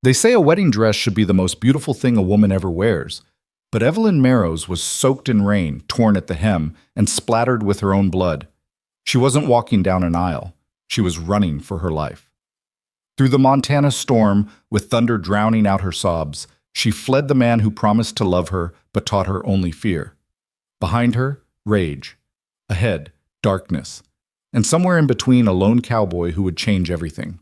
They say a wedding dress should be the most beautiful thing a woman ever wears, but Evelyn Merrow's was soaked in rain, torn at the hem, and splattered with her own blood. She wasn't walking down an aisle. She was running for her life. Through the Montana storm, with thunder drowning out her sobs, she fled the man who promised to love her but taught her only fear. Behind her, rage. Ahead, darkness. And somewhere in between, a lone cowboy who would change everything.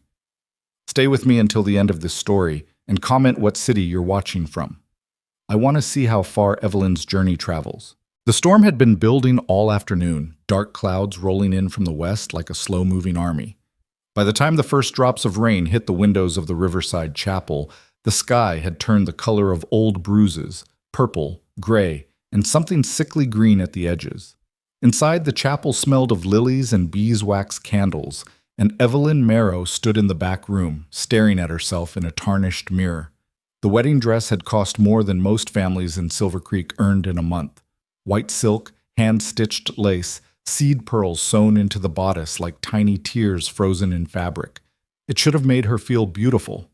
Stay with me until the end of this story and comment what city you're watching from. I want to see how far Evelyn's journey travels. The storm had been building all afternoon, dark clouds rolling in from the west like a slow-moving army. By the time the first drops of rain hit the windows of the riverside chapel, the sky had turned the color of old bruises, purple, gray, and something sickly green at the edges. Inside, the chapel smelled of lilies and beeswax candles, and Evelyn Merrow stood in the back room, staring at herself in a tarnished mirror. The wedding dress had cost more than most families in Silver Creek earned in a month. White silk, hand-stitched lace, seed pearls sewn into the bodice like tiny tears frozen in fabric. It should have made her feel beautiful.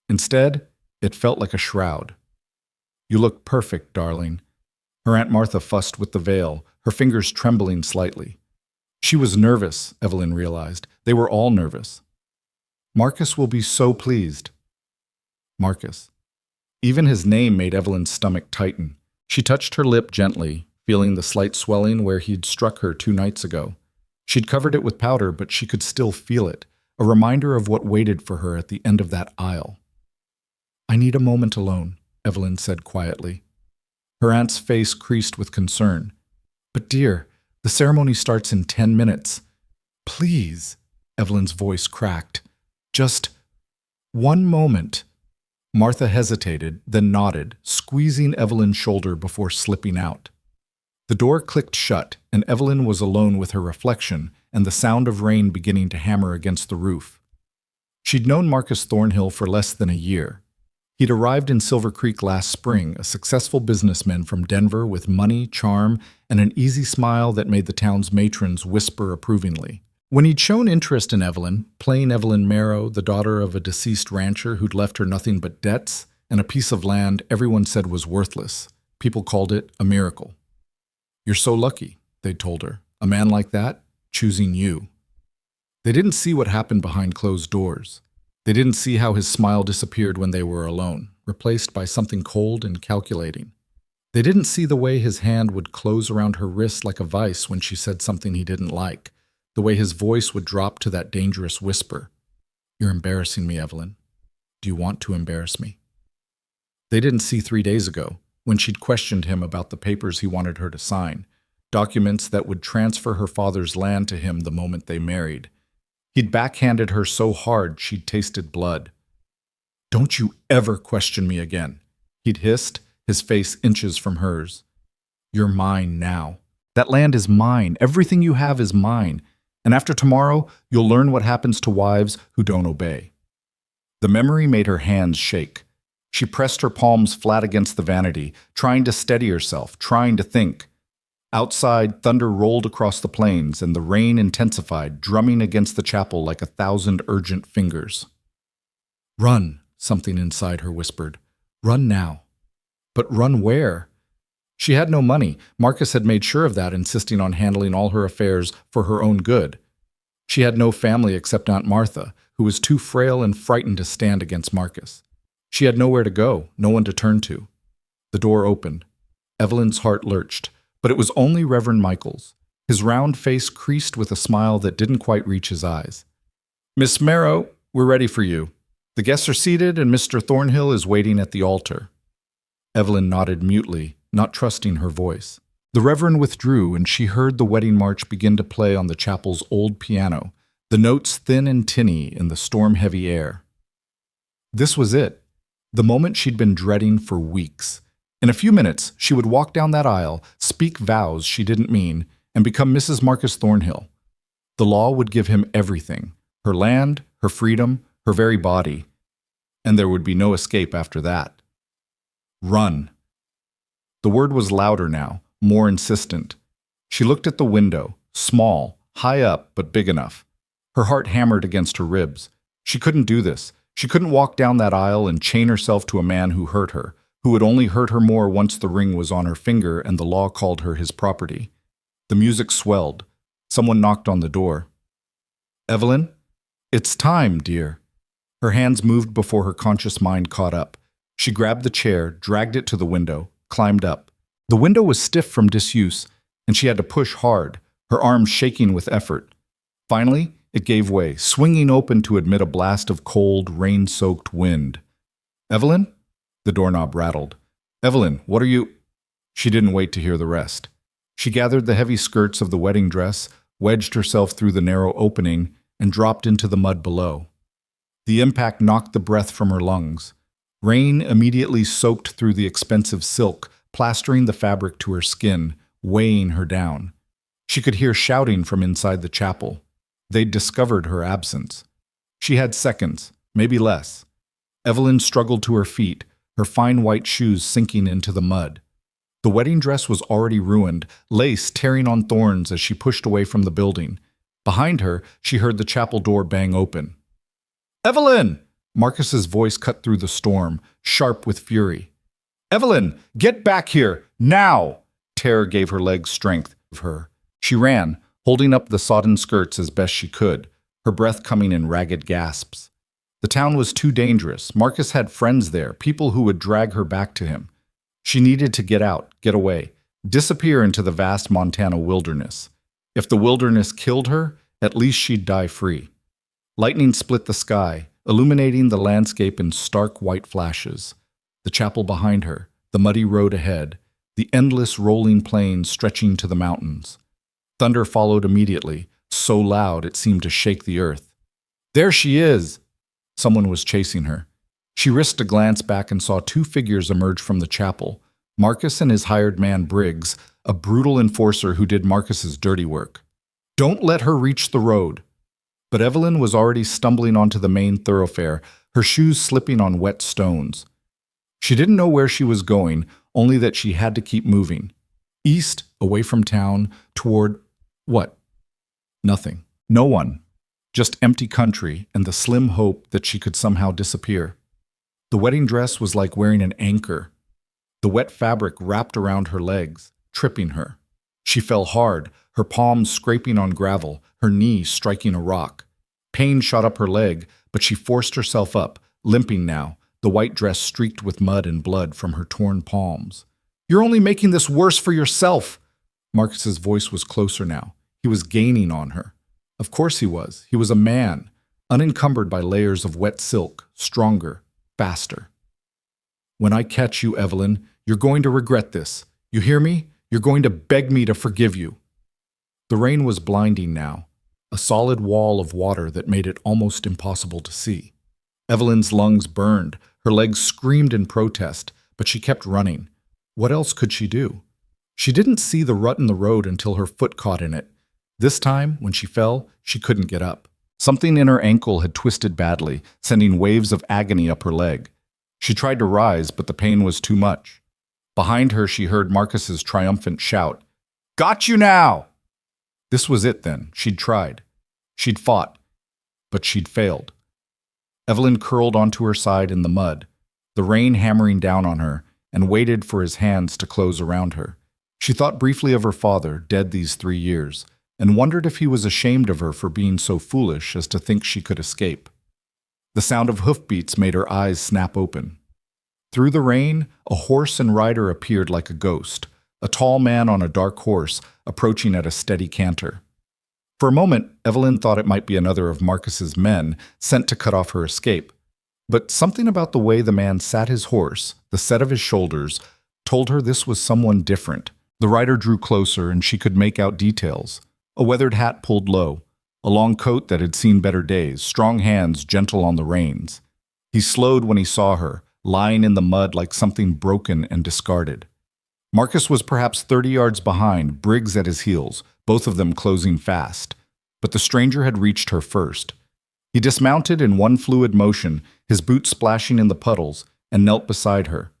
Instead, it felt like a shroud. "You look perfect, darling." Her Aunt Martha fussed with the veil, her fingers trembling slightly. She was nervous, Evelyn realized. They were all nervous. "Marcus will be so pleased." Marcus. Even his name made Evelyn's stomach tighten. She touched her lip gently, feeling the slight swelling where he'd struck her 2 nights ago. She'd covered it with powder, but she could still feel it, a reminder of what waited for her at the end of that aisle. "I need a moment alone," Evelyn said quietly. Her aunt's face creased with concern. "But dear, the ceremony starts in 10 minutes. Please," Evelyn's voice cracked. "Just one moment." Martha hesitated, then nodded, squeezing Evelyn's shoulder before slipping out. The door clicked shut, and Evelyn was alone with her reflection and the sound of rain beginning to hammer against the roof. She'd known Marcus Thornhill for less than a year. He'd arrived in Silver Creek last spring, a successful businessman from Denver with money, charm, and an easy smile that made the town's matrons whisper approvingly. When he'd shown interest in Evelyn, plain Evelyn Merrow, the daughter of a deceased rancher who'd left her nothing but debts and a piece of land everyone said was worthless, people called it a miracle. "You're so lucky," they'd told her. "A man like that, choosing you." They didn't see what happened behind closed doors. They didn't see how his smile disappeared when they were alone, replaced by something cold and calculating. They didn't see the way his hand would close around her wrist like a vice when she said something he didn't like, the way his voice would drop to that dangerous whisper. "You're embarrassing me, Evelyn. Do you want to embarrass me?" They didn't see 3 days ago, when she'd questioned him about the papers he wanted her to sign, documents that would transfer her father's land to him the moment they married. He'd backhanded her so hard she'd tasted blood. "Don't you ever question me again," he'd hissed, his face inches from hers. "You're mine now. That land is mine. Everything you have is mine. And after tomorrow, you'll learn what happens to wives who don't obey." The memory made her hands shake. She pressed her palms flat against the vanity, trying to steady herself, trying to think. Outside, thunder rolled across the plains, and the rain intensified, drumming against the chapel like 1,000 urgent fingers. "Run," something inside her whispered. "Run now." But run where? She had no money. Marcus had made sure of that, insisting on handling all her affairs for her own good. She had no family except Aunt Martha, who was too frail and frightened to stand against Marcus. She had nowhere to go, no one to turn to. The door opened. Evelyn's heart lurched, but it was only Reverend Michaels. His round face creased with a smile that didn't quite reach his eyes. "Miss Merrow, we're ready for you. The guests are seated and Mr. Thornhill is waiting at the altar." Evelyn nodded mutely, not trusting her voice. The Reverend withdrew, and she heard the wedding march begin to play on the chapel's old piano, the notes thin and tinny in the storm-heavy air. This was it, the moment she'd been dreading for weeks. In a few minutes, she would walk down that aisle, speak vows she didn't mean, and become Mrs. Marcus Thornhill. The law would give him everything, her land, her freedom, her very body, and there would be no escape after that. Run. The word was louder now, more insistent. She looked at the window, small, high up, but big enough. Her heart hammered against her ribs. She couldn't do this. She couldn't walk down that aisle and chain herself to a man who hurt her, who would only hurt her more once the ring was on her finger and the law called her his property. The music swelled. Someone knocked on the door. "Evelyn? It's time, dear." Her hands moved before her conscious mind caught up. She grabbed the chair, dragged it to the window, climbed up. The window was stiff from disuse, and she had to push hard, her arms shaking with effort. Finally, it gave way, swinging open to admit a blast of cold, rain-soaked wind. "Evelyn?" The doorknob rattled. "Evelyn, what are you—" She didn't wait to hear the rest. She gathered the heavy skirts of the wedding dress, wedged herself through the narrow opening, and dropped into the mud below. The impact knocked the breath from her lungs. Rain immediately soaked through the expensive silk, plastering the fabric to her skin, weighing her down. She could hear shouting from inside the chapel. They'd discovered her absence. She had seconds, maybe less. Evelyn struggled to her feet, her fine white shoes sinking into the mud. The wedding dress was already ruined, lace tearing on thorns as she pushed away from the building. Behind her, she heard the chapel door bang open. "Evelyn!" Marcus's voice cut through the storm, sharp with fury. "Evelyn, get back here, now!" Terror gave her legs strength of her. She ran, holding up the sodden skirts as best she could, her breath coming in ragged gasps. The town was too dangerous. Marcus had friends there, people who would drag her back to him. She needed to get out, get away, disappear into the vast Montana wilderness. If the wilderness killed her, at least she'd die free. Lightning split the sky, illuminating the landscape in stark white flashes. The chapel behind her, the muddy road ahead, the endless rolling plains stretching to the mountains. Thunder followed immediately, so loud it seemed to shake the earth. "There she is!" Someone was chasing her. She risked a glance back and saw two figures emerge from the chapel, Marcus and his hired man Briggs, a brutal enforcer who did Marcus's dirty work. "Don't let her reach the road." But Evelyn was already stumbling onto the main thoroughfare, her shoes slipping on wet stones. She didn't know where she was going, only that she had to keep moving. East, away from town, toward what? Nothing. No one. Just empty country and the slim hope that she could somehow disappear. The wedding dress was like wearing an anchor. The wet fabric wrapped around her legs, tripping her. She fell hard, her palms scraping on gravel, her knee striking a rock. Pain shot up her leg, but she forced herself up, limping now, the white dress streaked with mud and blood from her torn palms. "You're only making this worse for yourself." Marcus's voice was closer now. He was gaining on her. Of course he was. He was a man, unencumbered by layers of wet silk, stronger, faster. "When I catch you, Evelyn, you're going to regret this. You hear me? You're going to beg me to forgive you." The rain was blinding now, a solid wall of water that made it almost impossible to see. Evelyn's lungs burned, her legs screamed in protest, but she kept running. What else could she do? She didn't see the rut in the road until her foot caught in it. This time, when she fell, she couldn't get up. Something in her ankle had twisted badly, sending waves of agony up her leg. She tried to rise, but the pain was too much. Behind her, she heard Marcus's triumphant shout, "Got you now!" This was it then. She'd tried. She'd fought. But she'd failed. Evelyn curled onto her side in the mud, the rain hammering down on her, and waited for his hands to close around her. She thought briefly of her father, dead these 3 years, and wondered if he was ashamed of her for being so foolish as to think she could escape. The sound of hoofbeats made her eyes snap open. Through the rain, a horse and rider appeared like a ghost, a tall man on a dark horse, approaching at a steady canter. For a moment, Evelyn thought it might be another of Marcus's men, sent to cut off her escape. But something about the way the man sat his horse, the set of his shoulders, told her this was someone different. The rider drew closer, and she could make out details. A weathered hat pulled low, a long coat that had seen better days, strong hands gentle on the reins. He slowed when he saw her, lying in the mud like something broken and discarded. Marcus was perhaps 30 yards behind, Briggs at his heels, both of them closing fast. But the stranger had reached her first. He dismounted in one fluid motion, his boots splashing in the puddles, and knelt beside her.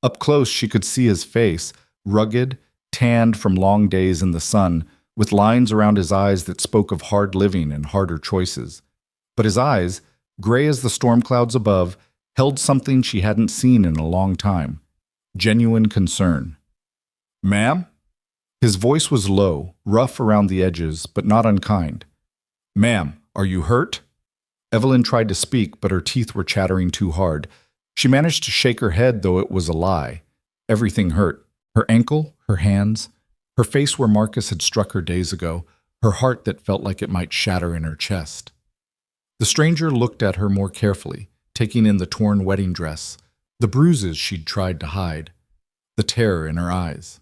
Up close she could see his face, rugged, tanned from long days in the sun, with lines around his eyes that spoke of hard living and harder choices. But his eyes, gray as the storm clouds above, held something she hadn't seen in a long time: genuine concern. "Ma'am?" His voice was low, rough around the edges, but not unkind. "Ma'am, are you hurt?" Evelyn tried to speak, but her teeth were chattering too hard. She managed to shake her head, though it was a lie. Everything hurt. Her ankle, her hands, her face where Marcus had struck her days ago, her heart that felt like it might shatter in her chest. The stranger looked at her more carefully, taking in the torn wedding dress, the bruises she'd tried to hide, the terror in her eyes.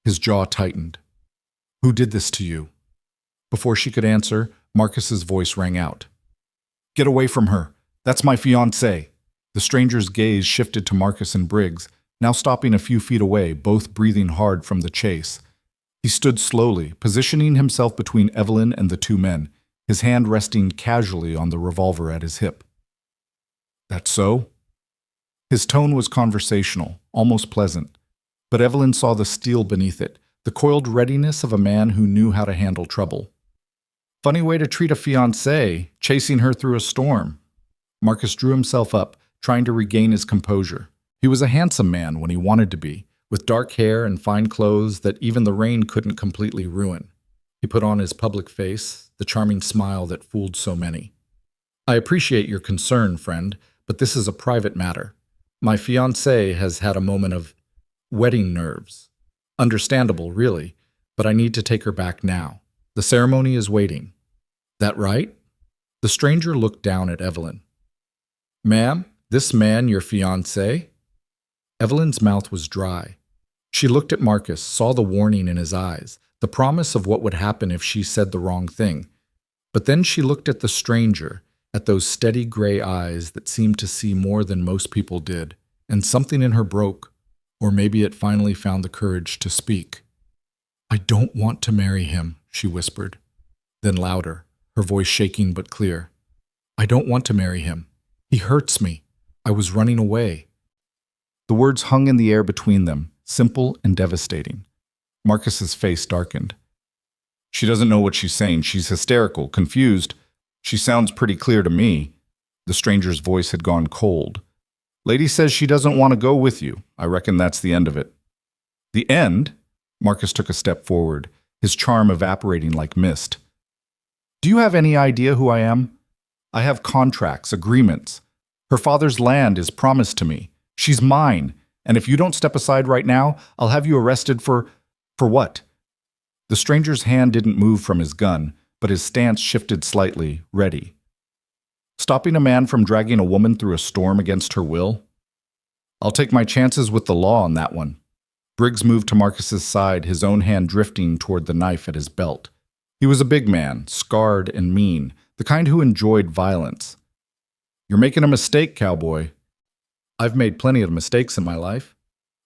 His jaw tightened. "Who did this to you?" Before she could answer, Marcus's voice rang out. "Get away from her. That's my fiancé." The stranger's gaze shifted to Marcus and Briggs, now stopping a few feet away, both breathing hard from the chase. He stood slowly, positioning himself between Evelyn and the two men, his hand resting casually on the revolver at his hip. "That so?" His tone was conversational, almost pleasant, but Evelyn saw the steel beneath it, the coiled readiness of a man who knew how to handle trouble. "Funny way to treat a fiancé, chasing her through a storm." Marcus drew himself up, trying to regain his composure. He was a handsome man when he wanted to be, with dark hair and fine clothes that even the rain couldn't completely ruin. He put on his public face, the charming smile that fooled so many. "I appreciate your concern, friend, but this is a private matter. My fiancé has had a moment of wedding nerves. Understandable, really, but I need to take her back now. The ceremony is waiting." "That right?" The stranger looked down at Evelyn. "Ma'am, this man your fiancé?" Evelyn's mouth was dry. She looked at Marcus, saw the warning in his eyes, the promise of what would happen if she said the wrong thing. But then she looked at the stranger, at those steady gray eyes that seemed to see more than most people did, and something in her broke, or maybe it finally found the courage to speak. "I don't want to marry him," she whispered. Then louder, her voice shaking but clear. "I don't want to marry him. He hurts me. I was running away." The words hung in the air between them, simple and devastating. Marcus's face darkened. "She doesn't know what she's saying. She's hysterical, confused. She sounds pretty clear to me." The stranger's voice had gone cold. "Lady says she doesn't want to go with you. I reckon that's the end of it." "The end?" Marcus took a step forward, his charm evaporating like mist. "Do you have any idea who I am? I have contracts, agreements. Her father's land is promised to me. She's mine, and if you don't step aside right now, I'll have you arrested for what?" The stranger's hand didn't move from his gun, but his stance shifted slightly, ready. "Stopping a man from dragging a woman through a storm against her will? I'll take my chances with the law on that one." Briggs moved to Marcus's side, his own hand drifting toward the knife at his belt. He was a big man, scarred and mean, the kind who enjoyed violence. "You're making a mistake, cowboy." "I've made plenty of mistakes in my life."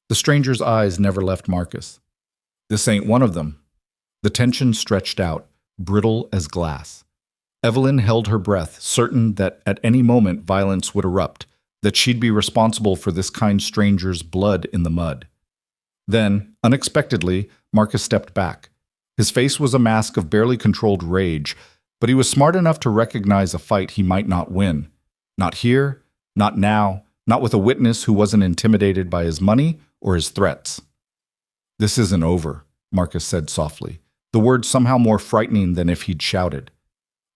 The stranger's eyes never left Marcus. "This ain't one of them." The tension stretched out, brittle as glass. Evelyn held her breath, certain that at any moment violence would erupt, that she'd be responsible for this kind stranger's blood in the mud. Then, unexpectedly, Marcus stepped back. His face was a mask of barely controlled rage, but he was smart enough to recognize a fight he might not win. Not here, not now, not with a witness who wasn't intimidated by his money or his threats. "This isn't over," Marcus said softly, the words somehow more frightening than if he'd shouted.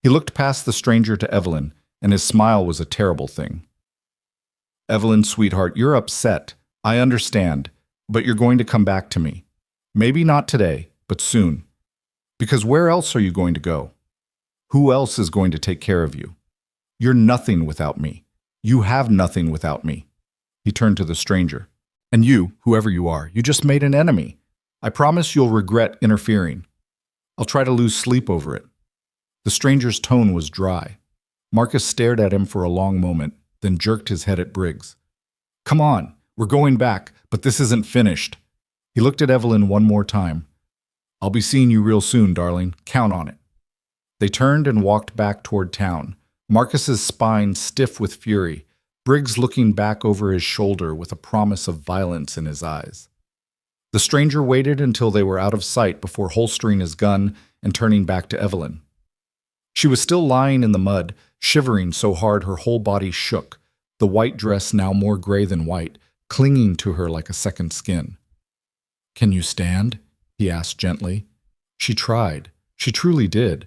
He looked past the stranger to Evelyn, and his smile was a terrible thing. "Evelyn, sweetheart, you're upset. I understand, but you're going to come back to me. Maybe not today, but soon. Because where else are you going to go? Who else is going to take care of you? You're nothing without me. You have nothing without me." He turned to the stranger. "And you, whoever you are, you just made an enemy. I promise you'll regret interfering. I'll try to lose sleep over it." The stranger's tone was dry. Marcus stared at him for a long moment, then jerked his head at Briggs. "Come on, we're going back, but this isn't finished." He looked at Evelyn one more time. "I'll be seeing you real soon, darling. Count on it." They turned and walked back toward town, Marcus's spine stiff with fury, Briggs looking back over his shoulder with a promise of violence in his eyes. The stranger waited until they were out of sight before holstering his gun and turning back to Evelyn. She was still lying in the mud, shivering so hard her whole body shook, the white dress now more gray than white, clinging to her like a second skin. "Can you stand?" he asked gently. She tried. She truly did.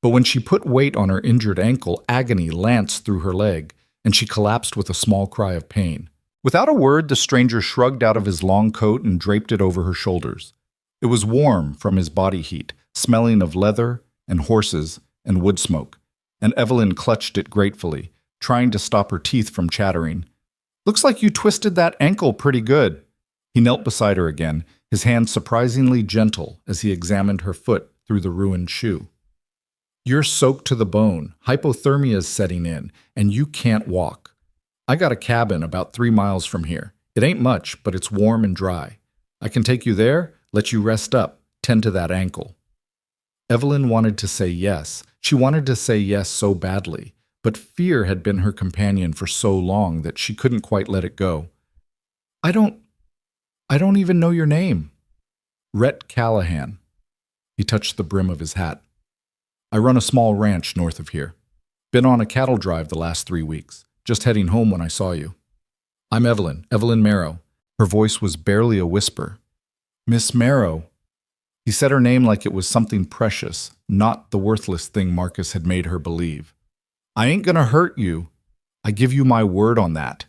But when she put weight on her injured ankle, agony lanced through her leg, and she collapsed with a small cry of pain. Without a word, the stranger shrugged out of his long coat and draped it over her shoulders. It was warm from his body heat, smelling of leather and horses and wood smoke, and Evelyn clutched it gratefully, trying to stop her teeth from chattering. "Looks like you twisted that ankle pretty good." He knelt beside her again, his hand surprisingly gentle as he examined her foot through the ruined shoe. "You're soaked to the bone, hypothermia's setting in, and you can't walk. I got a cabin about 3 miles from here. It ain't much, but it's warm and dry. I can take you there, let you rest up, tend to that ankle." Evelyn wanted to say yes. She wanted to say yes so badly, but fear had been her companion for so long that she couldn't quite let it go. I don't even know your name." "Rhett Callahan." He touched the brim of his hat. "I run a small ranch north of here. Been on a cattle drive the last 3 weeks. Just heading home when I saw you." "I'm Evelyn Marrow." Her voice was barely a whisper. "Miss Marrow." He said her name like it was something precious, not the worthless thing Marcus had made her believe. "I ain't gonna hurt you. I give you my word on that.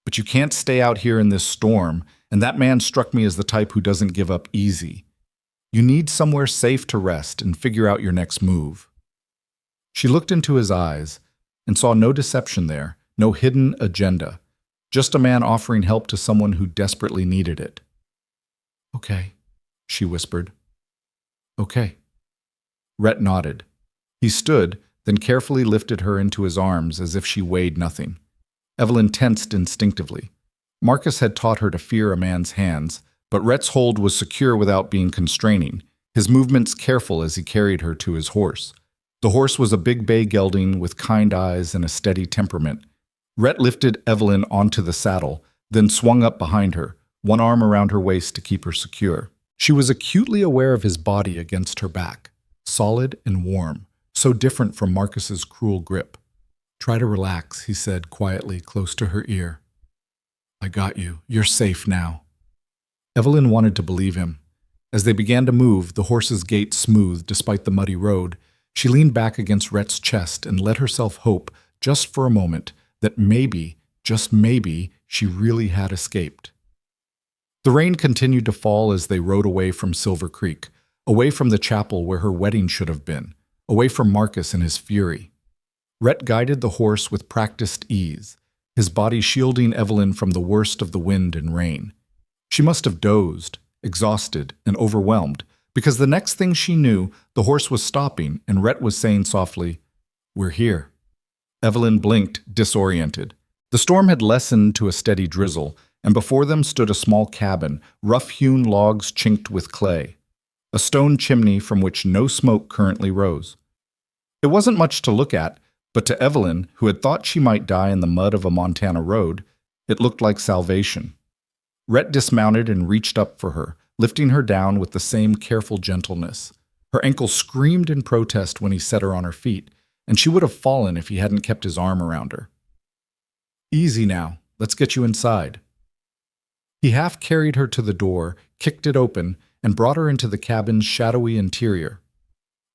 But you can't stay out here in this storm, and that man struck me as the type who doesn't give up easy. You need somewhere safe to rest and figure out your next move." She looked into his eyes and saw no deception there, no hidden agenda, just a man offering help to someone who desperately needed it. "Okay," she whispered. "Okay." Rhett nodded. He stood, then carefully lifted her into his arms as if she weighed nothing. Evelyn tensed instinctively. Marcus had taught her to fear a man's hands, but Rhett's hold was secure without being constraining, his movements careful as he carried her to his horse. The horse was a big bay gelding with kind eyes and a steady temperament. Rhett lifted Evelyn onto the saddle, then swung up behind her, one arm around her waist to keep her secure. She was acutely aware of his body against her back, solid and warm, so different from Marcus's cruel grip. "Try to relax," he said quietly, close to her ear. "I got you. You're safe now." Evelyn wanted to believe him. As they began to move, the horse's gait smooth despite the muddy road, she leaned back against Rhett's chest and let herself hope, just for a moment, that maybe, just maybe, she really had escaped. The rain continued to fall as they rode away from Silver Creek, away from the chapel where her wedding should have been, away from Marcus and his fury. Rhett guided the horse with practiced ease, his body shielding Evelyn from the worst of the wind and rain. She must have dozed, exhausted, and overwhelmed, because the next thing she knew, the horse was stopping and Rhett was saying softly, "We're here." Evelyn blinked, disoriented. The storm had lessened to a steady drizzle, and before them stood a small cabin, rough-hewn logs chinked with clay, a stone chimney from which no smoke currently rose. It wasn't much to look at, but to Evelyn, who had thought she might die in the mud of a Montana road, it looked like salvation. Rhett dismounted and reached up for her, lifting her down with the same careful gentleness. Her ankle screamed in protest when he set her on her feet, and she would have fallen if he hadn't kept his arm around her. "Easy now. Let's get you inside." He half carried her to the door, kicked it open, and brought her into the cabin's shadowy interior.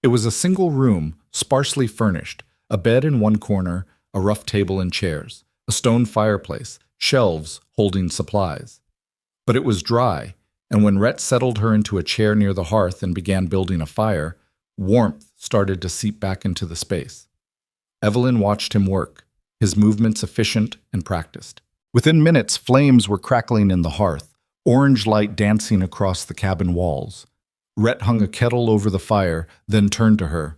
It was a single room, sparsely furnished, a bed in one corner, a rough table and chairs, a stone fireplace, shelves holding supplies. But it was dry, and when Rhett settled her into a chair near the hearth and began building a fire, warmth started to seep back into the space. Evelyn watched him work, his movements efficient and practiced. Within minutes, flames were crackling in the hearth, orange light dancing across the cabin walls. Rhett hung a kettle over the fire, then turned to her.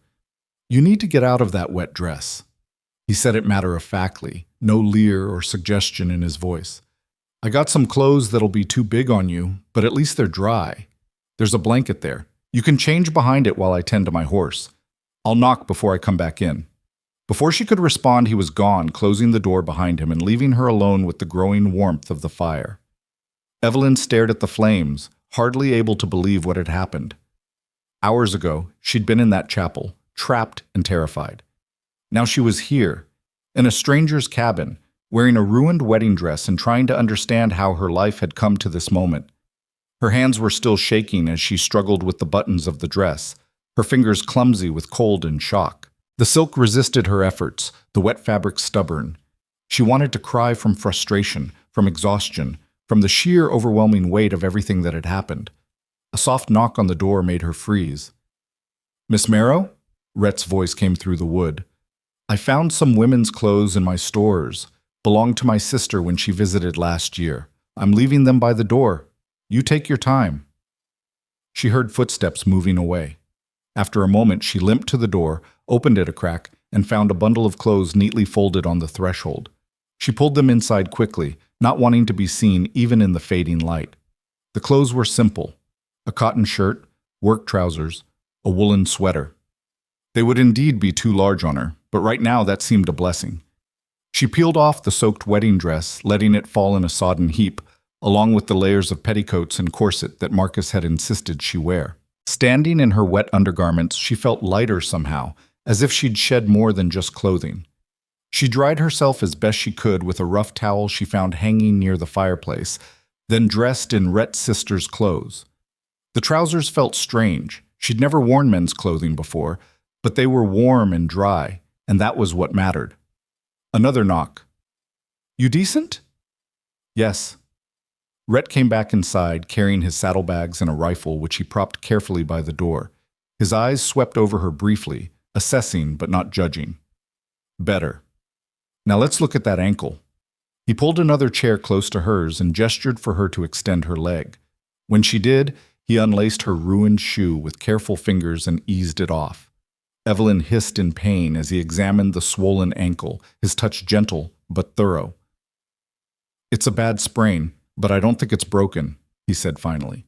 "You need to get out of that wet dress." He said it matter-of-factly, no leer or suggestion in his voice. "I got some clothes that'll be too big on you, but at least they're dry. There's a blanket there. You can change behind it while I tend to my horse. I'll knock before I come back in." Before she could respond, he was gone, closing the door behind him and leaving her alone with the growing warmth of the fire. Evelyn stared at the flames, hardly able to believe what had happened. Hours ago, she'd been in that chapel, trapped and terrified. Now she was here, in a stranger's cabin, wearing a ruined wedding dress and trying to understand how her life had come to this moment. Her hands were still shaking as she struggled with the buttons of the dress, her fingers clumsy with cold and shock. The silk resisted her efforts, the wet fabric stubborn. She wanted to cry from frustration, from exhaustion, from the sheer overwhelming weight of everything that had happened. A soft knock on the door made her freeze. "Miss Marrow?" Rhett's voice came through the wood. "I found some women's clothes in my stores. Belonged to my sister when she visited last year. I'm leaving them by the door. You take your time." She heard footsteps moving away. After a moment, she limped to the door, opened it a crack, and found a bundle of clothes neatly folded on the threshold. She pulled them inside quickly, not wanting to be seen even in the fading light. The clothes were simple: a cotton shirt, work trousers, a woolen sweater. They would indeed be too large on her, but right now that seemed a blessing. She peeled off the soaked wedding dress, letting it fall in a sodden heap, along with the layers of petticoats and corset that Marcus had insisted she wear. Standing in her wet undergarments, she felt lighter somehow, as if she'd shed more than just clothing. She dried herself as best she could with a rough towel she found hanging near the fireplace, then dressed in Rhett's sister's clothes. The trousers felt strange. She'd never worn men's clothing before, but they were warm and dry, and that was what mattered. Another knock. "You decent?" "Yes." Rhett came back inside, carrying his saddlebags and a rifle, which he propped carefully by the door. His eyes swept over her briefly, assessing but not judging. "Better. Now let's look at that ankle." He pulled another chair close to hers and gestured for her to extend her leg. When she did, he unlaced her ruined shoe with careful fingers and eased it off. Evelyn hissed in pain as he examined the swollen ankle, his touch gentle but thorough. "It's a bad sprain, but I don't think it's broken," he said finally.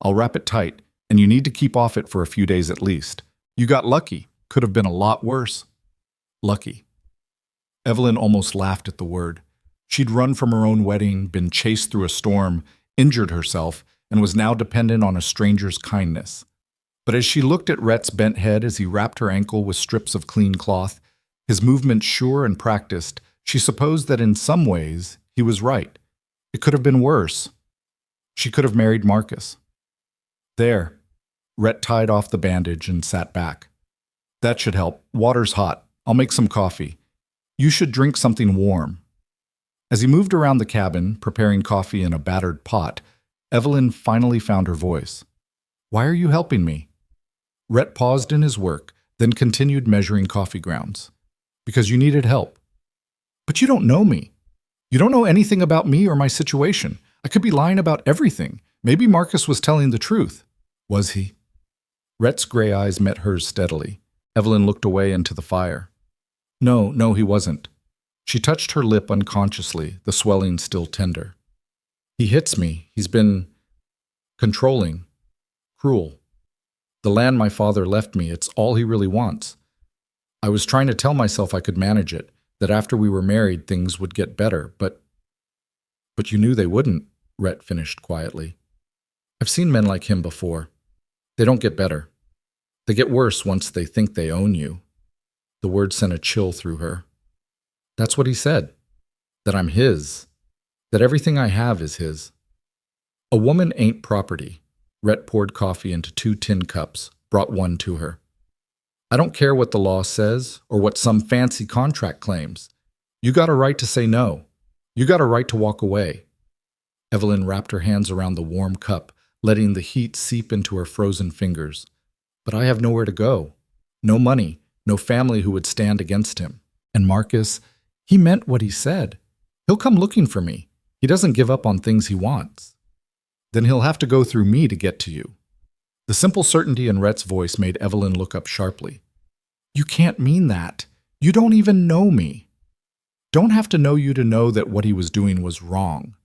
"I'll wrap it tight, and you need to keep off it for a few days at least. You got lucky. Could have been a lot worse." Lucky. Evelyn almost laughed at the word. She'd run from her own wedding, been chased through a storm, injured herself, and was now dependent on a stranger's kindness. But as she looked at Rhett's bent head as he wrapped her ankle with strips of clean cloth, his movements sure and practiced, she supposed that in some ways he was right. It could have been worse. She could have married Marcus. "There." Rhett tied off the bandage and sat back. "That should help. Water's hot. I'll make some coffee. You should drink something warm." As he moved around the cabin, preparing coffee in a battered pot, Evelyn finally found her voice. "Why are you helping me?" Rhett paused in his work, then continued measuring coffee grounds. "Because you needed help." "But you don't know me. You don't know anything about me or my situation. I could be lying about everything. Maybe Marcus was telling the truth." "Was he?" Rhett's gray eyes met hers steadily. Evelyn looked away into the fire. No, he wasn't." She touched her lip unconsciously, the swelling still tender. "He hits me. He's been controlling, cruel. The land my father left me, it's all he really wants. I was trying to tell myself I could manage it, that after we were married things would get better, but you knew they wouldn't," Rhett finished quietly. "I've seen men like him before. They don't get better. They get worse once they think they own you." The word sent a chill through her. "That's what he said. That I'm his. That everything I have is his." "A woman ain't property." Rhett poured coffee into 2 tin cups, brought one to her. "I don't care what the law says or what some fancy contract claims. You got a right to say no. You got a right to walk away." Evelyn wrapped her hands around the warm cup, letting the heat seep into her frozen fingers. "But I have nowhere to go. No money, no family who would stand against him. And Marcus, he meant what he said. He'll come looking for me. He doesn't give up on things he wants." "Then he'll have to go through me to get to you." The simple certainty in Rhett's voice made Evelyn look up sharply. "You can't mean that. You don't even know me." "Don't have to know you to know that what he was doing was wrong."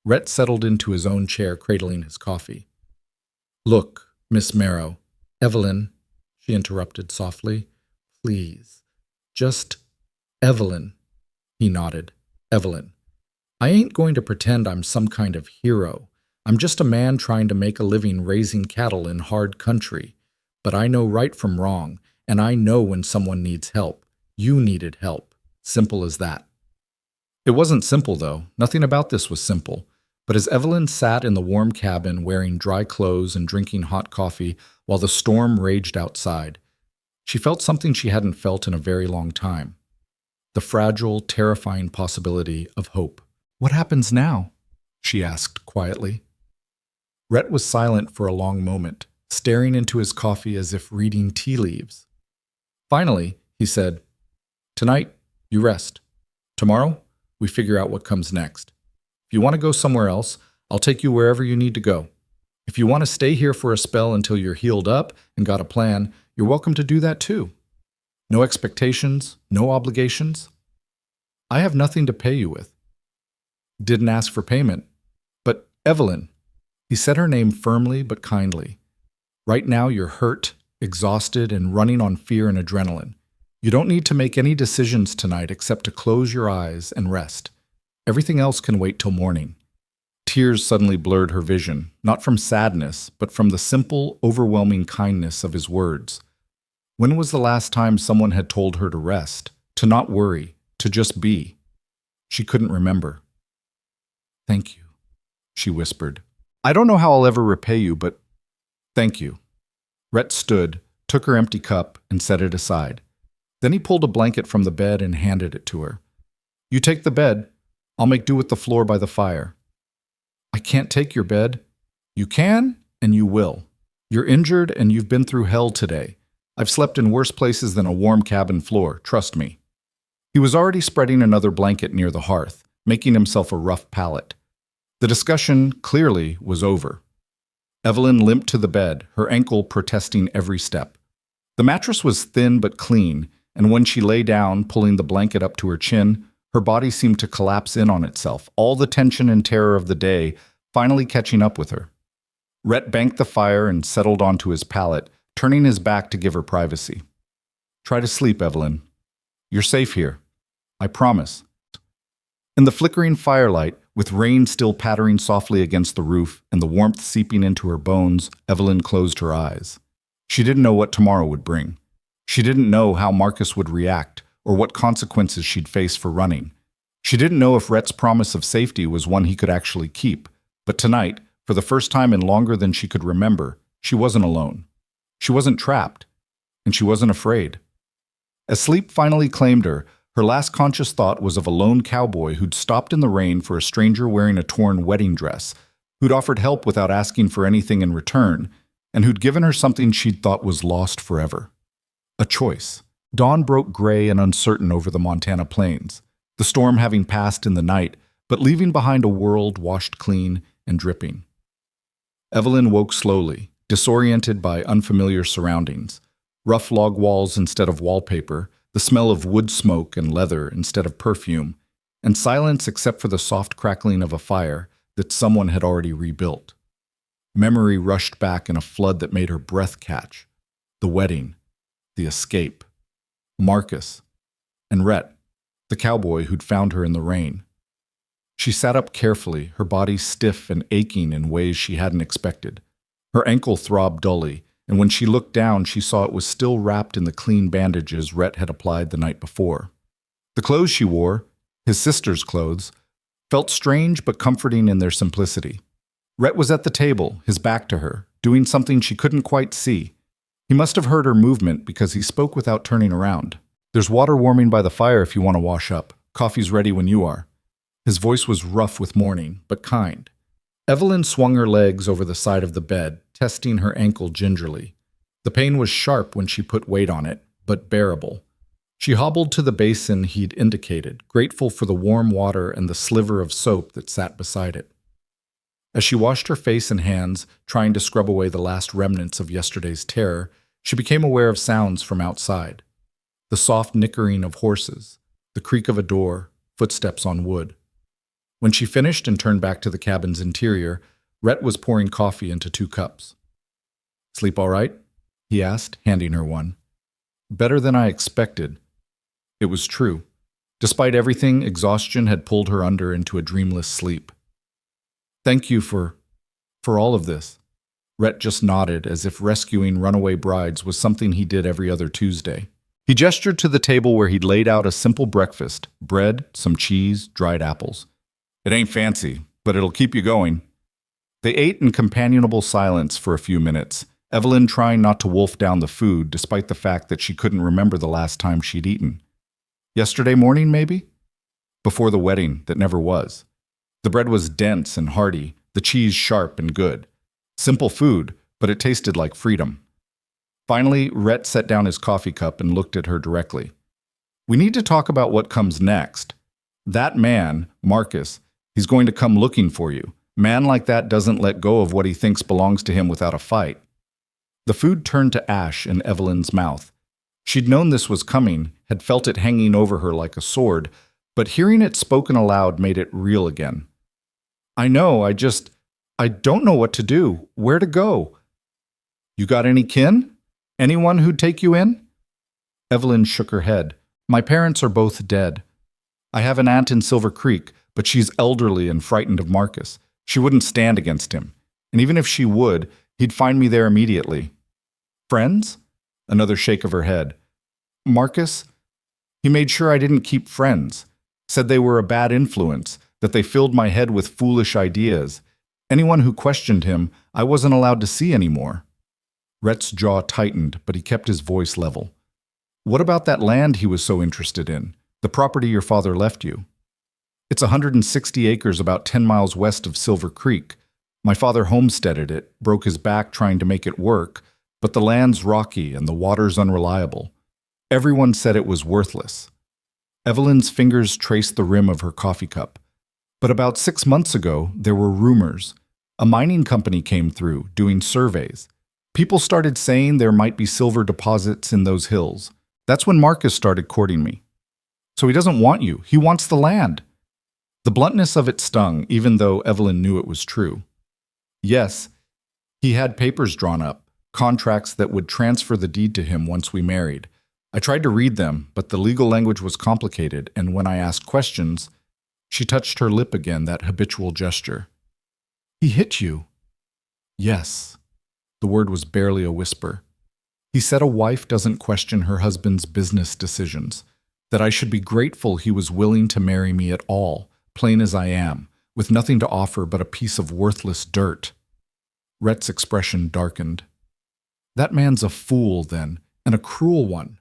Rhett settled into his own chair, cradling his coffee. "Look, Miss Marrow." "Evelyn," she interrupted softly. "Please. Just Evelyn." He nodded. "Evelyn, I ain't going to pretend I'm some kind of hero. I'm just a man trying to make a living raising cattle in hard country. But I know right from wrong, and I know when someone needs help. You needed help. Simple as that. It wasn't simple, though. Nothing about this was simple. But as Evelyn sat in the warm cabin wearing dry clothes and drinking hot coffee while the storm raged outside, she felt something she hadn't felt in a very long time. The fragile, terrifying possibility of hope. "What happens now?" she asked quietly. Rhett was silent for a long moment, staring into his coffee as if reading tea leaves. Finally, he said, "Tonight, you rest. Tomorrow, we figure out what comes next. If you want to go somewhere else, I'll take you wherever you need to go. If you want to stay here for a spell until you're healed up and got a plan, you're welcome to do that too. No expectations, no obligations. I have nothing to pay you with." Didn't ask for payment. "But Evelyn," he said her name firmly but kindly. "Right now you're hurt, exhausted, and running on fear and adrenaline. You don't need to make any decisions tonight except to close your eyes and rest. Everything else can wait till morning." Tears suddenly blurred her vision, not from sadness, but from the simple, overwhelming kindness of his words. When was the last time someone had told her to rest, to not worry, to just be? She couldn't remember. "Thank you," she whispered. "I don't know how I'll ever repay you, but thank you." Rhett stood, took her empty cup, and set it aside. Then he pulled a blanket from the bed and handed it to her. "You take the bed. I'll make do with the floor by the fire." "I can't take your bed." "You can, and you will. You're injured, and you've been through hell today. I've slept in worse places than a warm cabin floor, trust me." He was already spreading another blanket near the hearth, making himself a rough pallet. The discussion, clearly, was over. Evelyn limped to the bed, her ankle protesting every step. The mattress was thin but clean, and when she lay down, pulling the blanket up to her chin, her body seemed to collapse in on itself, all the tension and terror of the day finally catching up with her. Rhett banked the fire and settled onto his pallet, turning his back to give her privacy. "Try to sleep, Evelyn. You're safe here. I promise." In the flickering firelight, with rain still pattering softly against the roof and the warmth seeping into her bones, Evelyn closed her eyes. She didn't know what tomorrow would bring. She didn't know how Marcus would react or what consequences she'd face for running. She didn't know if Rhett's promise of safety was one he could actually keep. But tonight, for the first time in longer than she could remember, she wasn't alone. She wasn't trapped, and she wasn't afraid. As sleep finally claimed her, her last conscious thought was of a lone cowboy who'd stopped in the rain for a stranger wearing a torn wedding dress, who'd offered help without asking for anything in return, and who'd given her something she'd thought was lost forever. A choice. Dawn broke gray and uncertain over the Montana plains, the storm having passed in the night, but leaving behind a world washed clean and dripping. Evelyn woke slowly, disoriented by unfamiliar surroundings. Rough log walls instead of wallpaper, the smell of wood smoke and leather instead of perfume, and silence except for the soft crackling of a fire that someone had already rebuilt. Memory rushed back in a flood that made her breath catch. The wedding, the escape, Marcus, and Rhett, the cowboy who'd found her in the rain. She sat up carefully, her body stiff and aching in ways she hadn't expected. Her ankle throbbed dully, and when she looked down, she saw it was still wrapped in the clean bandages Rhett had applied the night before. The clothes she wore, his sister's clothes, felt strange but comforting in their simplicity. Rhett was at the table, his back to her, doing something she couldn't quite see. He must have heard her movement because he spoke without turning around. "There's water warming by the fire if you want to wash up. Coffee's ready when you are." His voice was rough with mourning, but kind. Evelyn swung her legs over the side of the bed, testing her ankle gingerly. The pain was sharp when she put weight on it, but bearable. She hobbled to the basin he'd indicated, grateful for the warm water and the sliver of soap that sat beside it. As she washed her face and hands, trying to scrub away the last remnants of yesterday's terror, she became aware of sounds from outside. The soft nickering of horses, the creak of a door, footsteps on wood. When she finished and turned back to the cabin's interior, Rhett was pouring coffee into 2 cups. "Sleep all right?" he asked, handing her one. "Better than I expected." It was true. Despite everything, exhaustion had pulled her under into a dreamless sleep. "Thank you for all of this." Rhett just nodded as if rescuing runaway brides was something he did every other Tuesday. He gestured to the table where he'd laid out a simple breakfast: bread, some cheese, dried apples. It ain't fancy, but it'll keep you going. They ate in companionable silence for a few minutes, Evelyn trying not to wolf down the food despite the fact that she couldn't remember the last time she'd eaten. Yesterday morning, maybe? Before the wedding that never was. The bread was dense and hearty, the cheese sharp and good. Simple food, but it tasted like freedom. Finally, Rhett set down his coffee cup and looked at her directly. We need to talk about what comes next. That man, Marcus, he's going to come looking for you. Man like that doesn't let go of what he thinks belongs to him without a fight. The food turned to ash in Evelyn's mouth. She'd known this was coming, had felt it hanging over her like a sword, but hearing it spoken aloud made it real again. I know, I don't know what to do, where to go. You got any kin? Anyone who'd take you in? Evelyn shook her head. My parents are both dead. I have an aunt in Silver Creek, but she's elderly and frightened of Marcus. She wouldn't stand against him. And even if she would, he'd find me there immediately. Friends? Another shake of her head. Marcus? He made sure I didn't keep friends. Said they were a bad influence, that they filled my head with foolish ideas. Anyone who questioned him, I wasn't allowed to see anymore. Rhett's jaw tightened, but he kept his voice level. What about that land he was so interested in? The property your father left you? It's 160 acres about 10 miles west of Silver Creek. My father homesteaded it, broke his back trying to make it work, but the land's rocky and the water's unreliable. Everyone said it was worthless. Evelyn's fingers traced the rim of her coffee cup. But about 6 months ago, there were rumors. A mining company came through, doing surveys. People started saying there might be silver deposits in those hills. That's when Marcus started courting me. So he doesn't want you. He wants the land. The bluntness of it stung, even though Evelyn knew it was true. Yes, he had papers drawn up, contracts that would transfer the deed to him once we married. I tried to read them, but the legal language was complicated, and when I asked questions, she touched her lip again, that habitual gesture. He hit you. Yes. The word was barely a whisper. He said a wife doesn't question her husband's business decisions, that I should be grateful he was willing to marry me at all, plain as I am, with nothing to offer but a piece of worthless dirt. Rhett's expression darkened. That man's a fool, then, and a cruel one.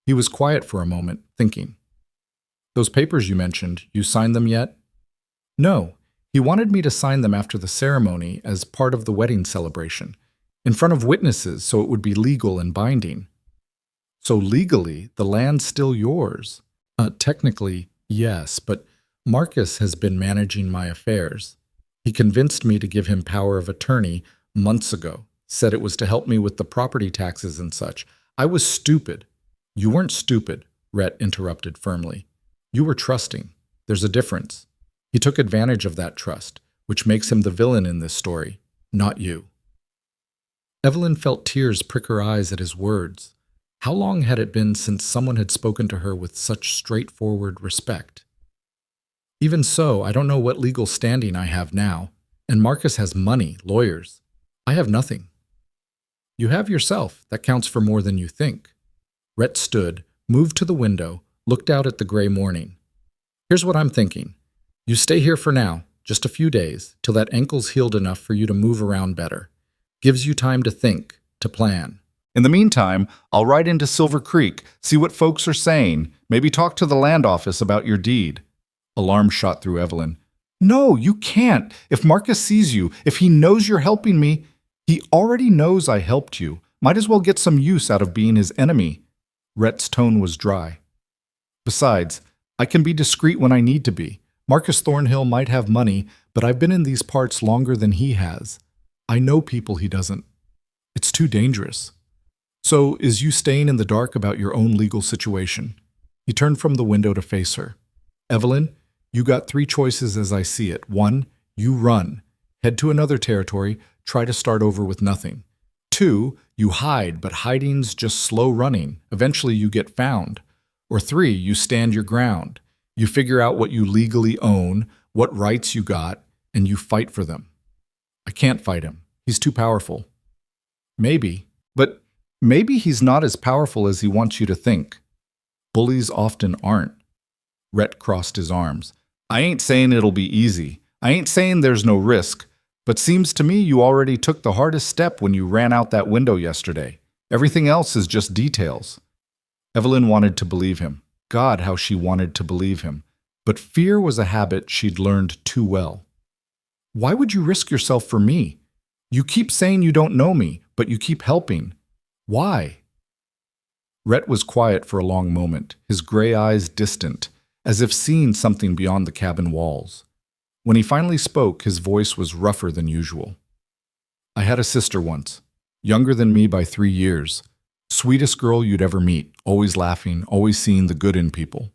He was quiet for a moment, thinking. Those papers you mentioned, you signed them yet? No, he wanted me to sign them after the ceremony as part of the wedding celebration, in front of witnesses so it would be legal and binding. So legally, the land's still yours. Technically, yes, but Marcus has been managing my affairs. He convinced me to give him power of attorney months ago, said it was to help me with the property taxes and such. I was stupid. You weren't stupid, Rhett interrupted firmly. You were trusting. There's a difference. He took advantage of that trust, which makes him the villain in this story, not you. Evelyn felt tears prick her eyes at his words. How long had it been since someone had spoken to her with such straightforward respect? Even so, I don't know what legal standing I have now, and Marcus has money, lawyers. I have nothing. You have yourself. That counts for more than you think. Rhett stood, moved to the window, looked out at the gray morning. Here's what I'm thinking. You stay here for now, just a few days, till that ankle's healed enough for you to move around better. Gives you time to think, to plan. In the meantime, I'll ride into Silver Creek, see what folks are saying, maybe talk to the land office about your deed. Alarm shot through Evelyn. No, you can't. If Marcus sees you, if he knows you're helping me, he already knows I helped you. Might as well get some use out of being his enemy. Rhett's tone was dry. Besides, I can be discreet when I need to be. Marcus Thornhill might have money, but I've been in these parts longer than he has. I know people he doesn't. It's too dangerous. So, is you staying in the dark about your own legal situation? He turned from the window to face her. Evelyn, you got 3 choices as I see it. 1, you run. Head to another territory, try to start over with nothing. 2, you hide, but hiding's just slow running. Eventually you get found. Or 3, you stand your ground. You figure out what you legally own, what rights you got, and you fight for them. I can't fight him. He's too powerful. Maybe, but Maybe he's not as powerful as he wants you to think. Bullies often aren't. Rhett crossed his arms. I ain't saying it'll be easy. I ain't saying there's no risk. But seems to me you already took the hardest step when you ran out that window yesterday. Everything else is just details. Evelyn wanted to believe him. God, how she wanted to believe him. But fear was a habit she'd learned too well. Why would you risk yourself for me? You keep saying you don't know me, but you keep helping. Why? Rhett was quiet for a long moment, his gray eyes distant, as if seeing something beyond the cabin walls. When he finally spoke, his voice was rougher than usual. I had a sister once, younger than me by 3 years. Sweetest girl you'd ever meet, always laughing, always seeing the good in people.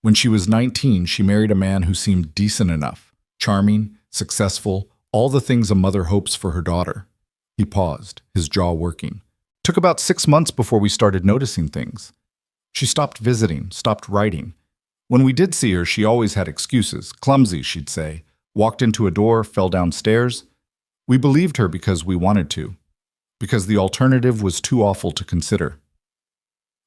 When she was 19, she married a man who seemed decent enough, charming, successful, all the things a mother hopes for her daughter. He paused, his jaw working. Took about 6 months before we started noticing things. She stopped visiting, stopped writing. When we did see her, she always had excuses. Clumsy, she'd say. Walked into a door, fell downstairs. We believed her because we wanted to. Because the alternative was too awful to consider.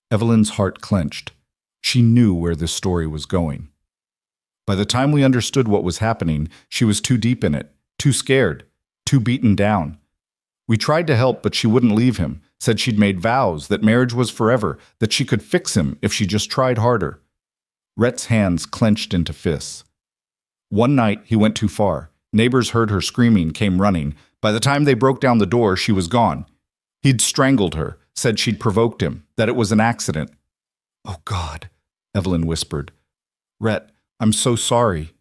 Evelyn's heart clenched. She knew where this story was going. By the time we understood what was happening, she was too deep in it, too scared, too beaten down. We tried to help, but she wouldn't leave him, said she'd made vows, that marriage was forever, that she could fix him if she just tried harder. Rhett's hands clenched into fists. One night, he went too far. Neighbors heard her screaming, came running. By the time they broke down the door, she was gone. He'd strangled her, said she'd provoked him, that it was an accident. Oh, God, Evelyn whispered. Rhett, I'm so sorry.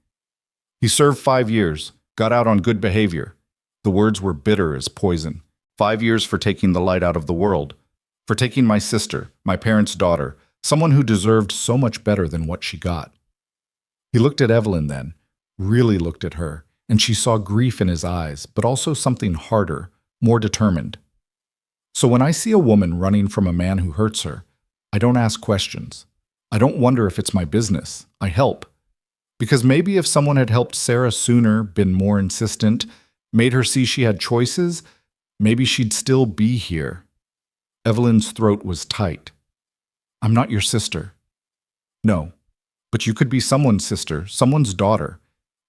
He served 5 years, got out on good behavior. The words were bitter as poison. 5 years for taking the light out of the world, for taking my sister, my parents' daughter, someone who deserved so much better than what she got. He looked at Evelyn then, really looked at her, and she saw grief in his eyes, but also something harder, more determined. So when I see a woman running from a man who hurts her, I don't ask questions. I don't wonder if it's my business. I help. Because maybe if someone had helped Sarah sooner, been more insistent, made her see she had choices, maybe she'd still be here. Evelyn's throat was tight. I'm not your sister. No, but you could be someone's sister, someone's daughter.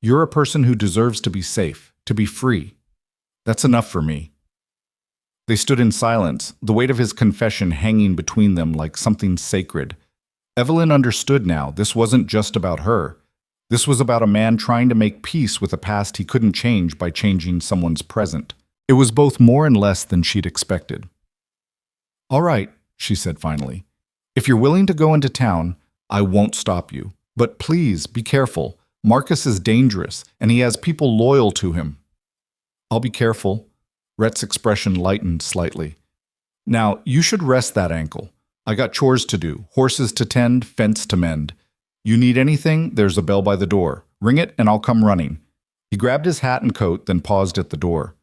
You're a person who deserves to be safe, to be free. That's enough for me. They stood in silence, the weight of his confession hanging between them like something sacred. Evelyn understood now this wasn't just about her. This was about a man trying to make peace with a past he couldn't change by changing someone's present. It was both more and less than she'd expected. All right, she said finally. If you're willing to go into town, I won't stop you. But please, be careful. Marcus is dangerous, and he has people loyal to him. I'll be careful. Rhett's expression lightened slightly. Now, you should rest that ankle. I got chores to do, horses to tend, fence to mend. You need anything, there's a bell by the door. Ring it, and I'll come running. He grabbed his hat and coat, then paused at the door.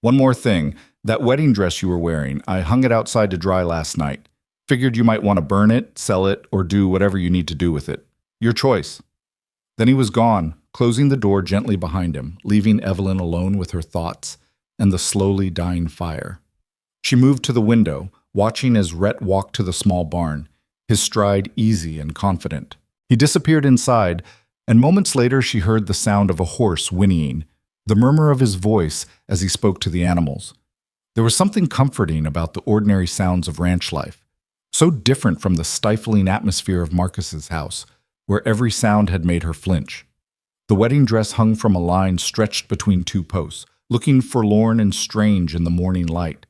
One more thing. That wedding dress you were wearing, I hung it outside to dry last night. Figured you might want to burn it, sell it, or do whatever you need to do with it. Your choice. Then he was gone, closing the door gently behind him, leaving Evelyn alone with her thoughts and the slowly dying fire. She moved to the window, watching as Rhett walked to the small barn, his stride easy and confident. He disappeared inside, and moments later she heard the sound of a horse whinnying, the murmur of his voice as he spoke to the animals. There was something comforting about the ordinary sounds of ranch life, so different from the stifling atmosphere of Marcus's house, where every sound had made her flinch. The wedding dress hung from a line stretched between two posts, looking forlorn and strange in the morning light.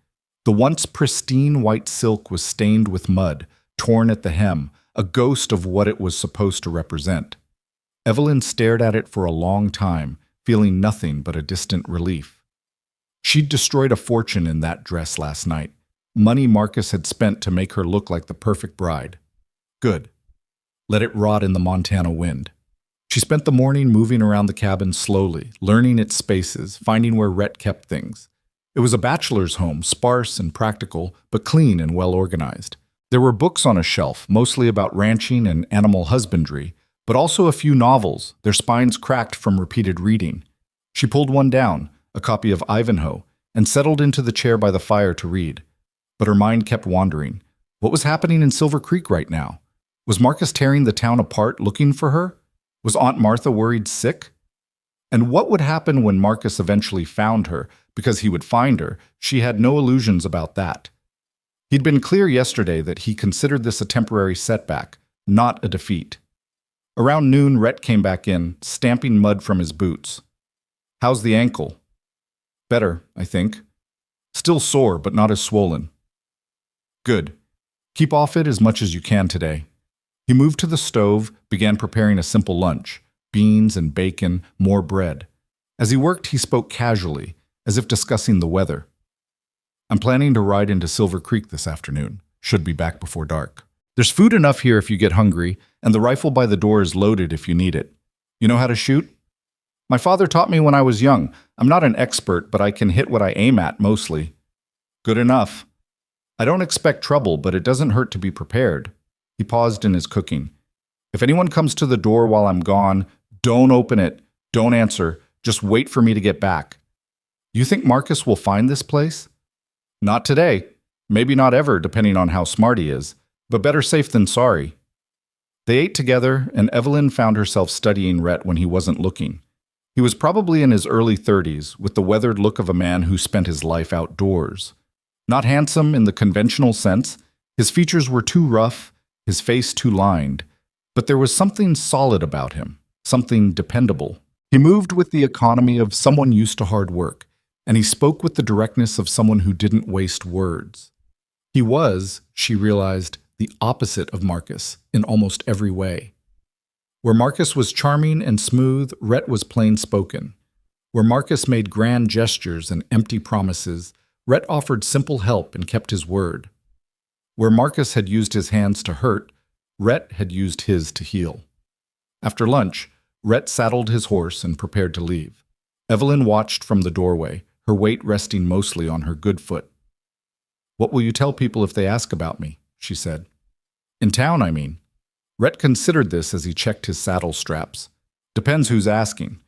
The once pristine white silk was stained with mud, torn at the hem, a ghost of what it was supposed to represent. Evelyn stared at it for a long time, feeling nothing but a distant relief. She'd destroyed a fortune in that dress last night, money Marcus had spent to make her look like the perfect bride. Good. Let it rot in the Montana wind. She spent the morning moving around the cabin slowly, learning its spaces, finding where Rhett kept things. It was a bachelor's home, sparse and practical, but clean and well organized. There were books on a shelf, mostly about ranching and animal husbandry, but also a few novels, their spines cracked from repeated reading. She pulled one down, a copy of Ivanhoe, and settled into the chair by the fire to read. But her mind kept wandering. What was happening in Silver Creek right now? Was Marcus tearing the town apart looking for her? Was Aunt Martha worried sick? And what would happen when Marcus eventually found her? Because he would find her, she had no illusions about that. He'd been clear yesterday that he considered this a temporary setback, not a defeat. Around noon, Rhett came back in, stamping mud from his boots. "How's the ankle?" "Better, I think. Still sore, but not as swollen." "Good. Keep off it as much as you can today." He moved to the stove, began preparing a simple lunch: beans and bacon, more bread. As he worked, he spoke casually, as if discussing the weather. "I'm planning to ride into Silver Creek this afternoon. Should be back before dark. There's food enough here if you get hungry, and the rifle by the door is loaded if you need it. You know how to shoot?" "My father taught me when I was young. I'm not an expert, but I can hit what I aim at mostly." "Good enough. I don't expect trouble, but it doesn't hurt to be prepared." He paused in his cooking. "If anyone comes to the door while I'm gone, don't open it, don't answer, just wait for me to get back." "You think Marcus will find this place?" "Not today. Maybe not ever, depending on how smart he is. But better safe than sorry." They ate together, and Evelyn found herself studying Rhett when he wasn't looking. He was probably in his early 30s, with the weathered look of a man who spent his life outdoors. Not handsome in the conventional sense, his features were too rough, his face too lined, but there was something solid about him, something dependable. He moved with the economy of someone used to hard work, and he spoke with the directness of someone who didn't waste words. He was, she realized, the opposite of Marcus in almost every way. Where Marcus was charming and smooth, Rhett was plain-spoken. Where Marcus made grand gestures and empty promises, Rhett offered simple help and kept his word. Where Marcus had used his hands to hurt, Rhett had used his to heal. After lunch, Rhett saddled his horse and prepared to leave. Evelyn watched from the doorway, her weight resting mostly on her good foot. "What will you tell people if they ask about me?" she said. "In town, I mean." Rhett considered this as he checked his saddle straps. "Depends who's asking.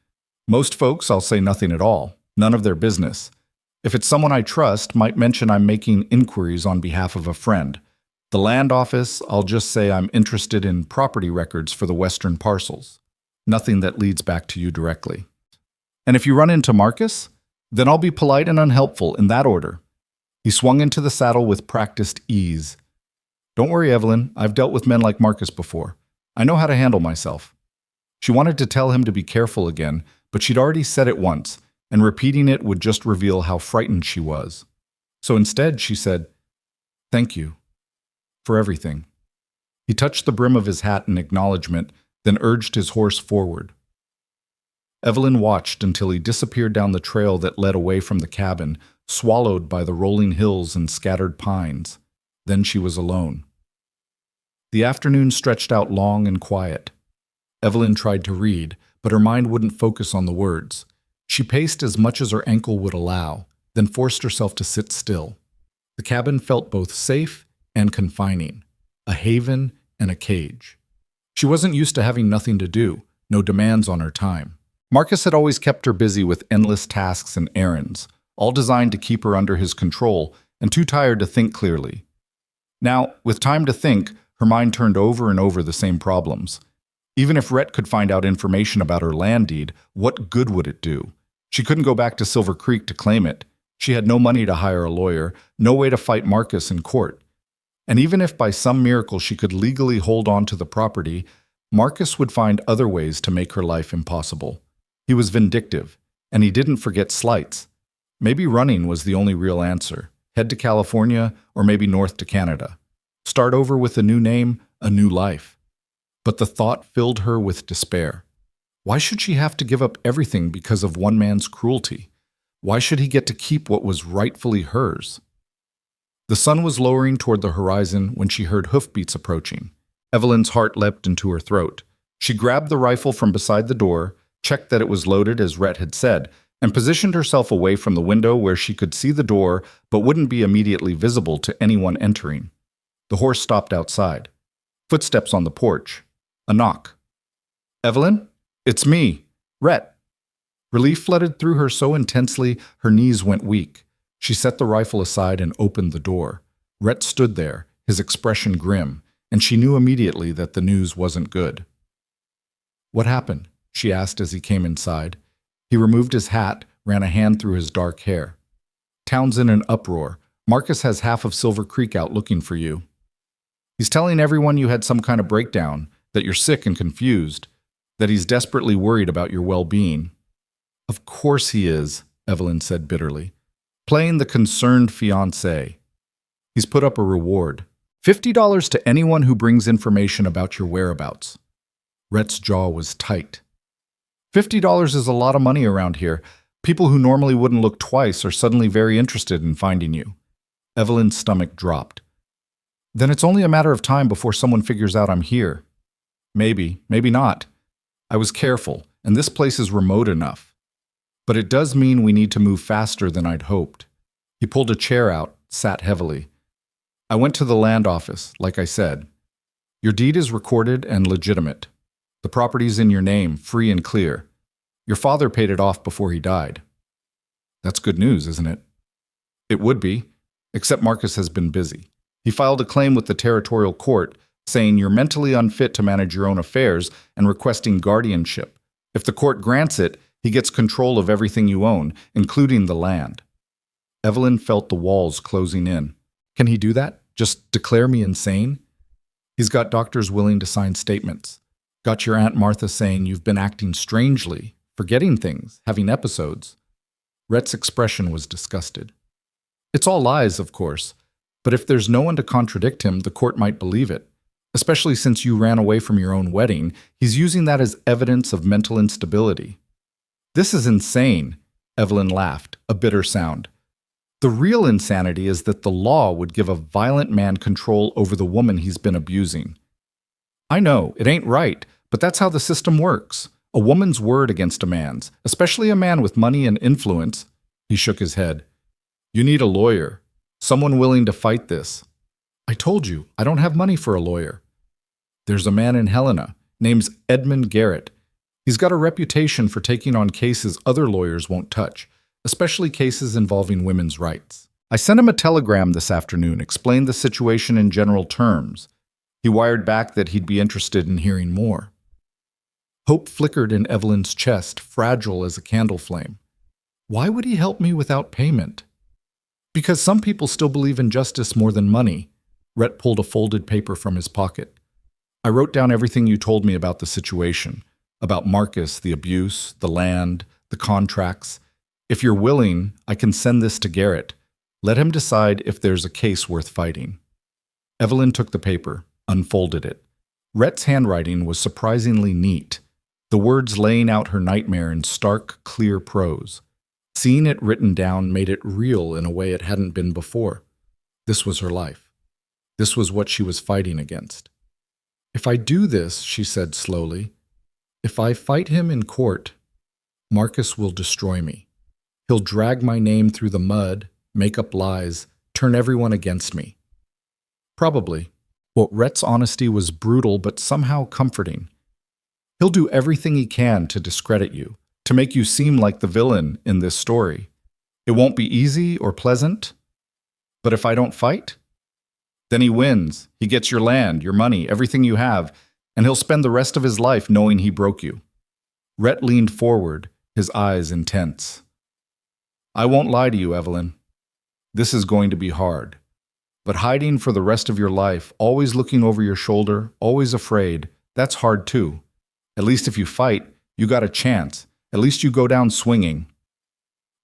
Most folks, I'll say nothing at all, none of their business. If it's someone I trust, might mention I'm making inquiries on behalf of a friend. The land office, I'll just say I'm interested in property records for the western parcels. Nothing that leads back to you directly. And if you run into Marcus, then I'll be polite and unhelpful in that order." He swung into the saddle with practiced ease. "Don't worry, Evelyn. I've dealt with men like Marcus before. I know how to handle myself." She wanted to tell him to be careful again, but she'd already said it once, and repeating it would just reveal how frightened she was. So instead, she said, "Thank you. For everything." He touched the brim of his hat in acknowledgement, then urged his horse forward. Evelyn watched until he disappeared down the trail that led away from the cabin, swallowed by the rolling hills and scattered pines. Then she was alone. The afternoon stretched out long and quiet. Evelyn tried to read, but her mind wouldn't focus on the words. She paced as much as her ankle would allow, then forced herself to sit still. The cabin felt both safe and confining, a haven and a cage. She wasn't used to having nothing to do, no demands on her time. Marcus had always kept her busy with endless tasks and errands, all designed to keep her under his control and too tired to think clearly. Now, with time to think, her mind turned over and over the same problems. Even if Rhett could find out information about her land deed, what good would it do? She couldn't go back to Silver Creek to claim it. She had no money to hire a lawyer, no way to fight Marcus in court. And even if by some miracle she could legally hold on to the property, Marcus would find other ways to make her life impossible. He was vindictive, and he didn't forget slights. Maybe running was the only real answer. Head to California, or maybe north to Canada. Start over with a new name, a new life. But the thought filled her with despair. Why should she have to give up everything because of one man's cruelty? Why should he get to keep what was rightfully hers? The sun was lowering toward the horizon when she heard hoofbeats approaching. Evelyn's heart leapt into her throat. She grabbed the rifle from beside the door, checked that it was loaded as Rhett had said, and positioned herself away from the window where she could see the door but wouldn't be immediately visible to anyone entering. The horse stopped outside. Footsteps on the porch. A knock. "Evelyn? It's me, Rhett." Relief flooded through her so intensely her knees went weak. She set the rifle aside and opened the door. Rhett stood there, his expression grim, and she knew immediately that the news wasn't good. "What happened?" she asked as he came inside. He removed his hat, ran a hand through his dark hair. "Town's in an uproar. Marcus has half of Silver Creek out looking for you. He's telling everyone you had some kind of breakdown, that you're sick and confused, that he's desperately worried about your well-being." "Of course he is," Evelyn said bitterly. "Playing the concerned fiancé. He's put up a reward. $50 to anyone who brings information about your whereabouts." Rhett's jaw was tight. $50 is a lot of money around here. People who normally wouldn't look twice are suddenly very interested in finding you. Evelyn's stomach dropped. "Then it's only a matter of time before someone figures out I'm here." "Maybe, maybe not. I was careful, and this place is remote enough. But it does mean we need to move faster than I'd hoped." He pulled a chair out, sat heavily. "I went to the land office, like I said. Your deed is recorded and legitimate. The property's in your name, free and clear. Your father paid it off before he died." "That's good news, isn't it?" "It would be, except Marcus has been busy. He filed a claim with the territorial court, saying you're mentally unfit to manage your own affairs and requesting guardianship. If the court grants it, he gets control of everything you own, including the land." Evelyn felt the walls closing in. "Can he do that? Just declare me insane?" "He's got doctors willing to sign statements. Got your Aunt Martha saying you've been acting strangely, forgetting things, having episodes." Rhett's expression was disgusted. "It's all lies, of course, but if there's no one to contradict him, the court might believe it. Especially since you ran away from your own wedding, he's using that as evidence of mental instability." "This is insane," Evelyn laughed, a bitter sound. "The real insanity is that the law would give a violent man control over the woman he's been abusing. I know, it ain't right, but that's how the system works. A woman's word against a man's, especially a man with money and influence." He shook his head. "You need a lawyer, someone willing to fight this." "I told you, I don't have money for a lawyer." "There's a man in Helena, name's Edmund Garrett. He's got a reputation for taking on cases other lawyers won't touch, especially cases involving women's rights. I sent him a telegram this afternoon, explained the situation in general terms. He wired back that he'd be interested in hearing more." Hope flickered in Evelyn's chest, fragile as a candle flame. "Why would he help me without payment?" "Because some people still believe in justice more than money." Rhett pulled a folded paper from his pocket. "I wrote down everything you told me about the situation, about Marcus, the abuse, the land, the contracts. If you're willing, I can send this to Garrett. Let him decide if there's a case worth fighting." Evelyn took the paper, unfolded it. Rhett's handwriting was surprisingly neat, the words laying out her nightmare in stark, clear prose. Seeing it written down made it real in a way it hadn't been before. This was her life. This was what she was fighting against. "If I do this," she said slowly, "if I fight him in court, Marcus will destroy me. He'll drag my name through the mud, make up lies, turn everyone against me." Probably. What Rhett's honesty was brutal but somehow comforting. "He'll do everything he can to discredit you, to make you seem like the villain in this story. It won't be easy or pleasant. But if I don't fight? Then he wins. He gets your land, your money, everything you have, and he'll spend the rest of his life knowing he broke you." Rhett leaned forward, his eyes intense. "I won't lie to you, Evelyn. This is going to be hard. But hiding for the rest of your life, always looking over your shoulder, always afraid, that's hard too. At least if you fight, you got a chance. At least you go down swinging."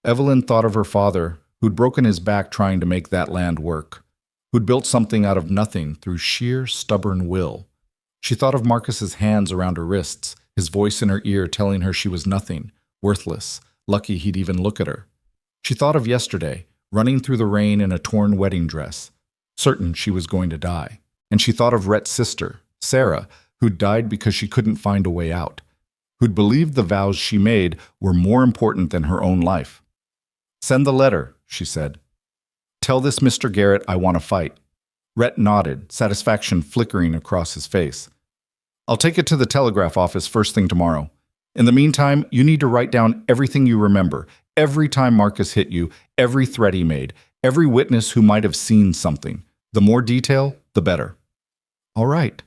Evelyn thought of her father, who'd broken his back trying to make that land work, who'd built something out of nothing through sheer stubborn will. She thought of Marcus's hands around her wrists, his voice in her ear telling her she was nothing, worthless, lucky he'd even look at her. She thought of yesterday, running through the rain in a torn wedding dress, certain she was going to die. And she thought of Rhett's sister, Sarah, who'd died because she couldn't find a way out, who'd believed the vows she made were more important than her own life. "Send the letter," she said. "Tell this Mr. Garrett I want to fight." Rhett nodded, satisfaction flickering across his face. "I'll take it to the telegraph office first thing tomorrow. In the meantime, you need to write down everything you remember, every time Marcus hit you, every threat he made, every witness who might have seen something. The more detail, the better. All right.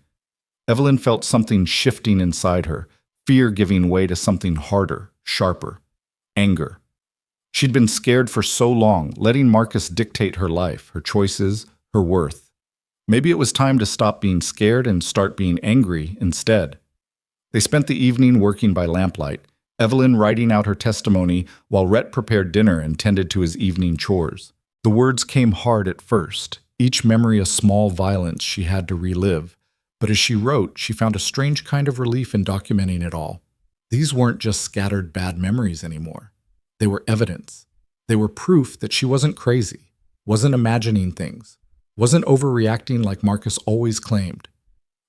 Evelyn felt something shifting inside her, fear giving way to something harder, sharper, anger. She'd been scared for so long, letting Marcus dictate her life, her choices, her worth. Maybe it was time to stop being scared and start being angry instead. They spent the evening working by lamplight, Evelyn writing out her testimony while Rhett prepared dinner and tended to his evening chores. The words came hard at first, each memory a small violence she had to relive. But as she wrote, she found a strange kind of relief in documenting it all. These weren't just scattered bad memories anymore. They were evidence. They were proof that she wasn't crazy, wasn't imagining things, wasn't overreacting like Marcus always claimed.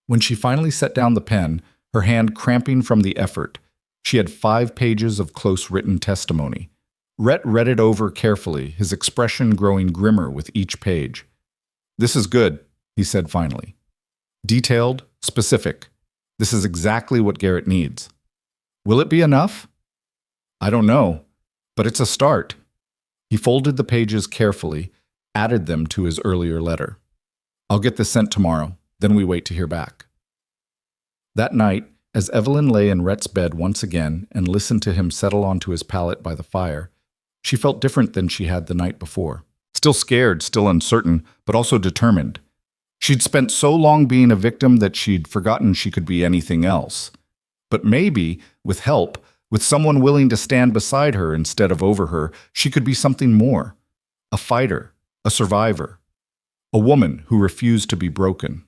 When she finally set down the pen, her hand cramping from the effort, she had 5 pages of close written testimony. Rhett read it over carefully, his expression growing grimmer with each page. "This is good," he said finally. "Detailed, specific. This is exactly what Garrett needs. Will it be enough? I don't know, but it's a start." He folded the pages carefully, added them to his earlier letter. "I'll get this sent tomorrow, then we wait to hear back." That night, as Evelyn lay in Rhett's bed once again and listened to him settle onto his pallet by the fire, she felt different than she had the night before. Still scared, still uncertain, but also determined. She'd spent so long being a victim that she'd forgotten she could be anything else. But maybe, with help, with someone willing to stand beside her instead of over her, she could be something more. A fighter, a survivor, a woman who refused to be broken.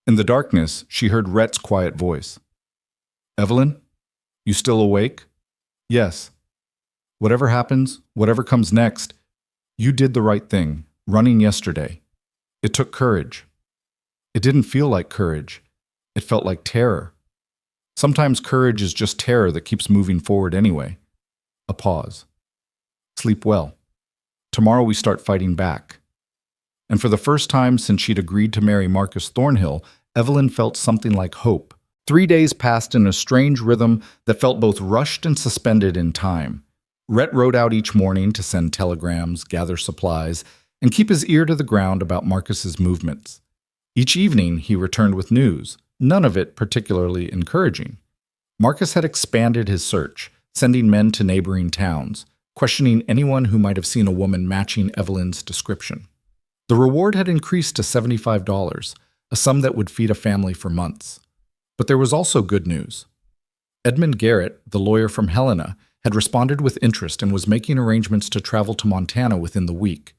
In the darkness, she heard Rhett's quiet voice. "Evelyn, you still awake?" "Yes." "Whatever happens, whatever comes next, you did the right thing, running yesterday. It took courage. It didn't feel like courage. It felt like terror. Sometimes courage is just terror that keeps moving forward anyway." A pause. "Sleep well. Tomorrow we start fighting back." And for the first time since she'd agreed to marry Marcus Thornhill, Evelyn felt something like hope. 3 days passed in a strange rhythm that felt both rushed and suspended in time. Rhett rode out each morning to send telegrams, gather supplies, and keep his ear to the ground about Marcus's movements. Each evening he returned with news, none of it particularly encouraging. Marcus had expanded his search, sending men to neighboring towns, questioning anyone who might have seen a woman matching Evelyn's description. The reward had increased to $75, a sum that would feed a family for months. But there was also good news. Edmund Garrett, the lawyer from Helena, had responded with interest and was making arrangements to travel to Montana within the week.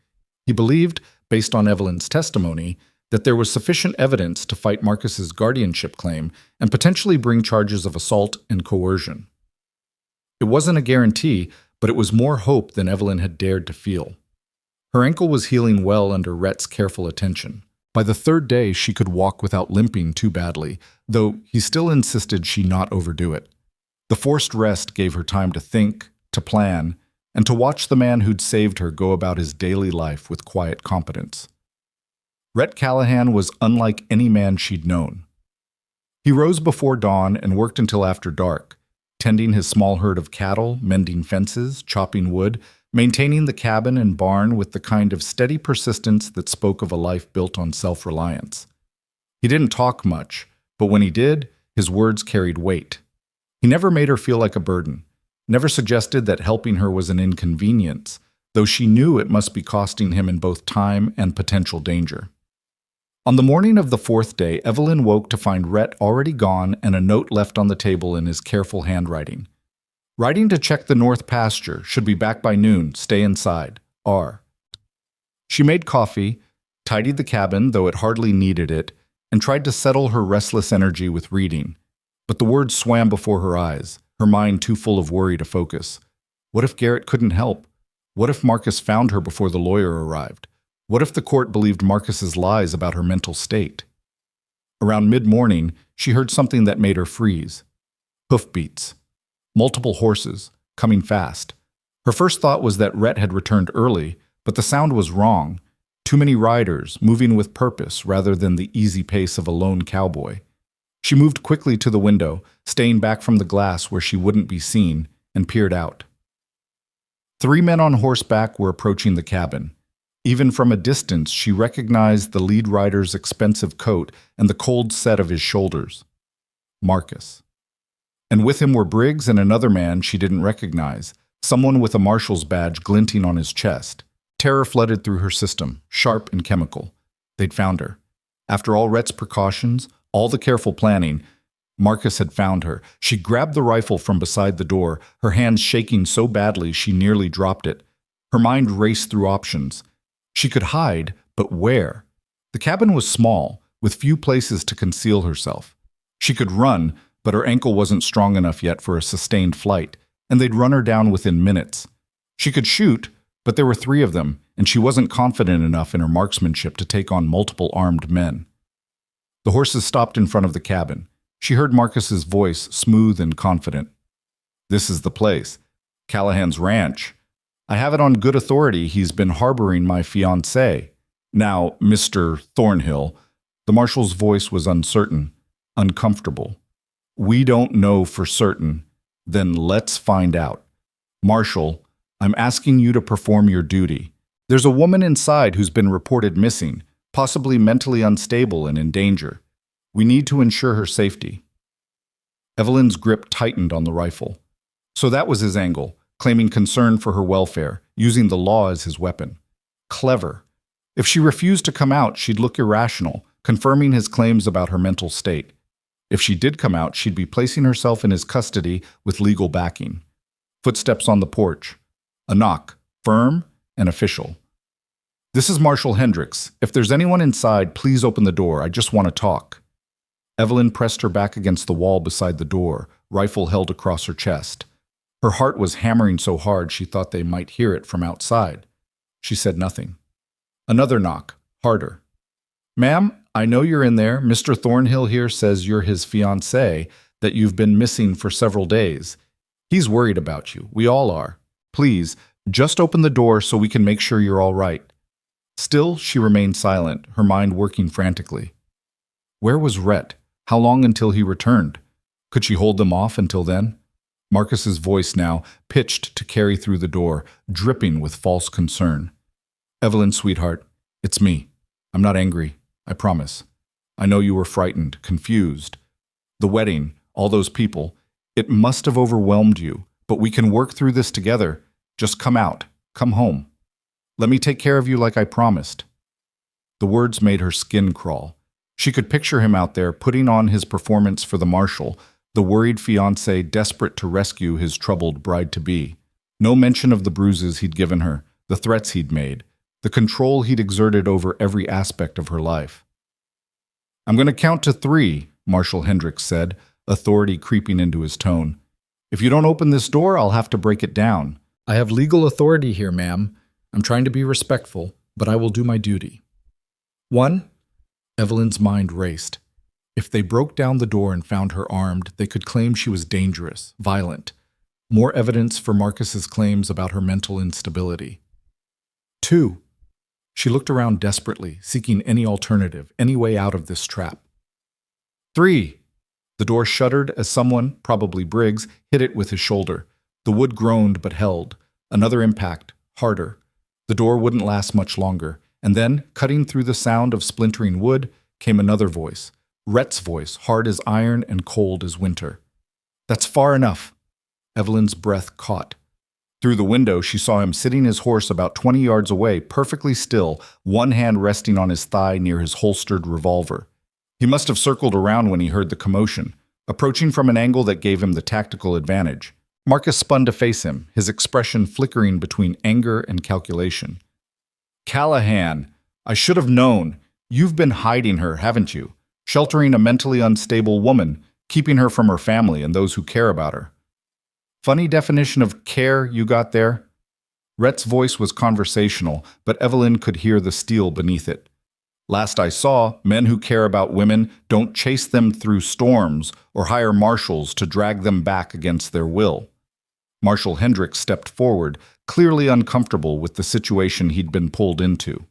He believed, based on Evelyn's testimony, that there was sufficient evidence to fight Marcus's guardianship claim and potentially bring charges of assault and coercion. It wasn't a guarantee, but it was more hope than Evelyn had dared to feel. Her ankle was healing well under Rhett's careful attention. By the 3rd day, she could walk without limping too badly, though he still insisted she not overdo it. The forced rest gave her time to think, to plan, and to watch the man who'd saved her go about his daily life with quiet competence. Rhett Callahan was unlike any man she'd known. He rose before dawn and worked until after dark, tending his small herd of cattle, mending fences, chopping wood, maintaining the cabin and barn with the kind of steady persistence that spoke of a life built on self-reliance. He didn't talk much, but when he did, his words carried weight. He never made her feel like a burden, never suggested that helping her was an inconvenience, though she knew it must be costing him in both time and potential danger. On the morning of the 4th day, Evelyn woke to find Rhett already gone and a note left on the table in his careful handwriting. "Riding to check the north pasture. Should be back by noon. Stay inside. R." She made coffee, tidied the cabin, though it hardly needed it, and tried to settle her restless energy with reading. But the words swam before her eyes, her mind too full of worry to focus. What if Garrett couldn't help? What if Marcus found her before the lawyer arrived? What if the court believed Marcus's lies about her mental state? Around mid-morning, she heard something that made her freeze. Hoofbeats. Multiple horses, coming fast. Her first thought was that Rhett had returned early, but the sound was wrong. Too many riders, moving with purpose rather than the easy pace of a lone cowboy. She moved quickly to the window, staying back from the glass where she wouldn't be seen, and peered out. 3 men on horseback were approaching the cabin. Even from a distance, she recognized the lead rider's expensive coat and the cold set of his shoulders. Marcus. And with him were Briggs and another man she didn't recognize, someone with a marshal's badge glinting on his chest. Terror flooded through her system, sharp and chemical. They'd found her. After all Rhett's precautions, all the careful planning, Marcus had found her. She grabbed the rifle from beside the door, her hands shaking so badly she nearly dropped it. Her mind raced through options. She could hide, but where? The cabin was small, with few places to conceal herself. She could run, but her ankle wasn't strong enough yet for a sustained flight, and they'd run her down within minutes. She could shoot, but there were 3 of them, and she wasn't confident enough in her marksmanship to take on multiple armed men. The horses stopped in front of the cabin. She heard Marcus's voice, smooth and confident. "This is the place. Callahan's ranch. I have it on good authority he's been harboring my fiancé. Now, Mr. Thornhill," the marshal's voice was uncertain, uncomfortable. "We don't know for certain. Then let's find out. Marshal, I'm asking you to perform your duty. There's a woman inside who's been reported missing, possibly mentally unstable and in danger. We need to ensure her safety." Evelyn's grip tightened on the rifle. So that was his angle, claiming concern for her welfare, using the law as his weapon. Clever. If she refused to come out, she'd look irrational, confirming his claims about her mental state. If she did come out, she'd be placing herself in his custody with legal backing. Footsteps on the porch. A knock, firm and official. "This is Marshal Hendricks. If there's anyone inside, please open the door. I just want to talk." Evelyn pressed her back against the wall beside the door, rifle held across her chest. Her heart was hammering so hard she thought they might hear it from outside. She said nothing. Another knock, harder. "Ma'am, I know you're in there. Mr. Thornhill here says you're his fiancé, that you've been missing for several days. He's worried about you. We all are. Please, just open the door so we can make sure you're all right." Still, she remained silent, her mind working frantically. Where was Rhett? How long until he returned? Could she hold them off until then? Marcus's voice now, pitched to carry through the door, dripping with false concern. "Evelyn, sweetheart, it's me. I'm not angry, I promise. I know you were frightened, confused. The wedding, all those people, it must have overwhelmed you, but we can work through this together. Just come out, come home. Let me take care of you like I promised." The words made her skin crawl. She could picture him out there putting on his performance for the marshal, the worried fiancé desperate to rescue his troubled bride-to-be. No mention of the bruises he'd given her, the threats he'd made, the control he'd exerted over every aspect of her life. "I'm going to count to 3, Marshal Hendricks said, authority creeping into his tone. "If you don't open this door, I'll have to break it down. I have legal authority here, ma'am. I'm trying to be respectful, but I will do my duty." 1. Evelyn's mind raced. If they broke down the door and found her armed, they could claim she was dangerous, violent. More evidence for Marcus's claims about her mental instability. 2. She looked around desperately, seeking any alternative, any way out of this trap. 3. The door shuddered as someone, probably Briggs, hit it with his shoulder. The wood groaned but held. Another impact, harder. The door wouldn't last much longer. And then, cutting through the sound of splintering wood, came another voice. Rhett's voice, hard as iron and cold as winter. "That's far enough." Evelyn's breath caught. Through the window, she saw him sitting his horse about 20 yards away, perfectly still, one hand resting on his thigh near his holstered revolver. He must have circled around when he heard the commotion, approaching from an angle that gave him the tactical advantage. Marcus spun to face him, his expression flickering between anger and calculation. "Callahan, I should have known. You've been hiding her, haven't you? Sheltering a mentally unstable woman, keeping her from her family and those who care about her." Funny definition of care you got there. Rhett's voice was conversational, but Evelyn could hear the steel beneath it. "Last I saw, men who care about women don't chase them through storms or hire marshals to drag them back against their will." Marshal Hendricks stepped forward, clearly uncomfortable with the situation he'd been pulled into.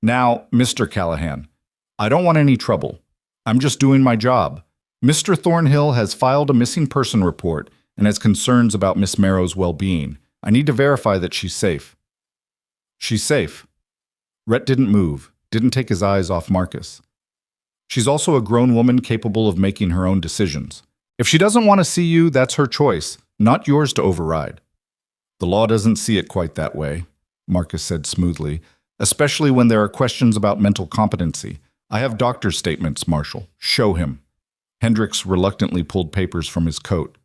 "Now, Mr. Callahan, I don't want any trouble. I'm just doing my job. Mr. Thornhill has filed a missing person report and has concerns about Miss Merrow's well-being. I need to verify that she's safe." "She's safe." Rhett didn't move, didn't take his eyes off Marcus. She's also a grown woman capable of making her own decisions. If she doesn't want to see you, that's her choice, not yours to override. The law doesn't see it quite that way, Marcus said smoothly, especially when there are questions about mental competency. I have doctor's statements, Marshal. Show him. Hendricks reluctantly pulled papers from his coat.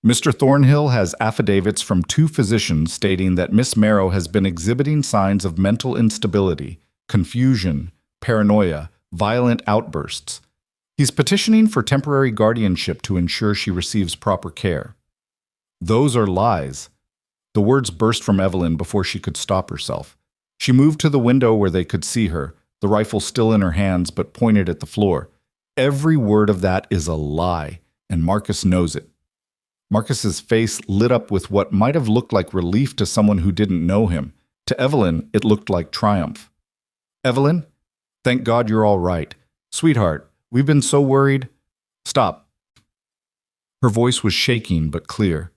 Mr. Thornhill has affidavits from 2 physicians stating that Miss Marrow has been exhibiting signs of mental instability, confusion, paranoia, violent outbursts. He's petitioning for temporary guardianship to ensure she receives proper care. Those are lies. The words burst from Evelyn before she could stop herself. She moved to the window where they could see her, the rifle still in her hands but pointed at the floor. Every word of that is a lie, and Marcus knows it. Marcus's face lit up with what might have looked like relief to someone who didn't know him. To Evelyn, it looked like triumph. Evelyn, thank God you're all right. Sweetheart, we've been so worried. Stop. Her voice was shaking but clear.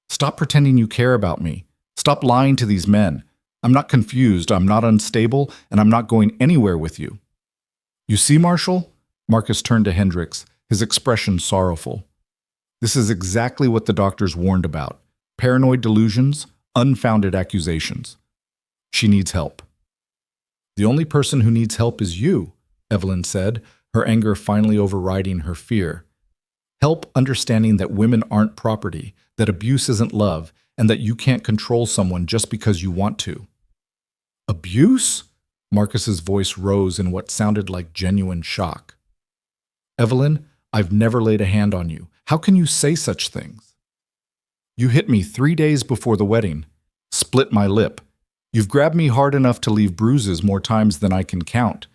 Stop pretending you care about me. Stop lying to these men. I'm not confused, I'm not unstable, and I'm not going anywhere with you. You see, Marshal? Marcus turned to Hendricks, his expression sorrowful. This is exactly what the doctors warned about. Paranoid delusions, unfounded accusations. She needs help. The only person who needs help is you, Evelyn said, her anger finally overriding her fear. Help understanding that women aren't property, that abuse isn't love, and that you can't control someone just because you want to. Abuse? Marcus's voice rose in what sounded like genuine shock. Evelyn, I've never laid a hand on you. How can you say such things? You hit me 3 days before the wedding, split my lip. You've grabbed me hard enough to leave bruises more times than I can count.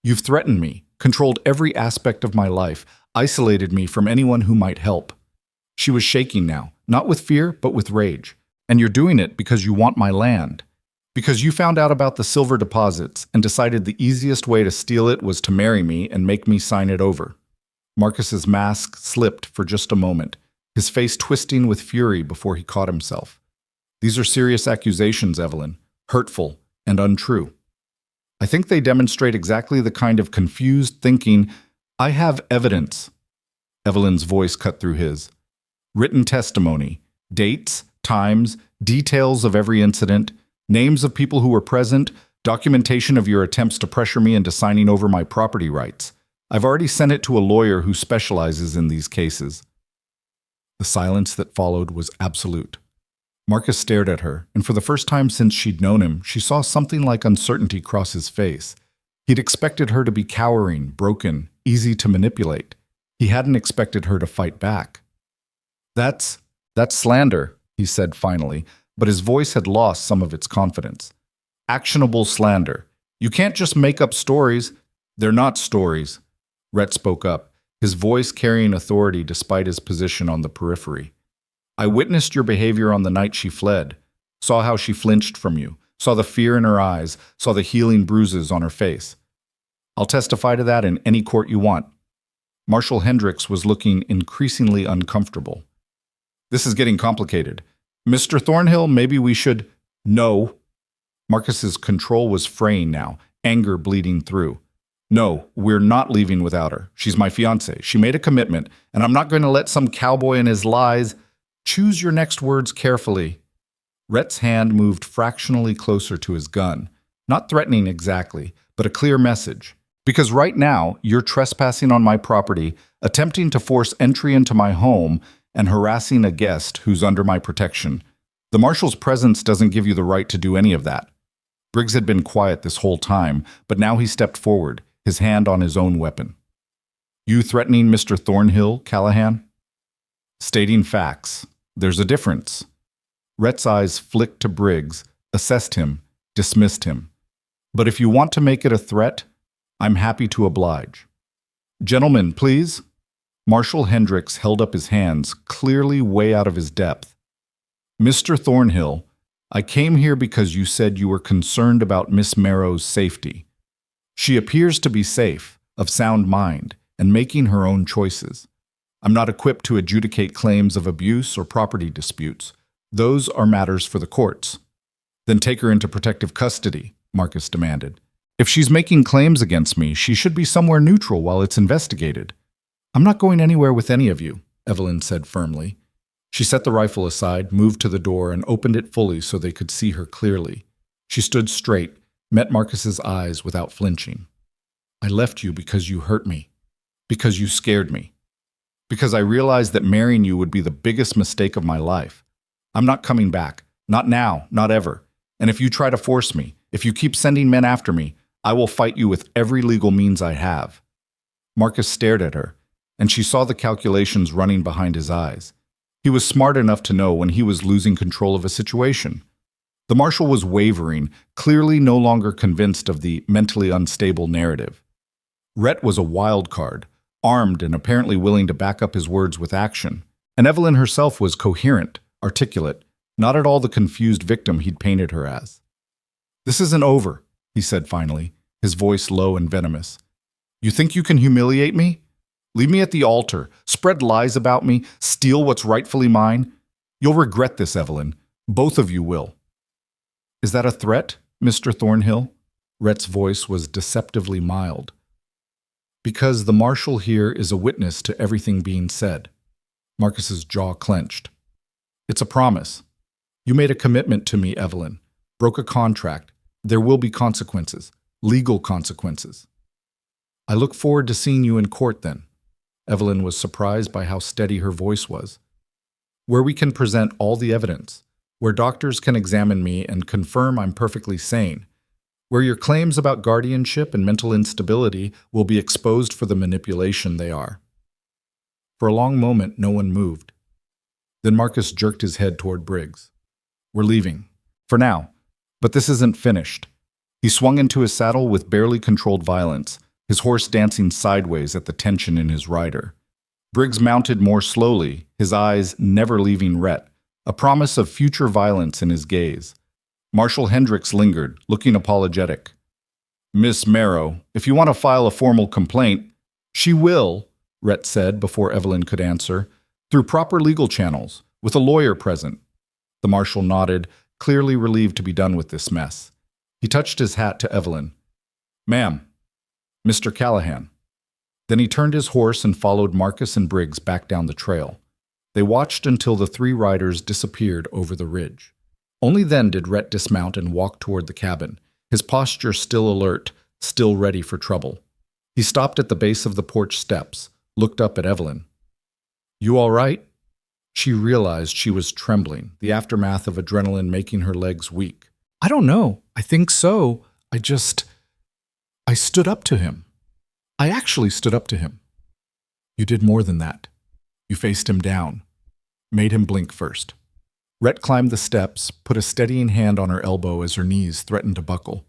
You've threatened me, controlled every aspect of my life, isolated me from anyone who might help. She was shaking now, not with fear, but with rage. And you're doing it because you want my land. Because you found out about the silver deposits and decided the easiest way to steal it was to marry me and make me sign it over. Marcus's mask slipped for just a moment, his face twisting with fury before he caught himself. These are serious accusations, Evelyn, hurtful and untrue. I think they demonstrate exactly the kind of confused thinking. I have evidence. Evelyn's voice cut through his. Written testimony, dates, times, details of every incident, names of people who were present, documentation of your attempts to pressure me into signing over my property rights. I've already sent it to a lawyer who specializes in these cases. The silence that followed was absolute. Marcus stared at her, and for the first time since she'd known him, she saw something like uncertainty cross his face. He'd expected her to be cowering, broken, easy to manipulate. He hadn't expected her to fight back. That's slander, he said finally, but his voice had lost some of its confidence. Actionable slander. You can't just make up stories. They're not stories. Rhett spoke up, his voice carrying authority despite his position on the periphery. I witnessed your behavior on the night she fled, saw how she flinched from you, saw the fear in her eyes, saw the healing bruises on her face. I'll testify to that in any court you want. Marshal Hendricks was looking increasingly uncomfortable. This is getting complicated. Mr. Thornhill, maybe we should… No. Marcus's control was fraying now, anger bleeding through. No, we're not leaving without her. She's my fiancé. She made a commitment, and I'm not going to let some cowboy and his lies… Choose your next words carefully. Rhett's hand moved fractionally closer to his gun, not threatening exactly, but a clear message. Because right now, you're trespassing on my property, attempting to force entry into my home, and harassing a guest who's under my protection. The marshal's presence doesn't give you the right to do any of that. Briggs had been quiet this whole time, but now he stepped forward, his hand on his own weapon. You threatening Mr. Thornhill, Callahan? Stating facts. There's a difference. Rhett's eyes flicked to Briggs, assessed him, dismissed him. But if you want to make it a threat, I'm happy to oblige. Gentlemen, please. Marshal Hendricks held up his hands, clearly way out of his depth. Mr. Thornhill, I came here because you said you were concerned about Miss Marrow's safety. She appears to be safe, of sound mind, and making her own choices. I'm not equipped to adjudicate claims of abuse or property disputes. Those are matters for the courts. Then take her into protective custody. Marcus demanded. If she's making claims against me, she should be somewhere neutral while it's investigated. I'm not going anywhere with any of you, Evelyn said firmly. She set the rifle aside, moved to the door, and opened it fully so they could see her clearly. She stood straight, met Marcus's eyes without flinching. I left you because you hurt me, because you scared me, because I realized that marrying you would be the biggest mistake of my life. I'm not coming back, not now, not ever. And if you try to force me, if you keep sending men after me, I will fight you with every legal means I have. Marcus stared at her, and she saw the calculations running behind his eyes. He was smart enough to know when he was losing control of a situation. The marshal was wavering, clearly no longer convinced of the mentally unstable narrative. Rhett was a wild card, armed and apparently willing to back up his words with action. And Evelyn herself was coherent, articulate, not at all the confused victim he'd painted her as. This isn't over, he said finally, his voice low and venomous. You think you can humiliate me? Leave me at the altar, spread lies about me, steal what's rightfully mine? You'll regret this, Evelyn. Both of you will. Is that a threat, Mr. Thornhill? Rhett's voice was deceptively mild. Because the marshal here is a witness to everything being said. Marcus's jaw clenched. It's a promise. You made a commitment to me, Evelyn. Broke a contract. There will be consequences, legal consequences. I look forward to seeing you in court then. Evelyn was surprised by how steady her voice was. Where we can present all the evidence, where doctors can examine me and confirm I'm perfectly sane, where your claims about guardianship and mental instability will be exposed for the manipulation they are. For a long moment, no one moved. Then Marcus jerked his head toward Briggs. We're leaving. For now. But this isn't finished. He swung into his saddle with barely controlled violence, his horse dancing sideways at the tension in his rider. Briggs mounted more slowly, his eyes never leaving Rhett, a promise of future violence in his gaze. Marshal Hendricks lingered, looking apologetic. Miss Marrow, if you want to file a formal complaint, she will, Rhett said before Evelyn could answer, through proper legal channels, with a lawyer present. The marshal nodded, clearly relieved to be done with this mess. He touched his hat to Evelyn. Ma'am, Mr. Callahan. Then he turned his horse and followed Marcus and Briggs back down the trail. They watched until the three riders disappeared over the ridge. Only then did Rhett dismount and walk toward the cabin, his posture still alert, still ready for trouble. He stopped at the base of the porch steps, looked up at Evelyn. You all right? She realized she was trembling, the aftermath of adrenaline making her legs weak. I don't know. I think so. I stood up to him. I actually stood up to him. You did more than that. You faced him down. Made him blink first. Rhett climbed the steps, put a steadying hand on her elbow as her knees threatened to buckle.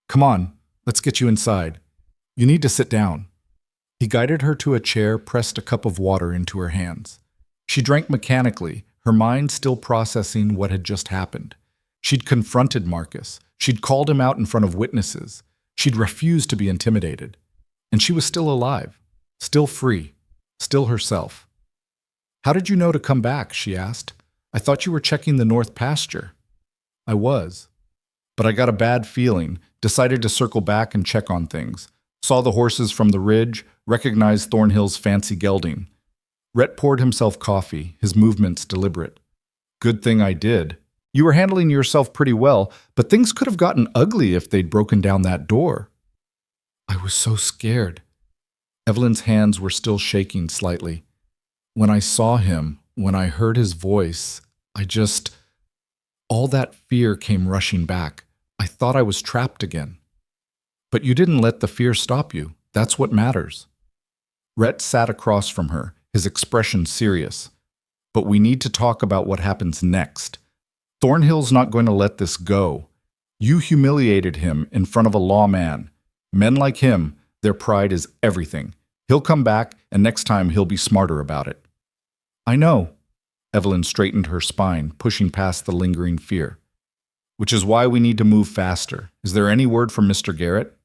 Come on, let's get you inside. You need to sit down. He guided her to a chair, pressed a cup of water into her hands. She drank mechanically, her mind still processing what had just happened. She'd confronted Marcus. She'd called him out in front of witnesses. She'd refused to be intimidated. And she was still alive, still free, still herself. How did you know to come back? She asked. I thought you were checking the north pasture. I was. But I got a bad feeling, decided to circle back and check on things. Saw the horses from the ridge, recognized Thornhill's fancy gelding. Rhett poured himself coffee, his movements deliberate. Good thing I did. You were handling yourself pretty well, but things could have gotten ugly if they'd broken down that door. I was so scared. Evelyn's hands were still shaking slightly. When I saw him, when I heard his voice, all that fear came rushing back. I thought I was trapped again. But you didn't let the fear stop you. That's what matters. Rhett sat across from her, his expression serious. But we need to talk about what happens next. Thornhill's not going to let this go. You humiliated him in front of a lawman. Men like him, their pride is everything. He'll come back, and next time he'll be smarter about it. I know. Evelyn straightened her spine, pushing past the lingering fear. Which is why we need to move faster. Is there any word from Mr. Garrett?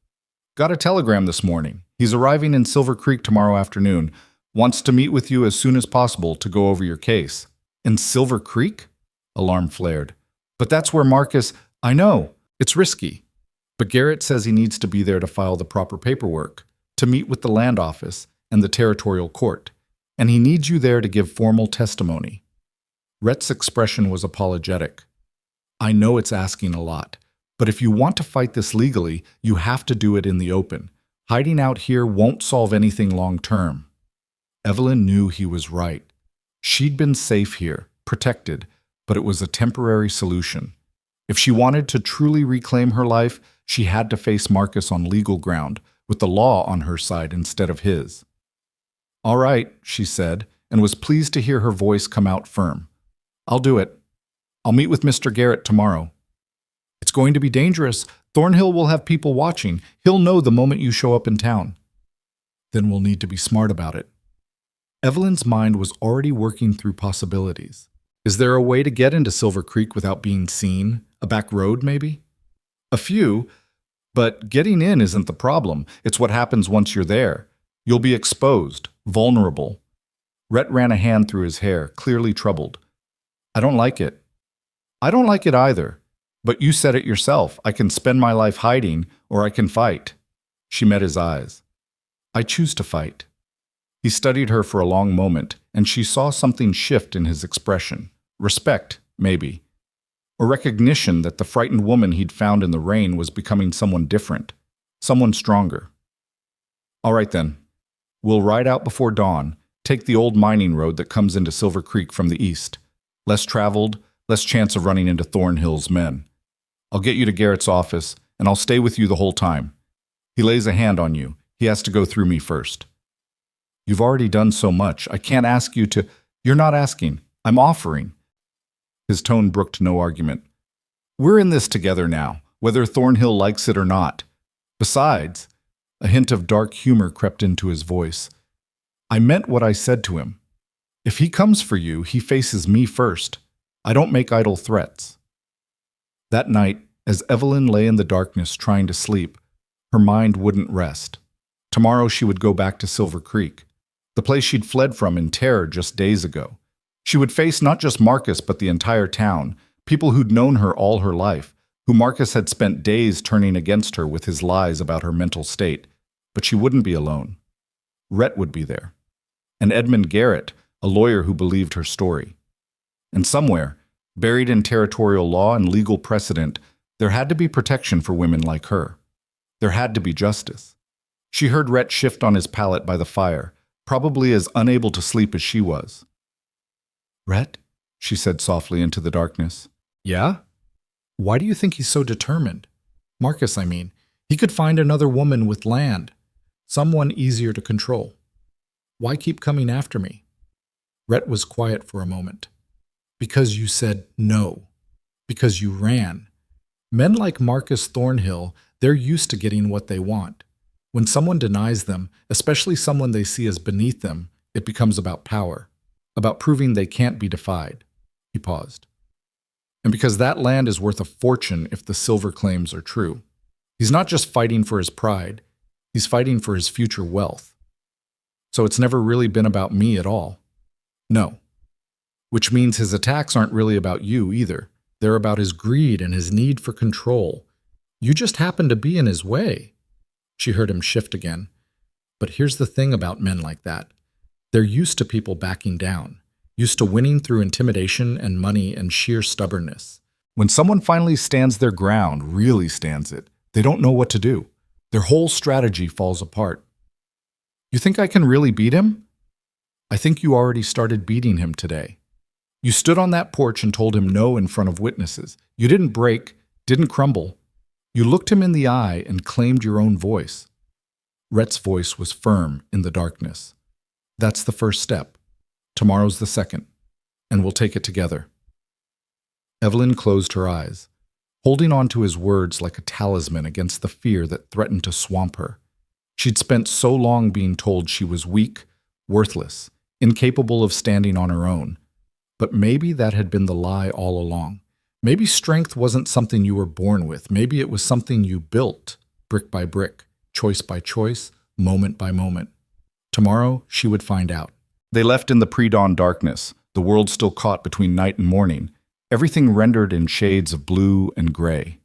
Got a telegram this morning. He's arriving in Silver Creek tomorrow afternoon. Wants to meet with you as soon as possible to go over your case. In Silver Creek? Alarm flared. But that's where Marcus... I know. It's risky. But Garrett says he needs to be there to file the proper paperwork, to meet with the land office and the territorial court, and he needs you there to give formal testimony. Rhett's expression was apologetic. I know it's asking a lot, but if you want to fight this legally, you have to do it in the open. Hiding out here won't solve anything long term. Evelyn knew he was right. She'd been safe here, protected, but it was a temporary solution. If she wanted to truly reclaim her life, she had to face Marcus on legal ground, with the law on her side instead of his. All right, she said, and was pleased to hear her voice come out firm. I'll do it. I'll meet with Mr. Garrett tomorrow. It's going to be dangerous. Thornhill will have people watching. He'll know the moment you show up in town. Then we'll need to be smart about it. Evelyn's mind was already working through possibilities. Is there a way to get into Silver Creek without being seen? A back road, maybe? A few, but getting in isn't the problem. It's what happens once you're there. You'll be exposed, vulnerable. Rhett ran a hand through his hair, clearly troubled. I don't like it. I don't like it either. But you said it yourself. I can spend my life hiding, or I can fight. She met his eyes. I choose to fight. He studied her for a long moment, and she saw something shift in his expression. Respect, maybe. Or recognition that the frightened woman he'd found in the rain was becoming someone different, someone stronger. All right then. We'll ride out before dawn, take the old mining road that comes into Silver Creek from the east. Less traveled, less chance of running into Thornhill's men. I'll get you to Garrett's office, and I'll stay with you the whole time. He lays a hand on you. He has to go through me first. You've already done so much. I can't ask you to— You're not asking. I'm offering. His tone brooked no argument. We're in this together now, whether Thornhill likes it or not. Besides, a hint of dark humor crept into his voice. I meant what I said to him. If he comes for you, he faces me first. I don't make idle threats. That night, as Evelyn lay in the darkness trying to sleep, her mind wouldn't rest. Tomorrow she would go back to Silver Creek, the place she'd fled from in terror just days ago. She would face not just Marcus but the entire town, people who'd known her all her life, who Marcus had spent days turning against her with his lies about her mental state. But she wouldn't be alone. Rhett would be there. And Edmund Garrett, a lawyer who believed her story. And somewhere, buried in territorial law and legal precedent, there had to be protection for women like her. There had to be justice. She heard Rhett shift on his pallet by the fire, probably as unable to sleep as she was. Rhett, she said softly into the darkness. Yeah? Why do you think he's so determined? Marcus, I mean. He could find another woman with land, someone easier to control. Why keep coming after me? Rhett was quiet for a moment. Because you said no. Because you ran. Men like Marcus Thornhill, they're used to getting what they want. When someone denies them, especially someone they see as beneath them, it becomes about power, about proving they can't be defied. He paused. And because that land is worth a fortune if the silver claims are true. He's not just fighting for his pride, he's fighting for his future wealth. So it's never really been about me at all. No. Which means his attacks aren't really about you either. They're about his greed and his need for control. You just happen to be in his way. She heard him shift again. But here's the thing about men like that. They're used to people backing down, used to winning through intimidation and money and sheer stubbornness. When someone finally stands their ground, really stands it, they don't know what to do. Their whole strategy falls apart. You think I can really beat him? I think you already started beating him today. You stood on that porch and told him no in front of witnesses. You didn't break, didn't crumble. You looked him in the eye and claimed your own voice. Rhett's voice was firm in the darkness. That's the first step. Tomorrow's the second, and we'll take it together. Evelyn closed her eyes, holding on to his words like a talisman against the fear that threatened to swamp her. She'd spent so long being told she was weak, worthless, incapable of standing on her own. But maybe that had been the lie all along. Maybe strength wasn't something you were born with. Maybe it was something you built, brick by brick, choice by choice, moment by moment. Tomorrow, she would find out. They left in the pre-dawn darkness, the world still caught between night and morning, everything rendered in shades of blue and gray.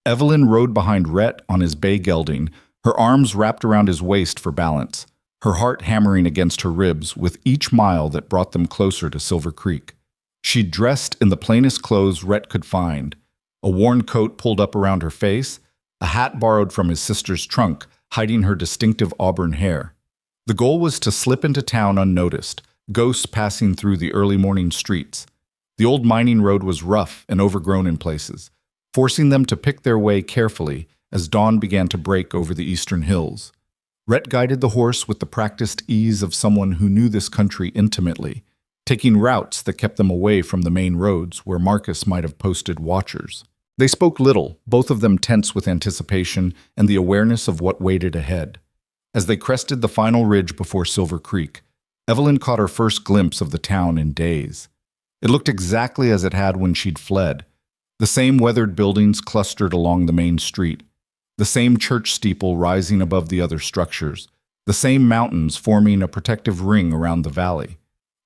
Evelyn rode behind Rhett on his bay gelding, her arms wrapped around his waist for balance, her heart hammering against her ribs with each mile that brought them closer to Silver Creek. She dressed in the plainest clothes Rhett could find, a worn coat pulled up around her face, a hat borrowed from his sister's trunk, hiding her distinctive auburn hair. The goal was to slip into town unnoticed, ghosts passing through the early morning streets. The old mining road was rough and overgrown in places, forcing them to pick their way carefully as dawn began to break over the eastern hills. Rhett guided the horse with the practiced ease of someone who knew this country intimately, taking routes that kept them away from the main roads where Marcus might have posted watchers. They spoke little, both of them tense with anticipation and the awareness of what waited ahead. As they crested the final ridge before Silver Creek, Evelyn caught her first glimpse of the town in days. It looked exactly as it had when she'd fled. The same weathered buildings clustered along the main street, the same church steeple rising above the other structures, the same mountains forming a protective ring around the valley.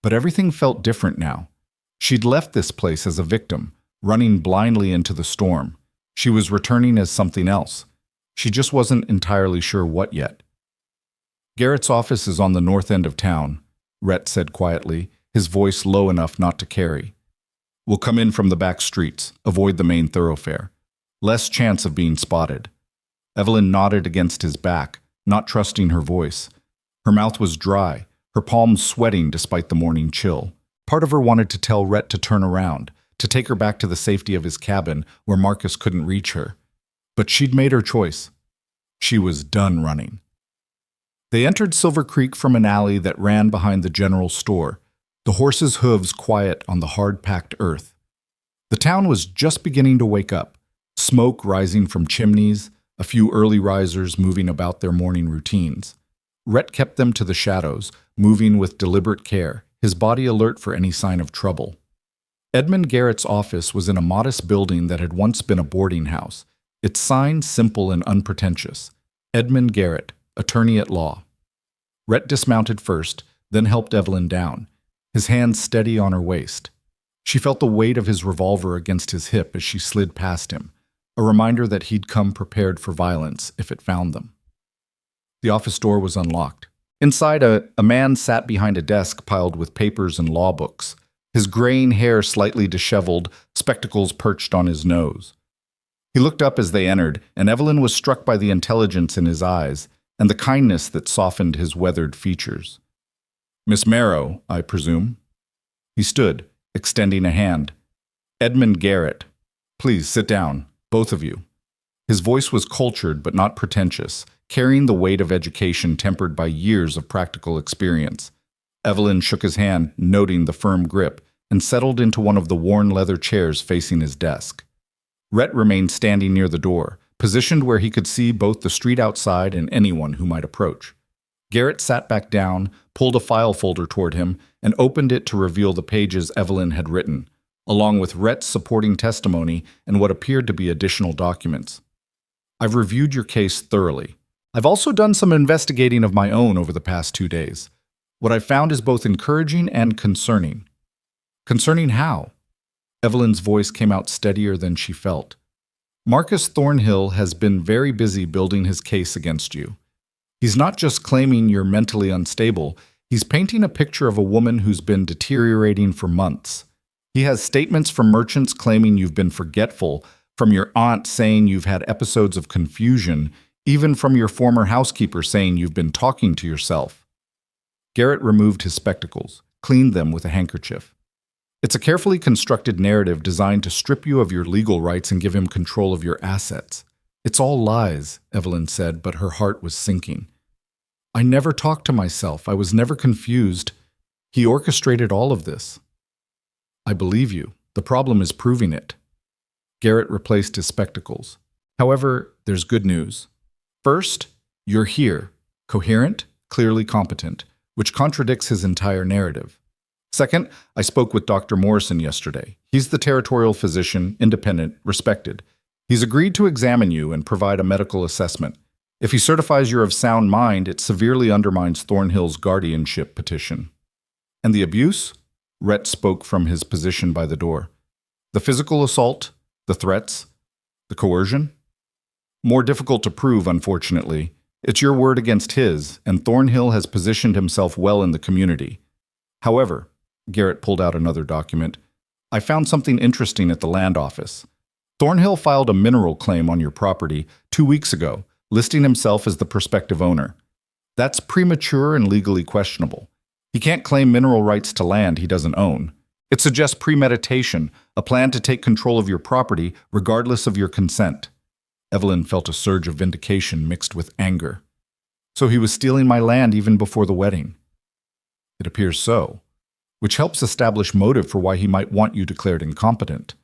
But everything felt different now. She'd left this place as a victim, running blindly into the storm. She was returning as something else. She just wasn't entirely sure what yet. "Garrett's office is on the north end of town," Rhett said quietly, his voice low enough not to carry. "We'll come in from the back streets, avoid the main thoroughfare. Less chance of being spotted." Evelyn nodded against his back, not trusting her voice. Her mouth was dry, her palms sweating despite the morning chill. Part of her wanted to tell Rhett to turn around, to take her back to the safety of his cabin where Marcus couldn't reach her. But she'd made her choice. She was done running. They entered Silver Creek from an alley that ran behind the general store, the horses' hooves quiet on the hard-packed earth. The town was just beginning to wake up, smoke rising from chimneys, a few early risers moving about their morning routines. Rhett kept them to the shadows, moving with deliberate care, his body alert for any sign of trouble. Edmund Garrett's office was in a modest building that had once been a boarding house, its sign simple and unpretentious. Edmund Garrett, attorney at law. Rhett dismounted first, then helped Evelyn down, his hands steady on her waist. She felt the weight of his revolver against his hip as she slid past him, a reminder that he'd come prepared for violence if it found them. The office door was unlocked. Inside, a man sat behind a desk piled with papers and law books, his graying hair slightly disheveled, spectacles perched on his nose. He looked up as they entered, and Evelyn was struck by the intelligence in his eyes and the kindness that softened his weathered features. "Miss Marrow, I presume?" He stood, extending a hand. "Edmund Garrett. Please sit down, both of you." His voice was cultured but not pretentious, carrying the weight of education tempered by years of practical experience. Evelyn shook his hand, noting the firm grip, and settled into one of the worn leather chairs facing his desk. Rhett remained standing near the door, positioned where he could see both the street outside and anyone who might approach. Garrett sat back down, pulled a file folder toward him, and opened it to reveal the pages Evelyn had written, along with Rhett's supporting testimony and what appeared to be additional documents. "I've reviewed your case thoroughly. I've also done some investigating of my own over the past 2 days. What I've found is both encouraging and concerning." "Concerning how?" Evelyn's voice came out steadier than she felt. "Marcus Thornhill has been very busy building his case against you. He's not just claiming you're mentally unstable, he's painting a picture of a woman who's been deteriorating for months. He has statements from merchants claiming you've been forgetful, from your aunt saying you've had episodes of confusion, even from your former housekeeper saying you've been talking to yourself." Garrett removed his spectacles, cleaned them with a handkerchief. "It's a carefully constructed narrative designed to strip you of your legal rights and give him control of your assets." "It's all lies," Evelyn said, but her heart was sinking. "I never talked to myself. I was never confused. He orchestrated all of this." "I believe you. The problem is proving it." Garrett replaced his spectacles. "However, there's good news. First, you're here, coherent, clearly competent, which contradicts his entire narrative. Second, I spoke with Dr. Morrison yesterday. He's the territorial physician, independent, respected. He's agreed to examine you and provide a medical assessment. If he certifies you're of sound mind, it severely undermines Thornhill's guardianship petition." "And the abuse?" Rhett spoke from his position by the door. "The physical assault, the threats, the coercion?" More difficult to prove, unfortunately. It's your word against his, and Thornhill has positioned himself well in the community. However, Garrett pulled out another document, I found something interesting at the land office. Thornhill filed a mineral claim on your property 2 weeks ago, listing himself as the prospective owner. That's premature and legally questionable. He can't claim mineral rights to land he doesn't own. It suggests premeditation, a plan to take control of your property regardless of your consent. Evelyn felt a surge of vindication mixed with anger. So he was stealing my land even before the wedding. It appears so, which helps establish motive for why he might want you declared incompetent.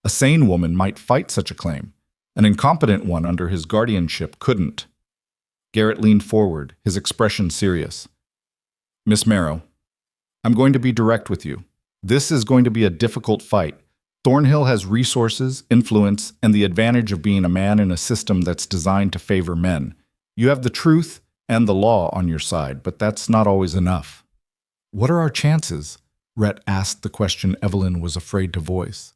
A sane woman might fight such a claim. An incompetent one under his guardianship couldn't. Garrett leaned forward, his expression serious. Miss Marrow, I'm going to be direct with you. This is going to be a difficult fight. Thornhill has resources, influence, and the advantage of being a man in a system that's designed to favor men. You have the truth and the law on your side, but that's not always enough. What are our chances? Rhett asked the question Evelyn was afraid to voice.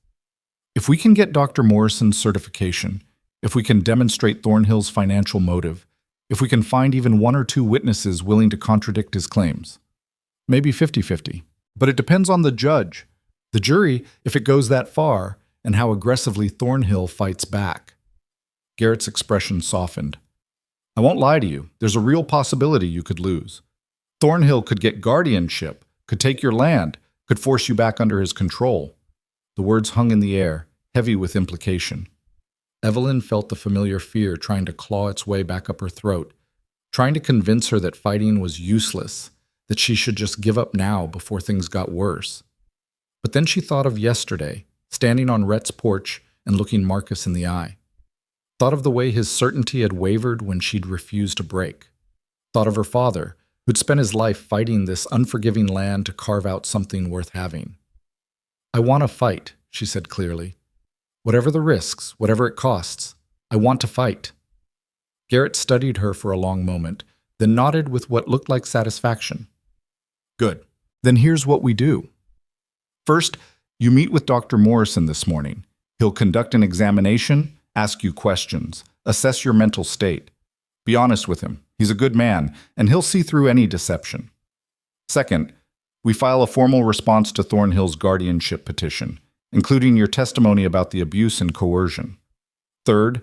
If we can get Dr. Morrison's certification, if we can demonstrate Thornhill's financial motive, if we can find even 1 or 2 witnesses willing to contradict his claims. Maybe 50-50. But it depends on the judge, the jury, if it goes that far, and how aggressively Thornhill fights back. Garrett's expression softened. I won't lie to you, there's a real possibility you could lose. Thornhill could get guardianship, could take your land, could force you back under his control. The words hung in the air, heavy with implication. Evelyn felt the familiar fear trying to claw its way back up her throat, trying to convince her that fighting was useless, that she should just give up now before things got worse. But then she thought of yesterday, standing on Rhett's porch and looking Marcus in the eye. Thought of the way his certainty had wavered when she'd refused to break. Thought of her father, who'd spent his life fighting this unforgiving land to carve out something worth having. I want to fight, she said clearly. Whatever the risks, whatever it costs, I want to fight. Garrett studied her for a long moment, then nodded with what looked like satisfaction. Good. Then here's what we do. First, you meet with Dr. Morrison this morning. He'll conduct an examination, ask you questions, assess your mental state. Be honest with him. He's a good man, and he'll see through any deception. Second, we file a formal response to Thornhill's guardianship petition, including your testimony about the abuse and coercion. Third,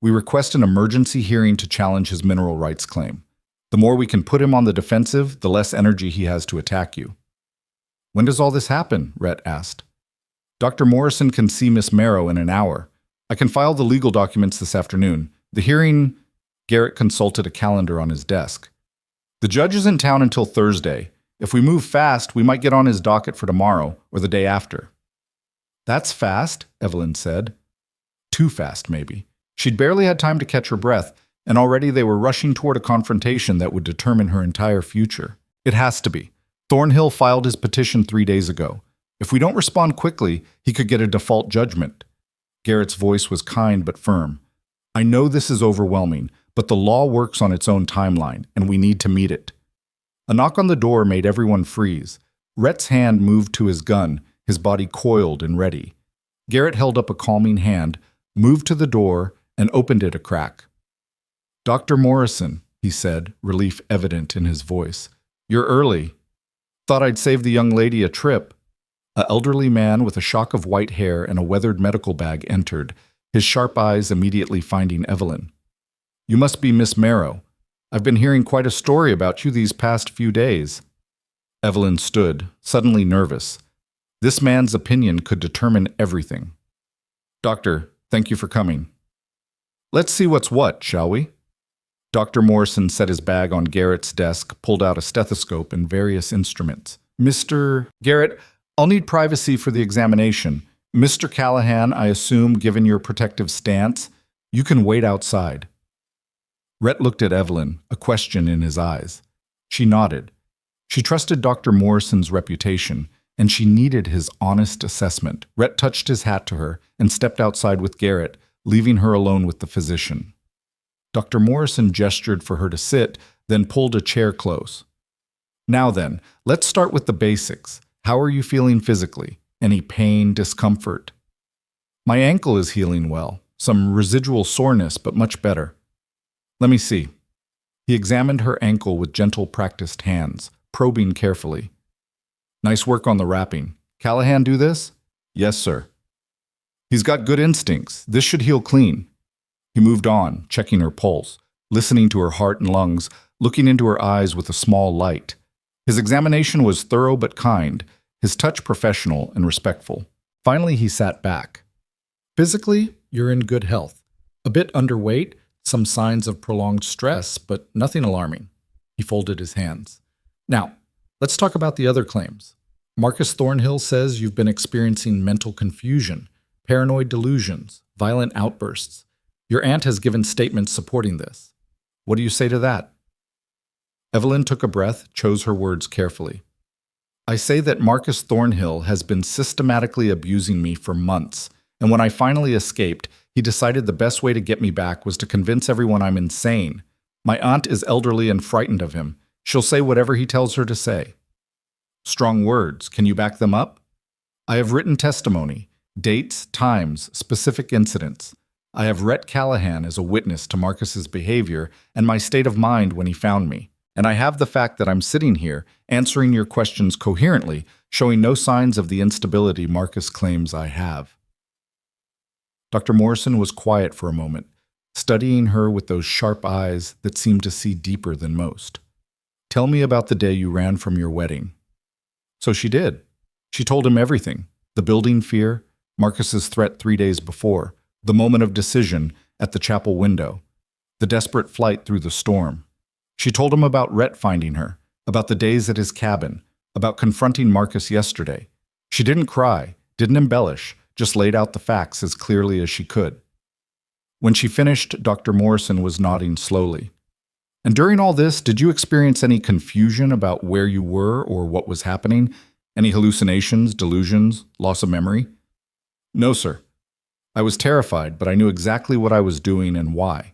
we request an emergency hearing to challenge his mineral rights claim. The more we can put him on the defensive, the less energy he has to attack you. When does all this happen? Rhett asked. Dr. Morrison can see Miss Marrow in an hour. I can file the legal documents this afternoon. The hearing... Garrett consulted a calendar on his desk. The judge is in town until Thursday. If we move fast, we might get on his docket for tomorrow or the day after. That's fast, Evelyn said. Too fast, maybe. She'd barely had time to catch her breath, and already they were rushing toward a confrontation that would determine her entire future. It has to be. Thornhill filed his petition 3 days ago. If we don't respond quickly, he could get a default judgment. Garrett's voice was kind but firm. I know this is overwhelming, but the law works on its own timeline, and we need to meet it. A knock on the door made everyone freeze. Rhett's hand moved to his gun, his body coiled and ready. Garrett held up a calming hand, moved to the door, and opened it a crack. Dr. Morrison, he said, relief evident in his voice. You're early. Thought I'd save the young lady a trip. An elderly man with a shock of white hair and a weathered medical bag entered, his sharp eyes immediately finding Evelyn. You must be Miss Marrow. I've been hearing quite a story about you these past few days. Evelyn stood, suddenly nervous. This man's opinion could determine everything. Doctor, thank you for coming. Let's see what's what, shall we? Dr. Morrison set his bag on Garrett's desk, pulled out a stethoscope and various instruments. Mr. Garrett, I'll need privacy for the examination. Mr. Callahan, I assume, given your protective stance, you can wait outside. Rhett looked at Evelyn, a question in his eyes. She nodded. She trusted Dr. Morrison's reputation, and she needed his honest assessment. Rhett touched his hat to her and stepped outside with Garrett, leaving her alone with the physician. Dr. Morrison gestured for her to sit, then pulled a chair close. Now then, let's start with the basics. How are you feeling physically? Any pain, discomfort? My ankle is healing well. some residual soreness, but much better. Let me see. He examined her ankle with gentle, practiced hands, probing carefully. Nice work on the wrapping. Callahan do this? Yes, sir. He's got good instincts. This should heal clean. He moved on, checking her pulse, listening to her heart and lungs, looking into her eyes with a small light. His examination was thorough but kind, his touch professional and respectful. Finally, he sat back. Physically, you're in good health. A bit underweight, some signs of prolonged stress, but nothing alarming. He folded his hands. Now, let's talk about the other claims. Marcus Thornhill says you've been experiencing mental confusion, paranoid delusions, violent outbursts. Your aunt has given statements supporting this. What do you say to that? Evelyn took a breath, chose her words carefully. I say that Marcus Thornhill has been systematically abusing me for months, and when I finally escaped, he decided the best way to get me back was to convince everyone I'm insane. My aunt is elderly and frightened of him. She'll say whatever he tells her to say. Strong words. Can you back them up? I have written testimony, dates, times, specific incidents. I have Rhett Callahan as a witness to Marcus's behavior and my state of mind when he found me. And I have the fact that I'm sitting here, answering your questions coherently, showing no signs of the instability Marcus claims I have. Dr. Morrison was quiet for a moment, studying her with those sharp eyes that seemed to see deeper than most. Tell me about the day you ran from your wedding. So she did. She told him everything. The building fear, Marcus's threat 3 days before, the moment of decision at the chapel window, the desperate flight through the storm. She told him about Rhett finding her, about the days at his cabin, about confronting Marcus yesterday. She didn't cry, didn't embellish, just laid out the facts as clearly as she could. When she finished, Dr. Morrison was nodding slowly. And during all this, did you experience any confusion about where you were or what was happening? Any hallucinations, delusions, loss of memory? No, sir. I was terrified, but I knew exactly what I was doing and why.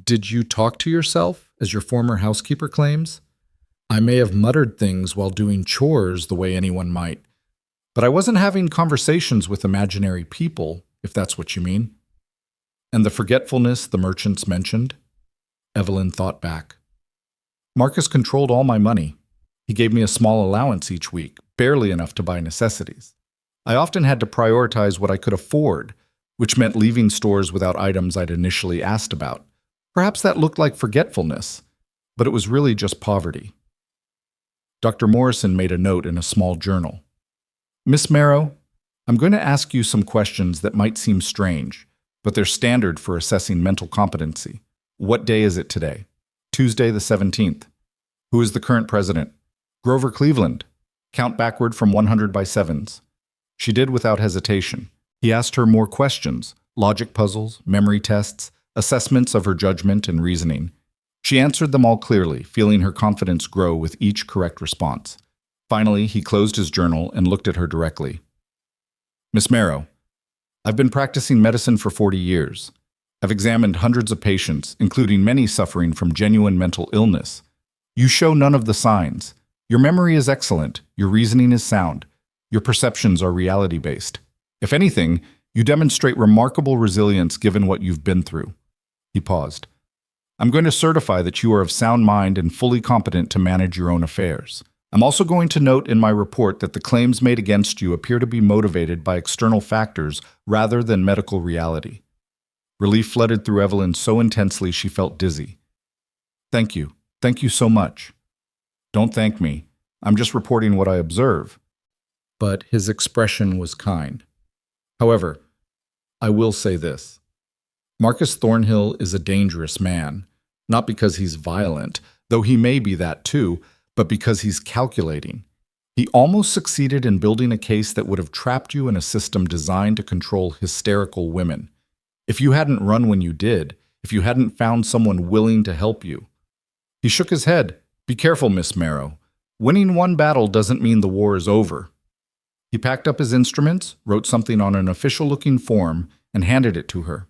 Did you talk to yourself, as your former housekeeper claims? I may have muttered things while doing chores the way anyone might, but I wasn't having conversations with imaginary people, if that's what you mean. And the forgetfulness the merchants mentioned? Evelyn thought back. Marcus controlled all my money. He gave me a small allowance each week, barely enough to buy necessities. I often had to prioritize what I could afford, which meant leaving stores without items I'd initially asked about. Perhaps that looked like forgetfulness, but it was really just poverty. Dr. Morrison made a note in a small journal. Miss Marrow, I'm going to ask you some questions that might seem strange, but they're standard for assessing mental competency. What day is it today? Tuesday the 17th. Who is the current president? Grover Cleveland. Count backward from 100 by sevens. She did without hesitation. He asked her more questions, logic puzzles, memory tests, assessments of her judgment and reasoning. She answered them all clearly, feeling her confidence grow with each correct response. Finally, he closed his journal and looked at her directly. Miss Marrow, I've been practicing medicine for 40 years. I've examined hundreds of patients, including many suffering from genuine mental illness. You show none of the signs. Your memory is excellent. Your reasoning is sound. Your perceptions are reality-based. If anything, you demonstrate remarkable resilience given what you've been through. He paused. I'm going to certify that you are of sound mind and fully competent to manage your own affairs. I'm also going to note in my report that the claims made against you appear to be motivated by external factors rather than medical reality. Relief flooded through Evelyn so intensely she felt dizzy. Thank you. Thank you so much. Don't thank me. I'm just reporting what I observe. But his expression was kind. However, I will say this. Marcus Thornhill is a dangerous man, not because he's violent, though he may be that too, but because he's calculating. He almost succeeded in building a case that would have trapped you in a system designed to control hysterical women. If you hadn't run when you did, if you hadn't found someone willing to help you. He shook his head. Be careful, Miss Marrow. Winning one battle doesn't mean the war is over. He packed up his instruments, wrote something on an official-looking form, and handed it to her.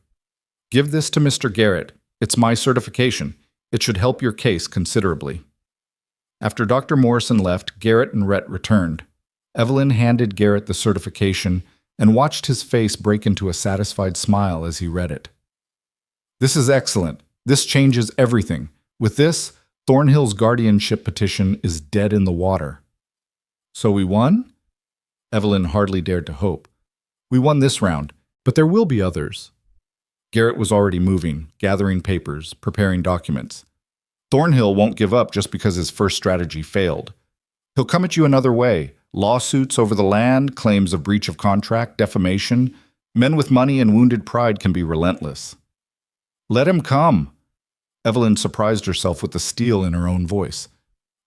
Give this to Mr. Garrett. It's my certification. It should help your case considerably. After Dr. Morrison left, Garrett and Rhett returned. Evelyn handed Garrett the certification, and watched his face break into a satisfied smile as he read it. This is excellent. This changes everything. With this, Thornhill's guardianship petition is dead in the water. So we won? Evelyn hardly dared to hope. We won this round, but there will be others. Garrett was already moving, gathering papers, preparing documents. Thornhill won't give up just because his first strategy failed. He'll come at you another way. Lawsuits over the land, claims of breach of contract, defamation. Men with money and wounded pride can be relentless. Let him come. Evelyn surprised herself with the steel in her own voice.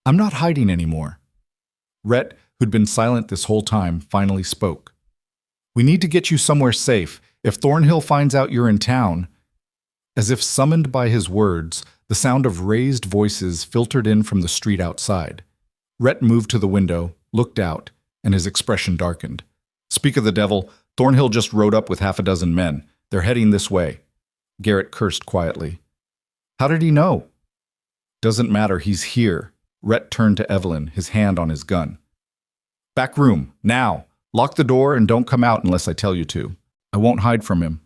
I'm not hiding anymore. Rhett, who'd been silent this whole time, finally spoke. We need to get you somewhere safe. If Thornhill finds out you're in town... As if summoned by his words, the sound of raised voices filtered in from the street outside. Rhett moved to the window, looked out, and his expression darkened. Speak of the devil, Thornhill just rode up with half a dozen men. They're heading this way. Garrett cursed quietly. How did he know? Doesn't matter, he's here. Rhett turned to Evelyn, his hand on his gun. Back room, now. Lock the door and don't come out unless I tell you to. I won't hide from him.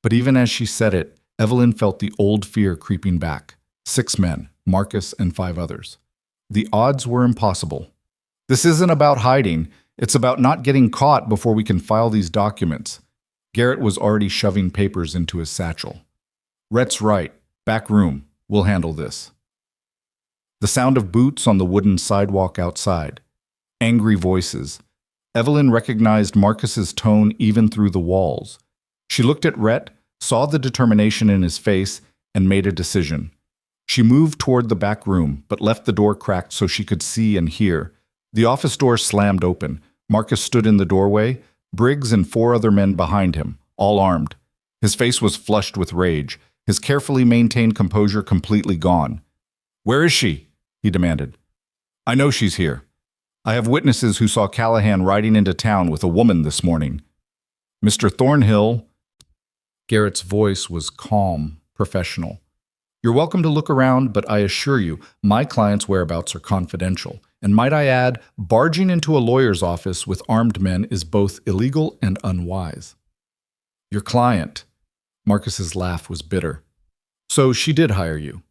But even as she said it, Evelyn felt the old fear creeping back. 6 men, Marcus and 5 others. The odds were impossible. This isn't about hiding. It's about not getting caught before we can file these documents. Garrett was already shoving papers into his satchel. Rhett's right. Back room. We'll handle this. The sound of boots on the wooden sidewalk outside. Angry voices. Evelyn recognized Marcus's tone even through the walls. She looked at Rhett, saw the determination in his face, and made a decision. She moved toward the back room, but left the door cracked so she could see and hear. The office door slammed open. Marcus stood in the doorway, Briggs and 4 other men behind him, all armed. His face was flushed with rage, his carefully maintained composure completely gone. Where is she? He demanded. I know she's here. I have witnesses who saw Callahan riding into town with a woman this morning. Mr. Thornhill... Garrett's voice was calm, professional. You're welcome to look around, but I assure you, my client's whereabouts are confidential. And might I add, barging into a lawyer's office with armed men is both illegal and unwise. Your client... Marcus's laugh was bitter. So she did hire you.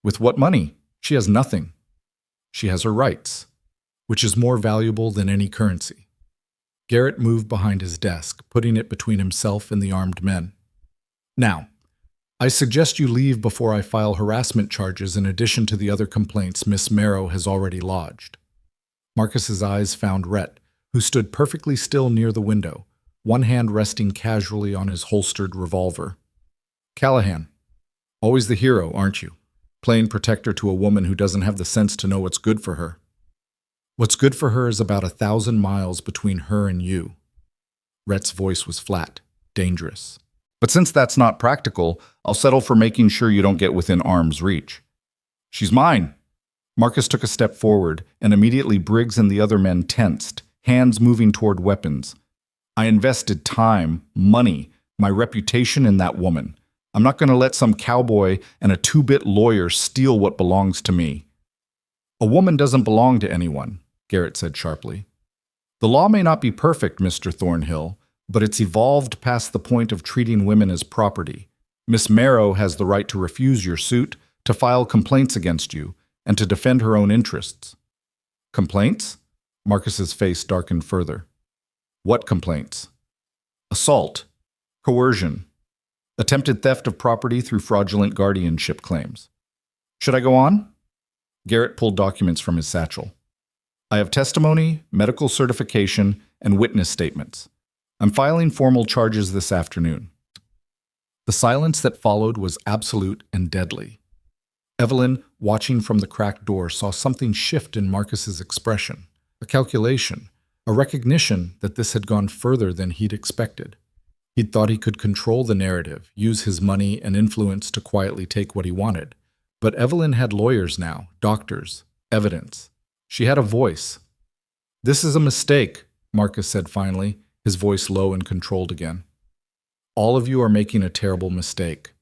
With what money? She has nothing. She has her rights, which is more valuable than any currency. Garrett moved behind his desk, putting it between himself and the armed men. Now, I suggest you leave before I file harassment charges in addition to the other complaints Miss Marrow has already lodged. Marcus's eyes found Rhett, who stood perfectly still near the window, one hand resting casually on his holstered revolver. Callahan, always the hero, aren't you? Playing protector to a woman who doesn't have the sense to know what's good for her. What's good for her is about 1,000 miles between her and you. Rhett's voice was flat, dangerous. But since that's not practical, I'll settle for making sure you don't get within arm's reach. She's mine. Marcus took a step forward, and immediately Briggs and the other men tensed, hands moving toward weapons. I invested time, money, my reputation in that woman. I'm not going to let some cowboy and a 2-bit lawyer steal what belongs to me. A woman doesn't belong to anyone, Garrett said sharply. The law may not be perfect, Mr. Thornhill, but it's evolved past the point of treating women as property. Miss Marrow has the right to refuse your suit, to file complaints against you, and to defend her own interests. Complaints? Marcus's face darkened further. What complaints? Assault, coercion, attempted theft of property through fraudulent guardianship claims. Should I go on? Garrett pulled documents from his satchel. I have testimony, medical certification, and witness statements. I'm filing formal charges this afternoon. The silence that followed was absolute and deadly. Evelyn, watching from the cracked door, saw something shift in Marcus's expression, a calculation, a recognition that this had gone further than he'd expected. He'd thought he could control the narrative, use his money and influence to quietly take what he wanted. But Evelyn had lawyers now, doctors, evidence. She had a voice. This is a mistake, Marcus said finally, his voice low and controlled again. All of you are making a terrible mistake.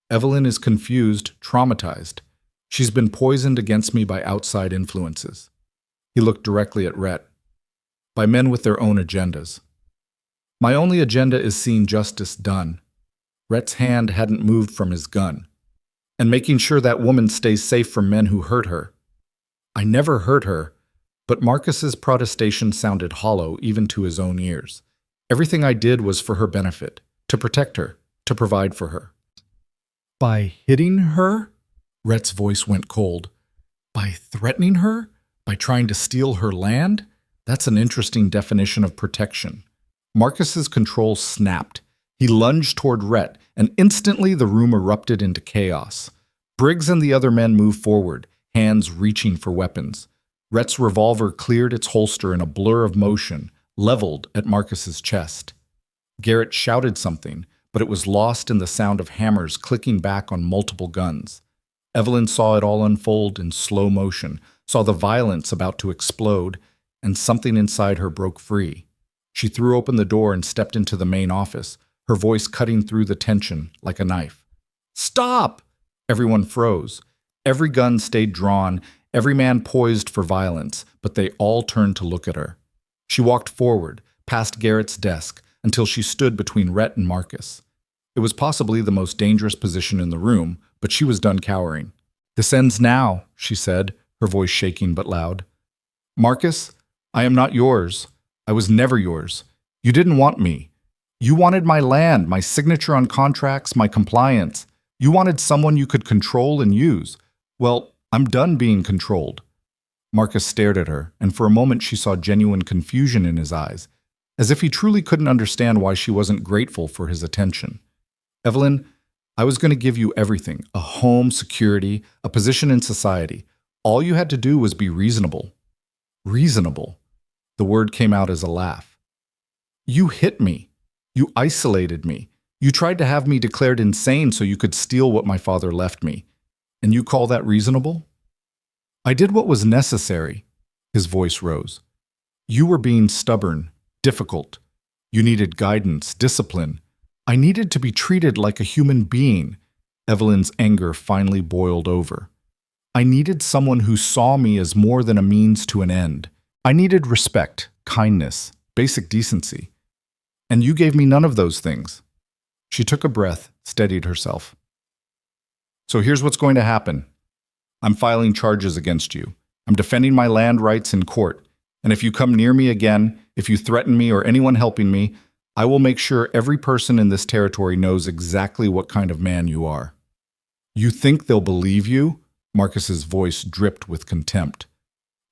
Evelyn is confused, traumatized. She's been poisoned against me by outside influences. He looked directly at Rhett. By men with their own agendas. My only agenda is seeing justice done. Rhett's hand hadn't moved from his gun. And making sure that woman stays safe from men who hurt her. I never hurt her, but Marcus's protestation sounded hollow even to his own ears. Everything I did was for her benefit, to protect her, to provide for her. By hitting her? Rhett's voice went cold. By threatening her? By trying to steal her land? That's an interesting definition of protection. Marcus's control snapped. He lunged toward Rhett, and instantly the room erupted into chaos. Briggs and the other men moved forward, hands reaching for weapons. Rhett's revolver cleared its holster in a blur of motion, leveled at Marcus's chest. Garrett shouted something, but it was lost in the sound of hammers clicking back on multiple guns. Evelyn saw it all unfold in slow motion, saw the violence about to explode, and something inside her broke free. She threw open the door and stepped into the main office, her voice cutting through the tension like a knife. "Stop!" Everyone froze. Every gun stayed drawn, every man poised for violence, but they all turned to look at her. She walked forward, past Garrett's desk, until she stood between Rhett and Marcus. It was possibly the most dangerous position in the room, but she was done cowering. "This ends now," she said, her voice shaking but loud. "Marcus, I am not yours. I was never yours. You didn't want me. You wanted my land, my signature on contracts, my compliance. You wanted someone you could control and use. Well, I'm done being controlled." Marcus stared at her, and for a moment she saw genuine confusion in his eyes, as if he truly couldn't understand why she wasn't grateful for his attention. "Evelyn, I was going to give you everything, a home, security, a position in society. All you had to do was be reasonable." Reasonable. The word came out as a laugh. "You hit me. You isolated me. You tried to have me declared insane so you could steal what my father left me. And you call that reasonable?" "I did what was necessary." His voice rose. "You were being stubborn, difficult. You needed guidance, discipline. I needed to be treated like a human being." Evelyn's anger finally boiled over. "I needed someone who saw me as more than a means to an end. I needed respect, kindness, basic decency. And you gave me none of those things." She took a breath, steadied herself. "So here's what's going to happen. I'm filing charges against you. I'm defending my land rights in court. And if you come near me again, if you threaten me or anyone helping me, I will make sure every person in this territory knows exactly what kind of man you are." "You think they'll believe you?" Marcus's voice dripped with contempt.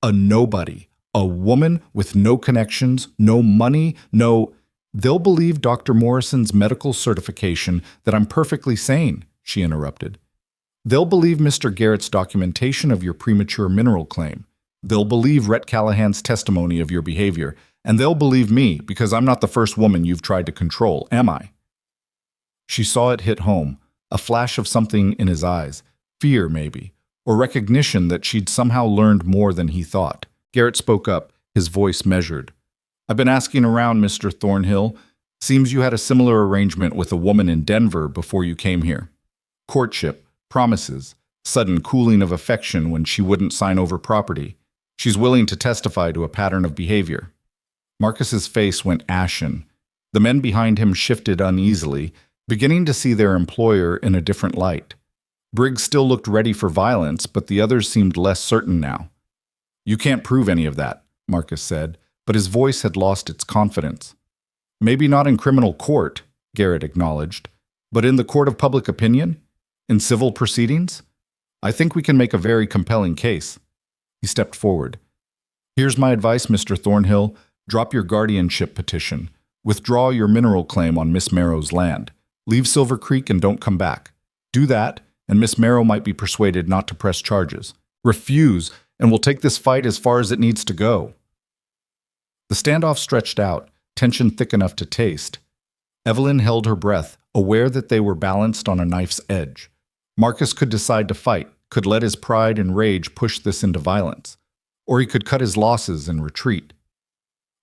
"A nobody, a woman with no connections, no money, no—" "They'll believe Dr. Morrison's medical certification that I'm perfectly sane," she interrupted. "They'll believe Mr. Garrett's documentation of your premature mineral claim. They'll believe Rhett Callahan's testimony of your behavior. And they'll believe me because I'm not the first woman you've tried to control, am I?" She saw it hit home, a flash of something in his eyes, fear maybe, or recognition that she'd somehow learned more than he thought. Garrett spoke up, his voice measured. "I've been asking around, Mr. Thornhill. Seems you had a similar arrangement with a woman in Denver before you came here. Courtship, promises, sudden cooling of affection when she wouldn't sign over property. She's willing to testify to a pattern of behavior." Marcus's face went ashen. The men behind him shifted uneasily, beginning to see their employer in a different light. Briggs still looked ready for violence, but the others seemed less certain now. "You can't prove any of that," Marcus said, but his voice had lost its confidence. "Maybe not in criminal court," Garrett acknowledged, "but in the court of public opinion? In civil proceedings? I think we can make a very compelling case." He stepped forward. "Here's my advice, Mr. Thornhill. Drop your guardianship petition. Withdraw your mineral claim on Miss Merrow's land. Leave Silver Creek and don't come back. Do that, and Miss Merrow might be persuaded not to press charges. Refuse, and we'll take this fight as far as it needs to go." The standoff stretched out, tension thick enough to taste. Evelyn held her breath, aware that they were balanced on a knife's edge. Marcus could decide to fight, could let his pride and rage push this into violence, or he could cut his losses and retreat.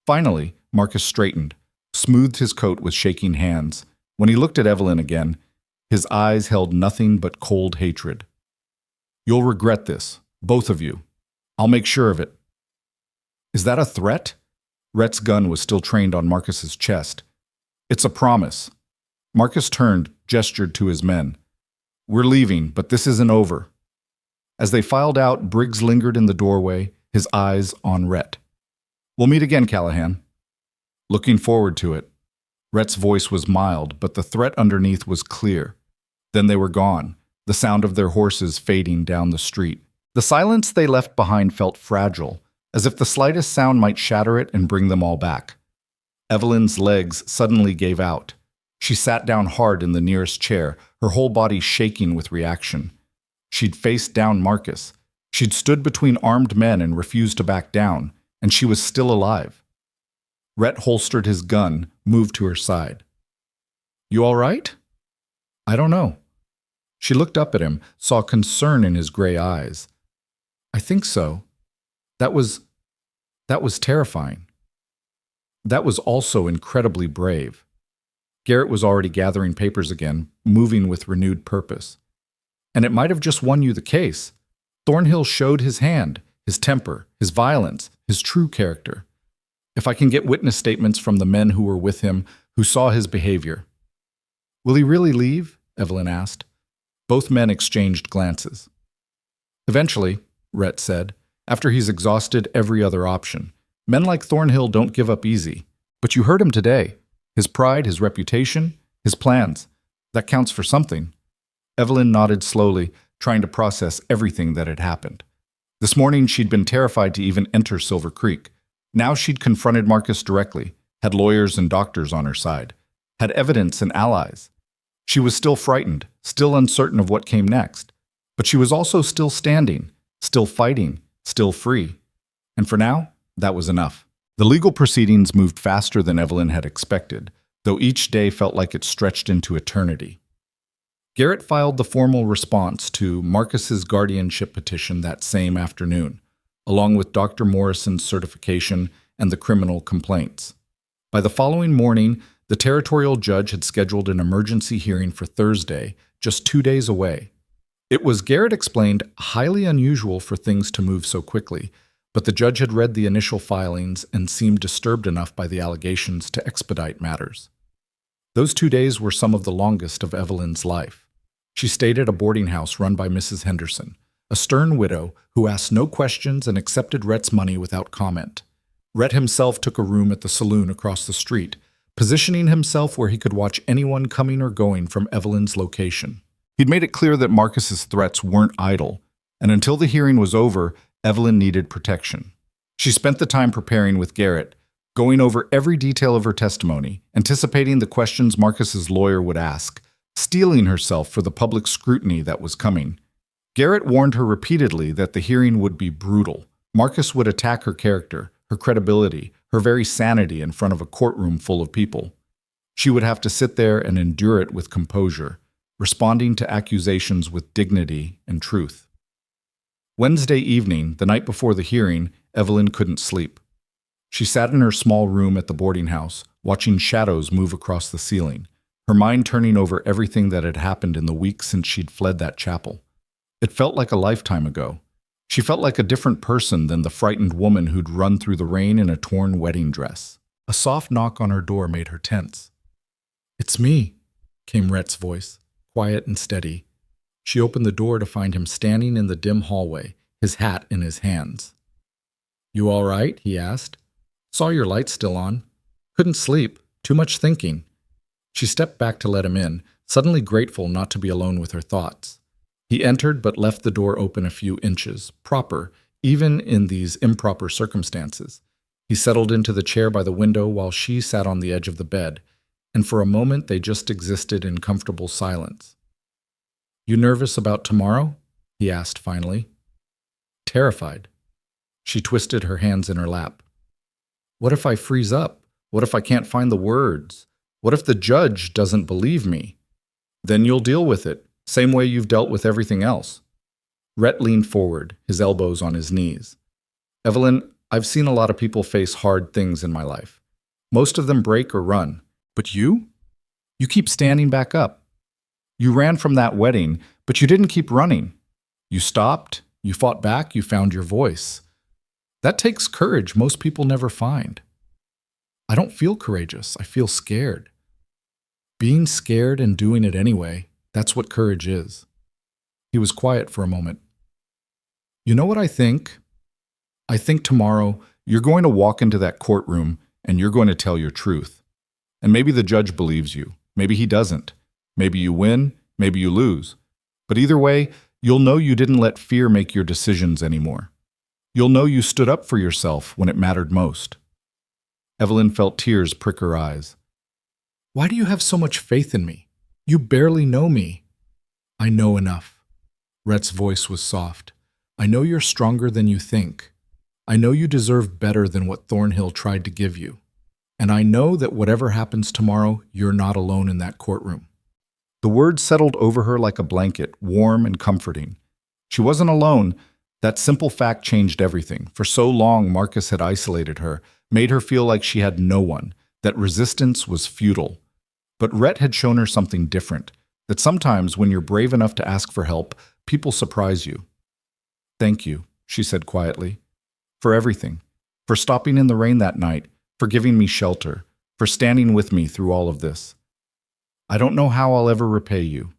Finally, Marcus straightened, smoothed his coat with shaking hands. When he looked at Evelyn again, his eyes held nothing but cold hatred. "You'll regret this, both of you. I'll make sure of it." "Is that a threat?" Rhett's gun was still trained on Marcus's chest. It's a promise. Marcus turned, gestured to his men. We're leaving, but this isn't over. As they filed out, Briggs lingered in the doorway, his eyes on Rhett. We'll meet again, Callahan. Looking forward to it. Rhett's voice was mild, but the threat underneath was clear. Then they were gone, the sound of their horses fading down the street. The silence they left behind felt fragile, as if the slightest sound might shatter it and bring them all back. Evelyn's legs suddenly gave out. She sat down hard in the nearest chair, her whole body shaking with reaction. She'd faced down Marcus. She'd stood between armed men and refused to back down, and she was still alive. Rhett holstered his gun, moved to her side. You all right? I don't know. She looked up at him, saw concern in his gray eyes. I think so. That was terrifying. That was also incredibly brave. Garrett was already gathering papers again, moving with renewed purpose. And it might have just won you the case. Thornhill showed his hand, his temper, his violence, his true character. If I can get witness statements from the men who were with him, who saw his behavior. Will he really leave? Evelyn asked. Both men exchanged glances. Eventually, Rhett said, after he's exhausted every other option. Men like Thornhill don't give up easy. But you heard him today. His pride, his reputation, his plans. That counts for something. Evelyn nodded slowly, trying to process everything that had happened. This morning she'd been terrified to even enter Silver Creek. Now she'd confronted Marcus directly, had lawyers and doctors on her side, had evidence and allies. She was still frightened, still uncertain of what came next. But she was also still standing, still fighting, still free. And for now, that was enough. The legal proceedings moved faster than Evelyn had expected, though each day felt like it stretched into eternity. Garrett filed the formal response to Marcus's guardianship petition that same afternoon, along with Dr. Morrison's certification and the criminal complaints. By the following morning, the territorial judge had scheduled an emergency hearing for Thursday, just 2 days away. It was, Garrett explained, highly unusual for things to move so quickly, but the judge had read the initial filings and seemed disturbed enough by the allegations to expedite matters. Those 2 days were some of the longest of Evelyn's life. She stayed at a boarding house run by Mrs. Henderson, a stern widow who asked no questions and accepted Rhett's money without comment. Rhett himself took a room at the saloon across the street, positioning himself where he could watch anyone coming or going from Evelyn's location. He'd made it clear that Marcus's threats weren't idle, and until the hearing was over, Evelyn needed protection. She spent the time preparing with Garrett, going over every detail of her testimony, anticipating the questions Marcus's lawyer would ask, steeling herself for the public scrutiny that was coming. Garrett warned her repeatedly that the hearing would be brutal. Marcus would attack her character, her credibility, her very sanity in front of a courtroom full of people. She would have to sit there and endure it with composure, responding to accusations with dignity and truth. Wednesday evening, the night before the hearing, Evelyn couldn't sleep. She sat in her small room at the boarding house, watching shadows move across the ceiling, her mind turning over everything that had happened in the weeks since she'd fled that chapel. It felt like a lifetime ago. She felt like a different person than the frightened woman who'd run through the rain in a torn wedding dress. A soft knock on her door made her tense. "It's me," came Rhett's voice, quiet and steady. She opened the door to find him standing in the dim hallway, his hat in his hands. "You all right?" he asked. "Saw your light still on. Couldn't sleep. Too much thinking." She stepped back to let him in, suddenly grateful not to be alone with her thoughts. He entered but left the door open a few inches, proper, even in these improper circumstances. He settled into the chair by the window while she sat on the edge of the bed, and for a moment they just existed in comfortable silence. "You nervous about tomorrow?" he asked finally. Terrified. She twisted her hands in her lap. "What if I freeze up? What if I can't find the words? What if the judge doesn't believe me?" "Then you'll deal with it, same way you've dealt with everything else." Rhett leaned forward, his elbows on his knees. "Evelyn, I've seen a lot of people face hard things in my life. Most of them break or run. But you? You keep standing back up. You ran from that wedding, but you didn't keep running. You stopped, you fought back, you found your voice. That takes courage most people never find." "I don't feel courageous. I feel scared." Being scared and doing it anyway, that's what courage is. He was quiet for a moment. You know what I think? I think tomorrow you're going to walk into that courtroom and you're going to tell your truth. And maybe the judge believes you. Maybe he doesn't. Maybe you win, maybe you lose. But either way, you'll know you didn't let fear make your decisions anymore. You'll know you stood up for yourself when it mattered most. Evelyn felt tears prick her eyes. Why do you have so much faith in me? You barely know me. I know enough. Rhett's voice was soft. I know you're stronger than you think. I know you deserve better than what Thornhill tried to give you. And I know that whatever happens tomorrow, you're not alone in that courtroom. The words settled over her like a blanket, warm and comforting. She wasn't alone. That simple fact changed everything. For so long, Marcus had isolated her, made her feel like she had no one, that resistance was futile. But Rhett had shown her something different, that sometimes when you're brave enough to ask for help, people surprise you. Thank you, she said quietly, for everything, for stopping in the rain that night, for giving me shelter, for standing with me through all of this. I don't know how I'll ever repay you.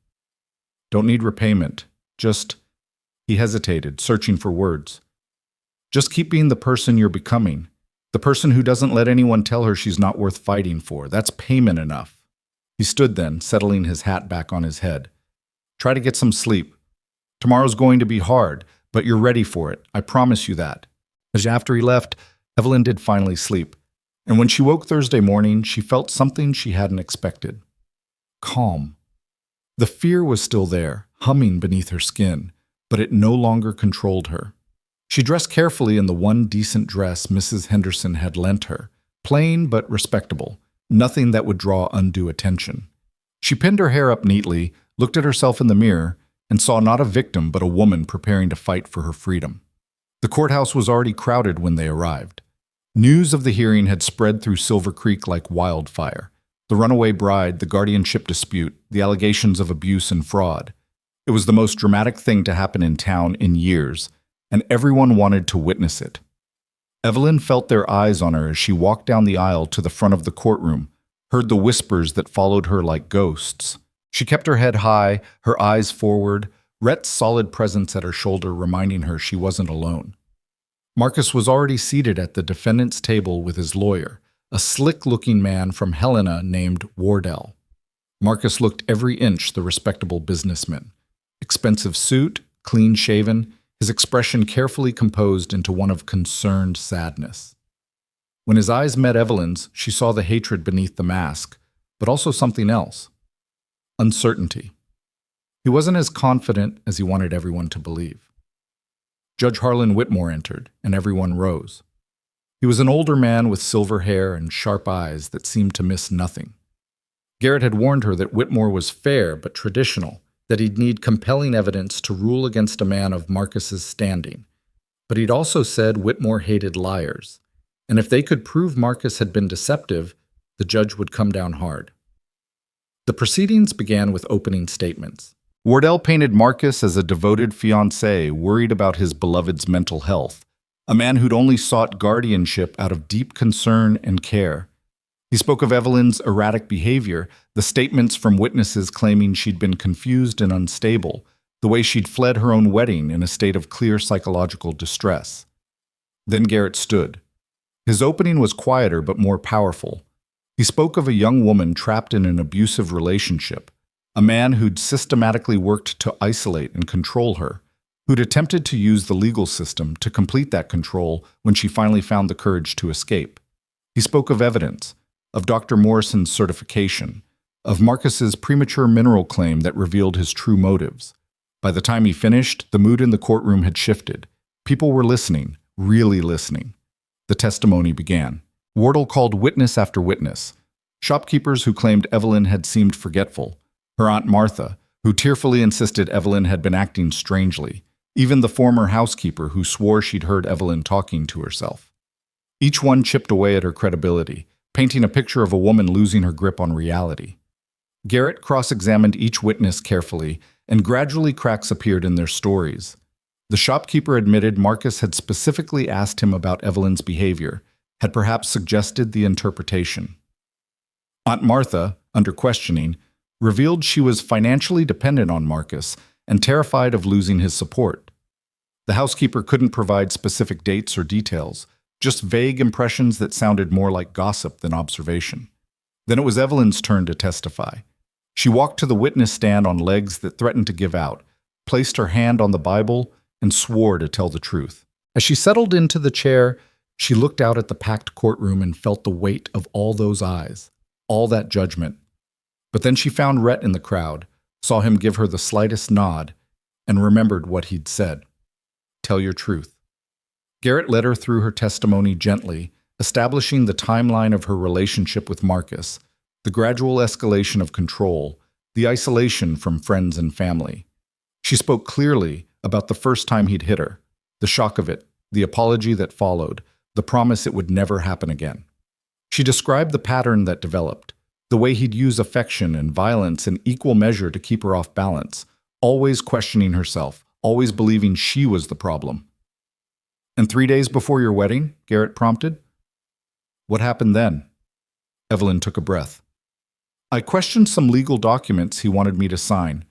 Don't need repayment, just, he hesitated, searching for words. Just keep being the person you're becoming, the person who doesn't let anyone tell her she's not worth fighting for. That's payment enough. He stood then, settling his hat back on his head. Try to get some sleep. Tomorrow's going to be hard, but you're ready for it. I promise you that. As after he left, Evelyn did finally sleep. And when she woke Thursday morning, she felt something she hadn't expected. Calm. The fear was still there, humming beneath her skin, but it no longer controlled her. She dressed carefully in the one decent dress Mrs. Henderson had lent her, plain but respectable, nothing that would draw undue attention. She pinned her hair up neatly, looked at herself in the mirror, and saw not a victim but a woman preparing to fight for her freedom. The courthouse was already crowded when they arrived. News of the hearing had spread through Silver Creek like wildfire. The runaway bride, the guardianship dispute, the allegations of abuse and fraud. It was the most dramatic thing to happen in town in years, and everyone wanted to witness it. Evelyn felt their eyes on her as she walked down the aisle to the front of the courtroom, heard the whispers that followed her like ghosts. She kept her head high, her eyes forward, Rhett's solid presence at her shoulder reminding her she wasn't alone. Marcus was already seated at the defendant's table with his lawyer, a slick-looking man from Helena named Wardell. Marcus looked every inch the respectable businessman. Expensive suit, clean-shaven, his expression carefully composed into one of concerned sadness. When his eyes met Evelyn's, she saw the hatred beneath the mask, but also something else. Uncertainty. He wasn't as confident as he wanted everyone to believe. Judge Harlan Whitmore entered, and everyone rose. He was an older man with silver hair and sharp eyes that seemed to miss nothing. Garrett had warned her that Whitmore was fair but traditional, that he'd need compelling evidence to rule against a man of Marcus's standing. But he'd also said Whitmore hated liars, and if they could prove Marcus had been deceptive, the judge would come down hard. The proceedings began with opening statements. Wardell painted Marcus as a devoted fiancé worried about his beloved's mental health, a man who'd only sought guardianship out of deep concern and care. He spoke of Evelyn's erratic behavior, the statements from witnesses claiming she'd been confused and unstable, the way she'd fled her own wedding in a state of clear psychological distress. Then Garrett stood. His opening was quieter but more powerful. He spoke of a young woman trapped in an abusive relationship, a man who'd systematically worked to isolate and control her, who'd attempted to use the legal system to complete that control when she finally found the courage to escape. He spoke of evidence, of Dr. Morrison's certification, of Marcus's premature mineral claim that revealed his true motives. By the time he finished, the mood in the courtroom had shifted. People were listening, really listening. The testimony began. Wardell called witness after witness. Shopkeepers who claimed Evelyn had seemed forgetful. Her Aunt Martha, who tearfully insisted Evelyn had been acting strangely. Even the former housekeeper who swore she'd heard Evelyn talking to herself. Each one chipped away at her credibility, painting a picture of a woman losing her grip on reality. Garrett cross-examined each witness carefully, and gradually cracks appeared in their stories. The shopkeeper admitted Marcus had specifically asked him about Evelyn's behavior, had perhaps suggested the interpretation. Aunt Martha, under questioning, revealed she was financially dependent on Marcus and terrified of losing his support. The housekeeper couldn't provide specific dates or details, just vague impressions that sounded more like gossip than observation. Then it was Evelyn's turn to testify. She walked to the witness stand on legs that threatened to give out, placed her hand on the Bible, and swore to tell the truth. As she settled into the chair, she looked out at the packed courtroom and felt the weight of all those eyes, all that judgment. But then she found Rhett in the crowd, saw him give her the slightest nod, and remembered what he'd said. Tell your truth. Garrett led her through her testimony gently, establishing the timeline of her relationship with Marcus, the gradual escalation of control, the isolation from friends and family. She spoke clearly about the first time he'd hit her, the shock of it, the apology that followed, the promise it would never happen again. She described the pattern that developed, the way he'd use affection and violence in equal measure to keep her off balance, always questioning herself, always believing she was the problem. And 3 days before your wedding, Garrett prompted. What happened then? Evelyn took a breath. I questioned some legal documents he wanted me to sign,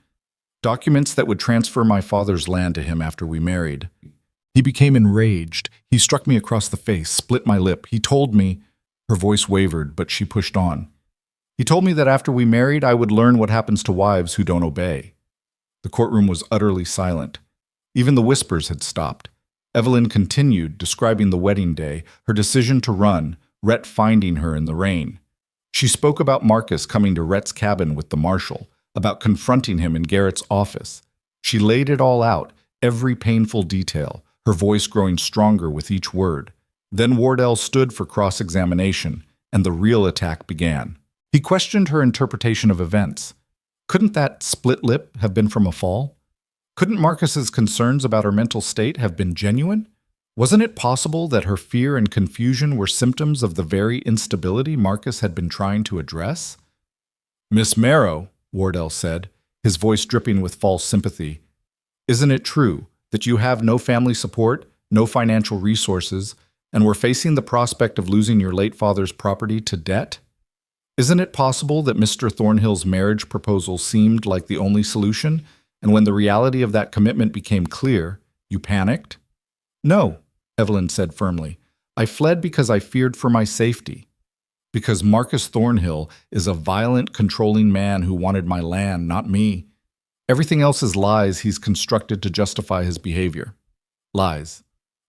documents that would transfer my father's land to him after we married. He became enraged. He struck me across the face, split my lip. He told me, her voice wavered, but she pushed on. He told me that after we married, I would learn what happens to wives who don't obey. The courtroom was utterly silent. Even the whispers had stopped. Evelyn continued, describing the wedding day, her decision to run, Rhett finding her in the rain. She spoke about Marcus coming to Rhett's cabin with the marshal, about confronting him in Garrett's office. She laid it all out, every painful detail, her voice growing stronger with each word. Then Wardell stood for cross-examination, and the real attack began. He questioned her interpretation of events. Couldn't that split lip have been from a fall? Couldn't Marcus's concerns about her mental state have been genuine? Wasn't it possible that her fear and confusion were symptoms of the very instability Marcus had been trying to address? Miss Marrow, Wardell said, his voice dripping with false sympathy, isn't it true that you have no family support, no financial resources, and were facing the prospect of losing your late father's property to debt? Isn't it possible that Mr. Thornhill's marriage proposal seemed like the only solution, and when the reality of that commitment became clear, you panicked? No, Evelyn said firmly. I fled because I feared for my safety. Because Marcus Thornhill is a violent, controlling man who wanted my land, not me. Everything else is lies he's constructed to justify his behavior. Lies.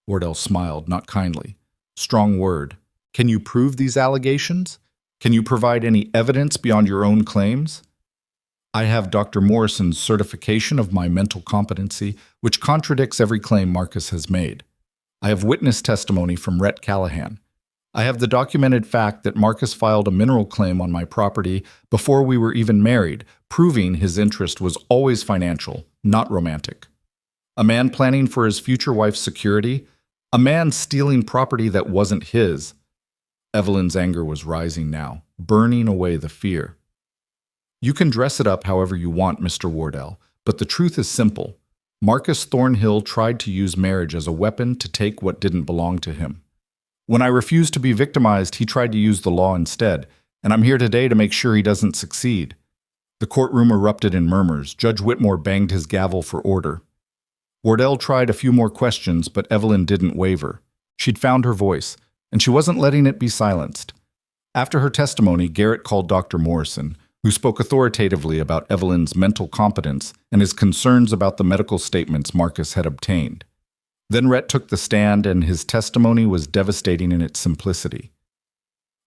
Wardell smiled, not kindly. Strong word. Can you prove these allegations? Can you provide any evidence beyond your own claims? I have Dr. Morrison's certification of my mental competency, which contradicts every claim Marcus has made. I have witness testimony from Rhett Callahan. I have the documented fact that Marcus filed a mineral claim on my property before we were even married, proving his interest was always financial, not romantic. A man planning for his future wife's security, a man stealing property that wasn't his. Evelyn's anger was rising now, burning away the fear. You can dress it up however you want, Mr. Wardell, but the truth is simple. Marcus Thornhill tried to use marriage as a weapon to take what didn't belong to him. When I refused to be victimized, he tried to use the law instead, and I'm here today to make sure he doesn't succeed. The courtroom erupted in murmurs. Judge Whitmore banged his gavel for order. Wardell tried a few more questions, but Evelyn didn't waver. She'd found her voice, and she wasn't letting it be silenced. After her testimony, Garrett called Dr. Morrison, who spoke authoritatively about Evelyn's mental competence and his concerns about the medical statements Marcus had obtained. Then Rhett took the stand, and his testimony was devastating in its simplicity.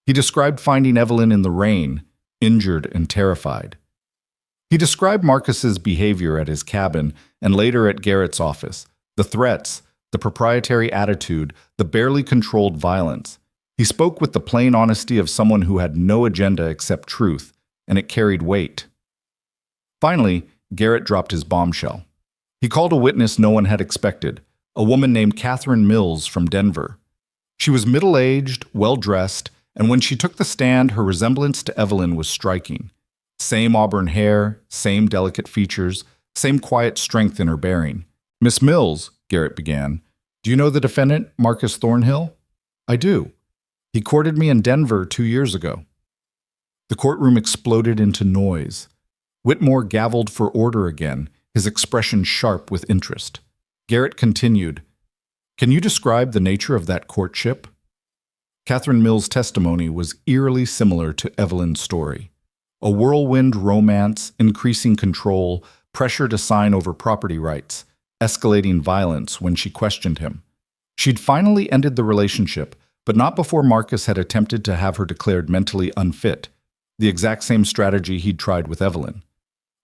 He described finding Evelyn in the rain, injured and terrified. He described Marcus's behavior at his cabin and later at Garrett's office, the threats, the proprietary attitude, the barely controlled violence. He spoke with the plain honesty of someone who had no agenda except truth, and it carried weight. Finally, Garrett dropped his bombshell. He called a witness no one had expected, a woman named Catherine Mills from Denver. She was middle-aged, well-dressed, and when she took the stand, her resemblance to Evelyn was striking. Same auburn hair, same delicate features, same quiet strength in her bearing. Miss Mills, Garrett began, do you know the defendant, Marcus Thornhill? I do. He courted me in Denver 2 years ago. The courtroom exploded into noise. Whitmore gavelled for order again, his expression sharp with interest. Garrett continued, "Can you describe the nature of that courtship?" Catherine Mill's testimony was eerily similar to Evelyn's story. A whirlwind romance, increasing control, pressure to sign over property rights, escalating violence when she questioned him. She'd finally ended the relationship, but not before Marcus had attempted to have her declared mentally unfit, the exact same strategy he'd tried with Evelyn.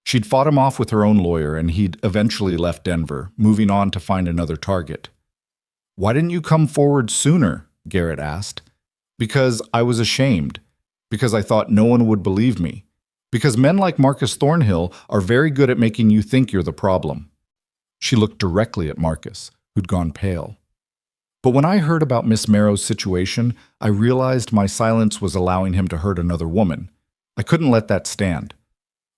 She'd fought him off with her own lawyer, and he'd eventually left Denver, moving on to find another target. "Why didn't you come forward sooner?" Garrett asked. "Because I was ashamed. Because I thought no one would believe me. Because men like Marcus Thornhill are very good at making you think you're the problem." She looked directly at Marcus, who'd gone pale. "But when I heard about Miss Merrow's situation, I realized my silence was allowing him to hurt another woman. I couldn't let that stand."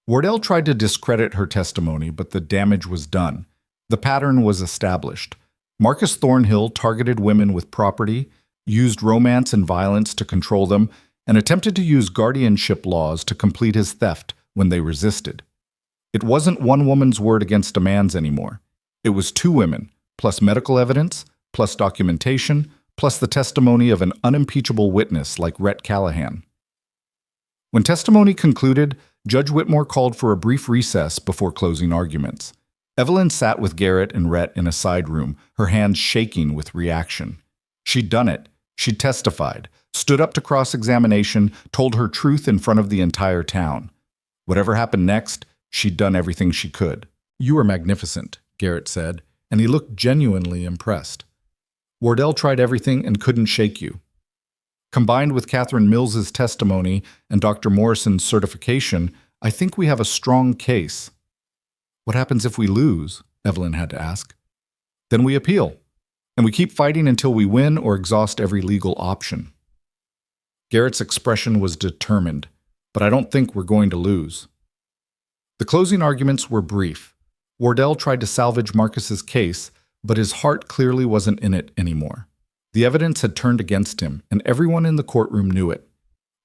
Wardell tried to discredit her testimony, but the damage was done. The pattern was established. Marcus Thornhill targeted women with property, used romance and violence to control them, and attempted to use guardianship laws to complete his theft when they resisted. It wasn't one woman's word against a man's anymore. It was two women, plus medical evidence, plus documentation, plus the testimony of an unimpeachable witness like Rhett Callahan. When testimony concluded, Judge Whitmore called for a brief recess before closing arguments. Evelyn sat with Garrett and Rhett in a side room, her hands shaking with reaction. She'd done it. She'd testified, stood up to cross-examination, told her truth in front of the entire town. Whatever happened next, she'd done everything she could. "You were magnificent," Garrett said, and he looked genuinely impressed. "Wardell tried everything and couldn't shake you." Combined with Catherine Mills's testimony and Dr. Morrison's certification, I think we have a strong case. "What happens if we lose?" Evelyn had to ask. "Then we appeal, and we keep fighting until we win or exhaust every legal option." Garrett's expression was determined, but I don't think we're going to lose. The closing arguments were brief. Wardell tried to salvage Marcus's case, but his heart clearly wasn't in it anymore. The evidence had turned against him, and everyone in the courtroom knew it.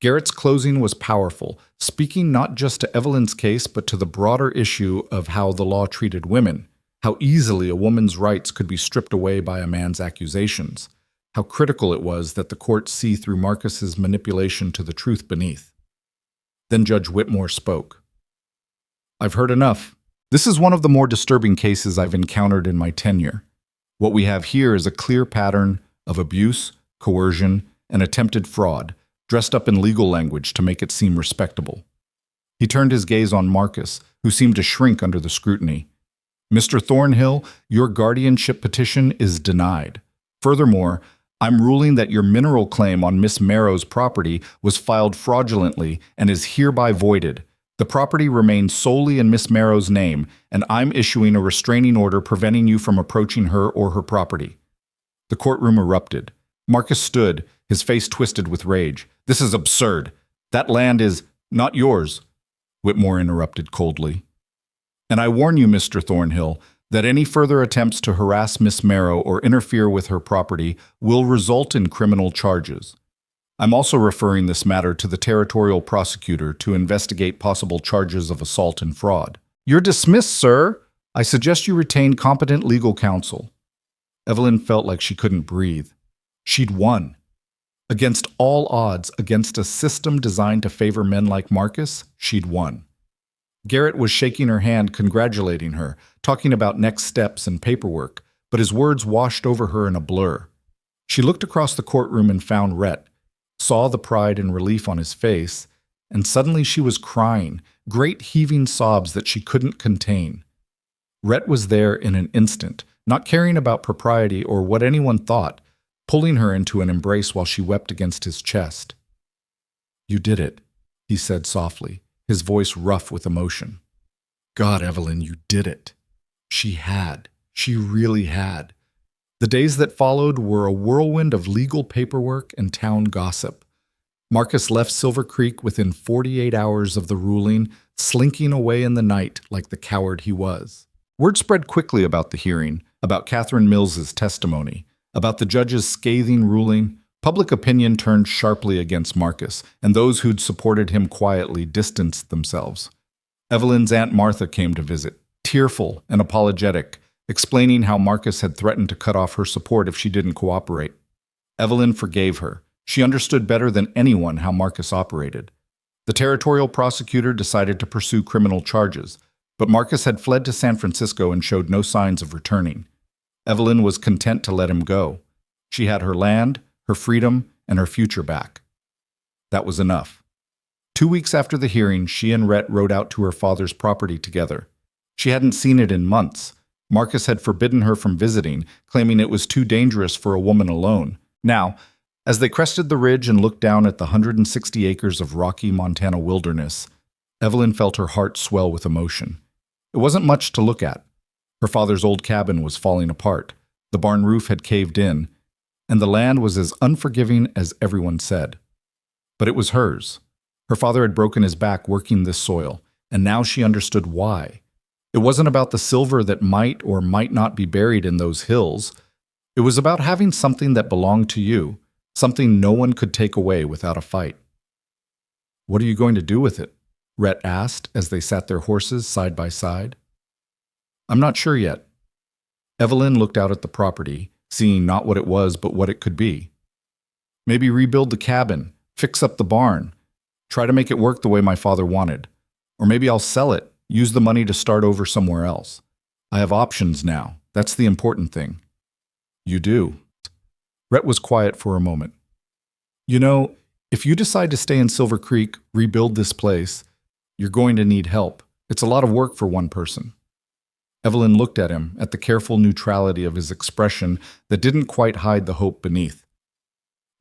Garrett's closing was powerful, speaking not just to Evelyn's case but to the broader issue of how the law treated women, how easily a woman's rights could be stripped away by a man's accusations, how critical it was that the court see through Marcus's manipulation to the truth beneath. Then Judge Whitmore spoke. "I've heard enough. This is one of the more disturbing cases I've encountered in my tenure. What we have here is a clear pattern of abuse, coercion, and attempted fraud, dressed up in legal language to make it seem respectable." He turned his gaze on Marcus, who seemed to shrink under the scrutiny. "Mr. Thornhill, your guardianship petition is denied. Furthermore, I'm ruling that your mineral claim on Miss Merrow's property was filed fraudulently and is hereby voided. The property remains solely in Miss Merrow's name, and I'm issuing a restraining order preventing you from approaching her or her property." The courtroom erupted. Marcus stood, his face twisted with rage. "This is absurd. That land is not yours," Whitmore interrupted coldly. "And I warn you, Mr. Thornhill, that any further attempts to harass Miss Merrow or interfere with her property will result in criminal charges. I'm also referring this matter to the territorial prosecutor to investigate possible charges of assault and fraud." "You're dismissed, sir. I suggest you retain competent legal counsel." Evelyn felt like she couldn't breathe. She'd won. Against all odds, against a system designed to favor men like Marcus, she'd won. Garrett was shaking her hand, congratulating her, talking about next steps and paperwork, but his words washed over her in a blur. She looked across the courtroom and found Rhett, saw the pride and relief on his face, and suddenly she was crying, great heaving sobs that she couldn't contain. Rhett was there in an instant, not caring about propriety or what anyone thought, pulling her into an embrace while she wept against his chest. "You did it," he said softly, his voice rough with emotion. "God, Evelyn, you did it." She had. She really had. The days that followed were a whirlwind of legal paperwork and town gossip. Marcus left Silver Creek within 48 hours of the ruling, slinking away in the night like the coward he was. Word spread quickly about the hearing, about Catherine Mills's testimony, about the judge's scathing ruling. Public opinion turned sharply against Marcus, and those who'd supported him quietly distanced themselves. Evelyn's Aunt Martha came to visit, tearful and apologetic, explaining how Marcus had threatened to cut off her support if she didn't cooperate. Evelyn forgave her. She understood better than anyone how Marcus operated. The territorial prosecutor decided to pursue criminal charges, but Marcus had fled to San Francisco and showed no signs of returning. Evelyn was content to let him go. She had her land, her freedom, and her future back. That was enough. 2 weeks after the hearing, she and Rhett rode out to her father's property together. She hadn't seen it in months. Marcus had forbidden her from visiting, claiming it was too dangerous for a woman alone. Now, as they crested the ridge and looked down at the 160 acres of rocky Montana wilderness, Evelyn felt her heart swell with emotion. It wasn't much to look at. Her father's old cabin was falling apart, the barn roof had caved in, and the land was as unforgiving as everyone said. But it was hers. Her father had broken his back working this soil, and now she understood why. It wasn't about the silver that might or might not be buried in those hills. It was about having something that belonged to you, something no one could take away without a fight. "What are you going to do with it?" Rhett asked as they sat their horses side by side. "I'm not sure yet." Evelyn looked out at the property, seeing not what it was but what it could be. "Maybe rebuild the cabin, fix up the barn, try to make it work the way my father wanted. Or maybe I'll sell it, use the money to start over somewhere else. I have options now. That's the important thing." "You do." Rhett was quiet for a moment. "You know, if you decide to stay in Silver Creek, rebuild this place, you're going to need help. It's a lot of work for one person." Evelyn looked at him, at the careful neutrality of his expression that didn't quite hide the hope beneath.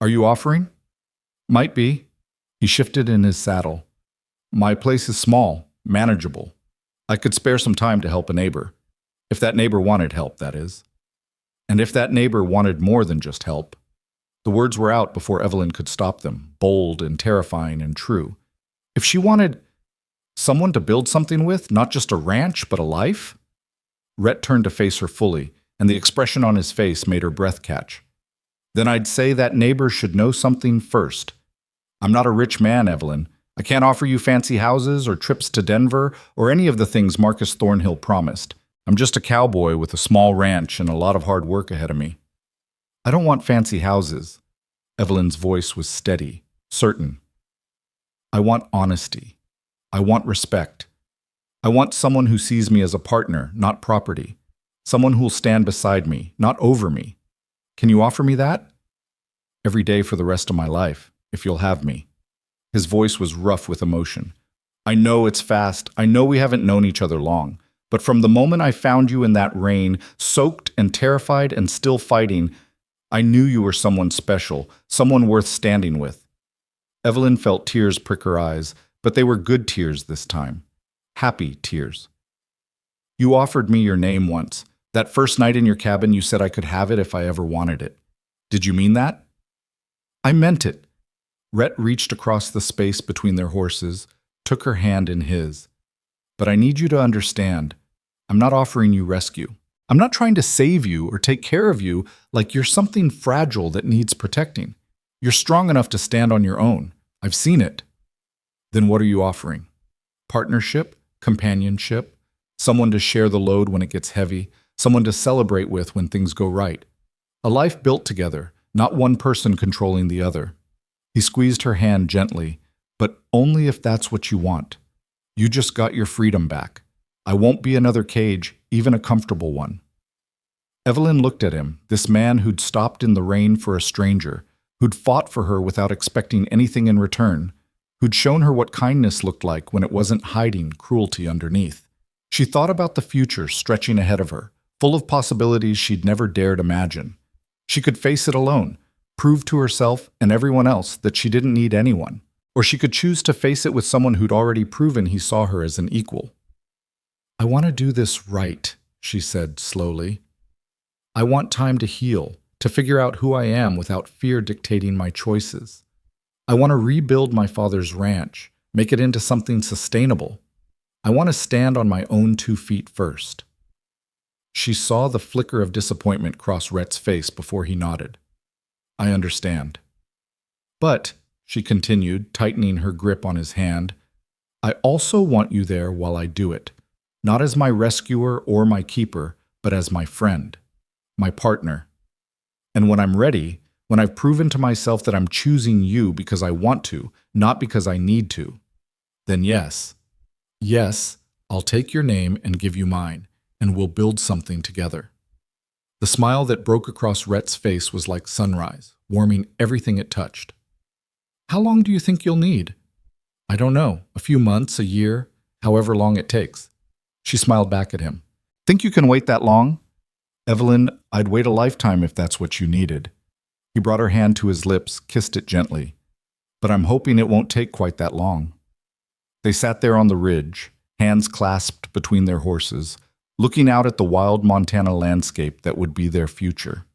"Are you offering?" "Might be." He shifted in his saddle. "My place is small, manageable. I could spare some time to help a neighbor. If that neighbor wanted help, that is. And if that neighbor wanted more than just help." The words were out before Evelyn could stop them, bold and terrifying and true. If she wanted someone to build something with, not just a ranch, but a life? Rhett turned to face her fully, and the expression on his face made her breath catch. "Then I'd say that neighbor should know something first. I'm not a rich man, Evelyn. I can't offer you fancy houses or trips to Denver or any of the things Marcus Thornhill promised. I'm just a cowboy with a small ranch and a lot of hard work ahead of me." "I don't want fancy houses." Evelyn's voice was steady, certain. "I want honesty. I want respect. I want someone who sees me as a partner, not property. Someone who'll stand beside me, not over me. Can you offer me that?" "Every day for the rest of my life, if you'll have me." His voice was rough with emotion. "I know it's fast. I know we haven't known each other long. But from the moment I found you in that rain, soaked and terrified and still fighting, I knew you were someone special, someone worth standing with." Evelyn felt tears prick her eyes, but they were good tears this time. Happy tears. "You offered me your name once. That first night in your cabin, you said I could have it if I ever wanted it. Did you mean that?" "I meant it." Rhett reached across the space between their horses, took her hand in his. "But I need you to understand, I'm not offering you rescue. I'm not trying to save you or take care of you like you're something fragile that needs protecting. You're strong enough to stand on your own. I've seen it." "Then what are you offering? Partnership? Companionship? Someone to share the load when it gets heavy? Someone to celebrate with when things go right? A life built together, not one person controlling the other." He squeezed her hand gently, "But only if that's what you want. You just got your freedom back. I won't be another cage, even a comfortable one." Evelyn looked at him, this man who'd stopped in the rain for a stranger, who'd fought for her without expecting anything in return, who'd shown her what kindness looked like when it wasn't hiding cruelty underneath. She thought about the future stretching ahead of her, full of possibilities she'd never dared imagine. She could face it alone, prove to herself and everyone else that she didn't need anyone. Or she could choose to face it with someone who'd already proven he saw her as an equal. "I want to do this right," she said slowly. "I want time to heal, to figure out who I am without fear dictating my choices. I want to rebuild my father's ranch, make it into something sustainable. I want to stand on my own 2 feet first." She saw the flicker of disappointment cross Rhett's face before he nodded. "I understand." But, she continued, tightening her grip on his hand, I also want you there while I do it, not as my rescuer or my keeper, but as my friend, my partner. And when I'm ready, when I've proven to myself that I'm choosing you because I want to, not because I need to, then yes, I'll take your name and give you mine, and we'll build something together. The smile that broke across Rhett's face was like sunrise, warming everything it touched. How long do you think you'll need? I don't know, a few months, a year, however long it takes. She smiled back at him. Think you can wait that long? Evelyn, I'd wait a lifetime if that's what you needed. He brought her hand to his lips, kissed it gently. But I'm hoping it won't take quite that long. They sat there on the ridge, hands clasped between their horses, looking out at the wild Montana landscape that would be their future.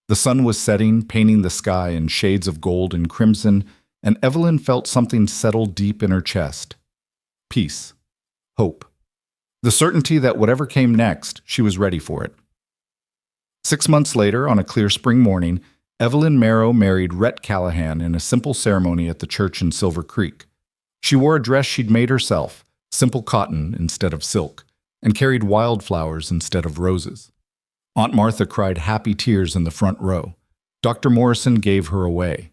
The sun was setting, painting the sky in shades of gold and crimson, and Evelyn felt something settle deep in her chest. Peace. Hope. The certainty that whatever came next, she was ready for it. 6 months later, on a clear spring morning, Evelyn Merrow married Rhett Callahan in a simple ceremony at the church in Silver Creek. She wore a dress she'd made herself, simple cotton instead of silk, and carried wildflowers instead of roses. Aunt Martha cried happy tears in the front row. Dr. Morrison gave her away.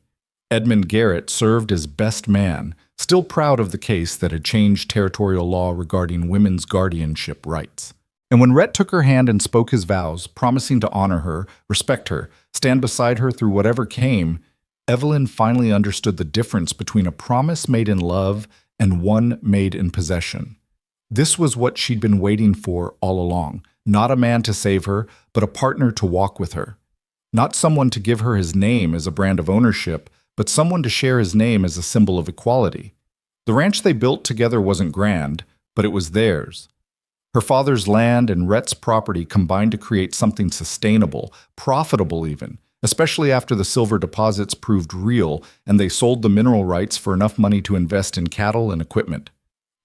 Edmund Garrett served as best man, still proud of the case that had changed territorial law regarding women's guardianship rights. And when Rhett took her hand and spoke his vows, promising to honor her, respect her, stand beside her through whatever came, Evelyn finally understood the difference between a promise made in love and one made in possession. This was what she'd been waiting for all along, not a man to save her, but a partner to walk with her. Not someone to give her his name as a brand of ownership, but someone to share his name as a symbol of equality. The ranch they built together wasn't grand, but it was theirs. Her father's land and Rhett's property combined to create something sustainable, profitable even, especially after the silver deposits proved real and they sold the mineral rights for enough money to invest in cattle and equipment.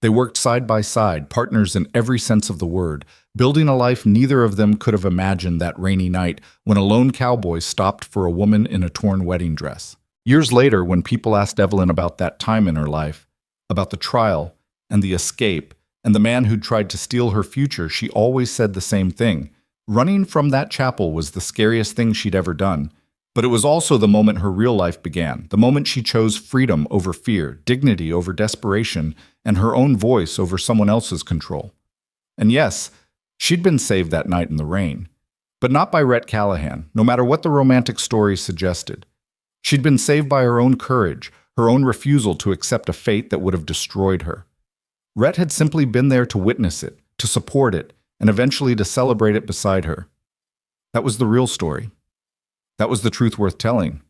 They worked side by side, partners in every sense of the word, building a life neither of them could have imagined that rainy night when a lone cowboy stopped for a woman in a torn wedding dress. Years later, when people asked Evelyn about that time in her life, about the trial and the escape and the man who'd tried to steal her future, she always said the same thing. Running from that chapel was the scariest thing she'd ever done. But it was also the moment her real life began, the moment she chose freedom over fear, dignity over desperation, and her own voice over someone else's control. And yes, she'd been saved that night in the rain. But not by Rhett Callahan, no matter what the romantic story suggested. She'd been saved by her own courage, her own refusal to accept a fate that would have destroyed her. Rhett had simply been there to witness it, to support it, and eventually to celebrate it beside her. That was the real story. That was the truth worth telling.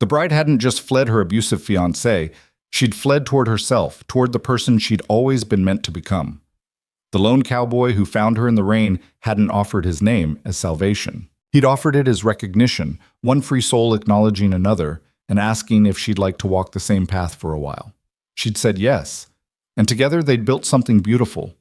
The bride hadn't just fled her abusive fiancé, she'd fled toward herself, toward the person she'd always been meant to become. The lone cowboy who found her in the rain hadn't offered his name as salvation. He'd offered it as recognition, one free soul acknowledging another and asking if she'd like to walk the same path for a while. She'd said yes, and together they'd built something beautiful,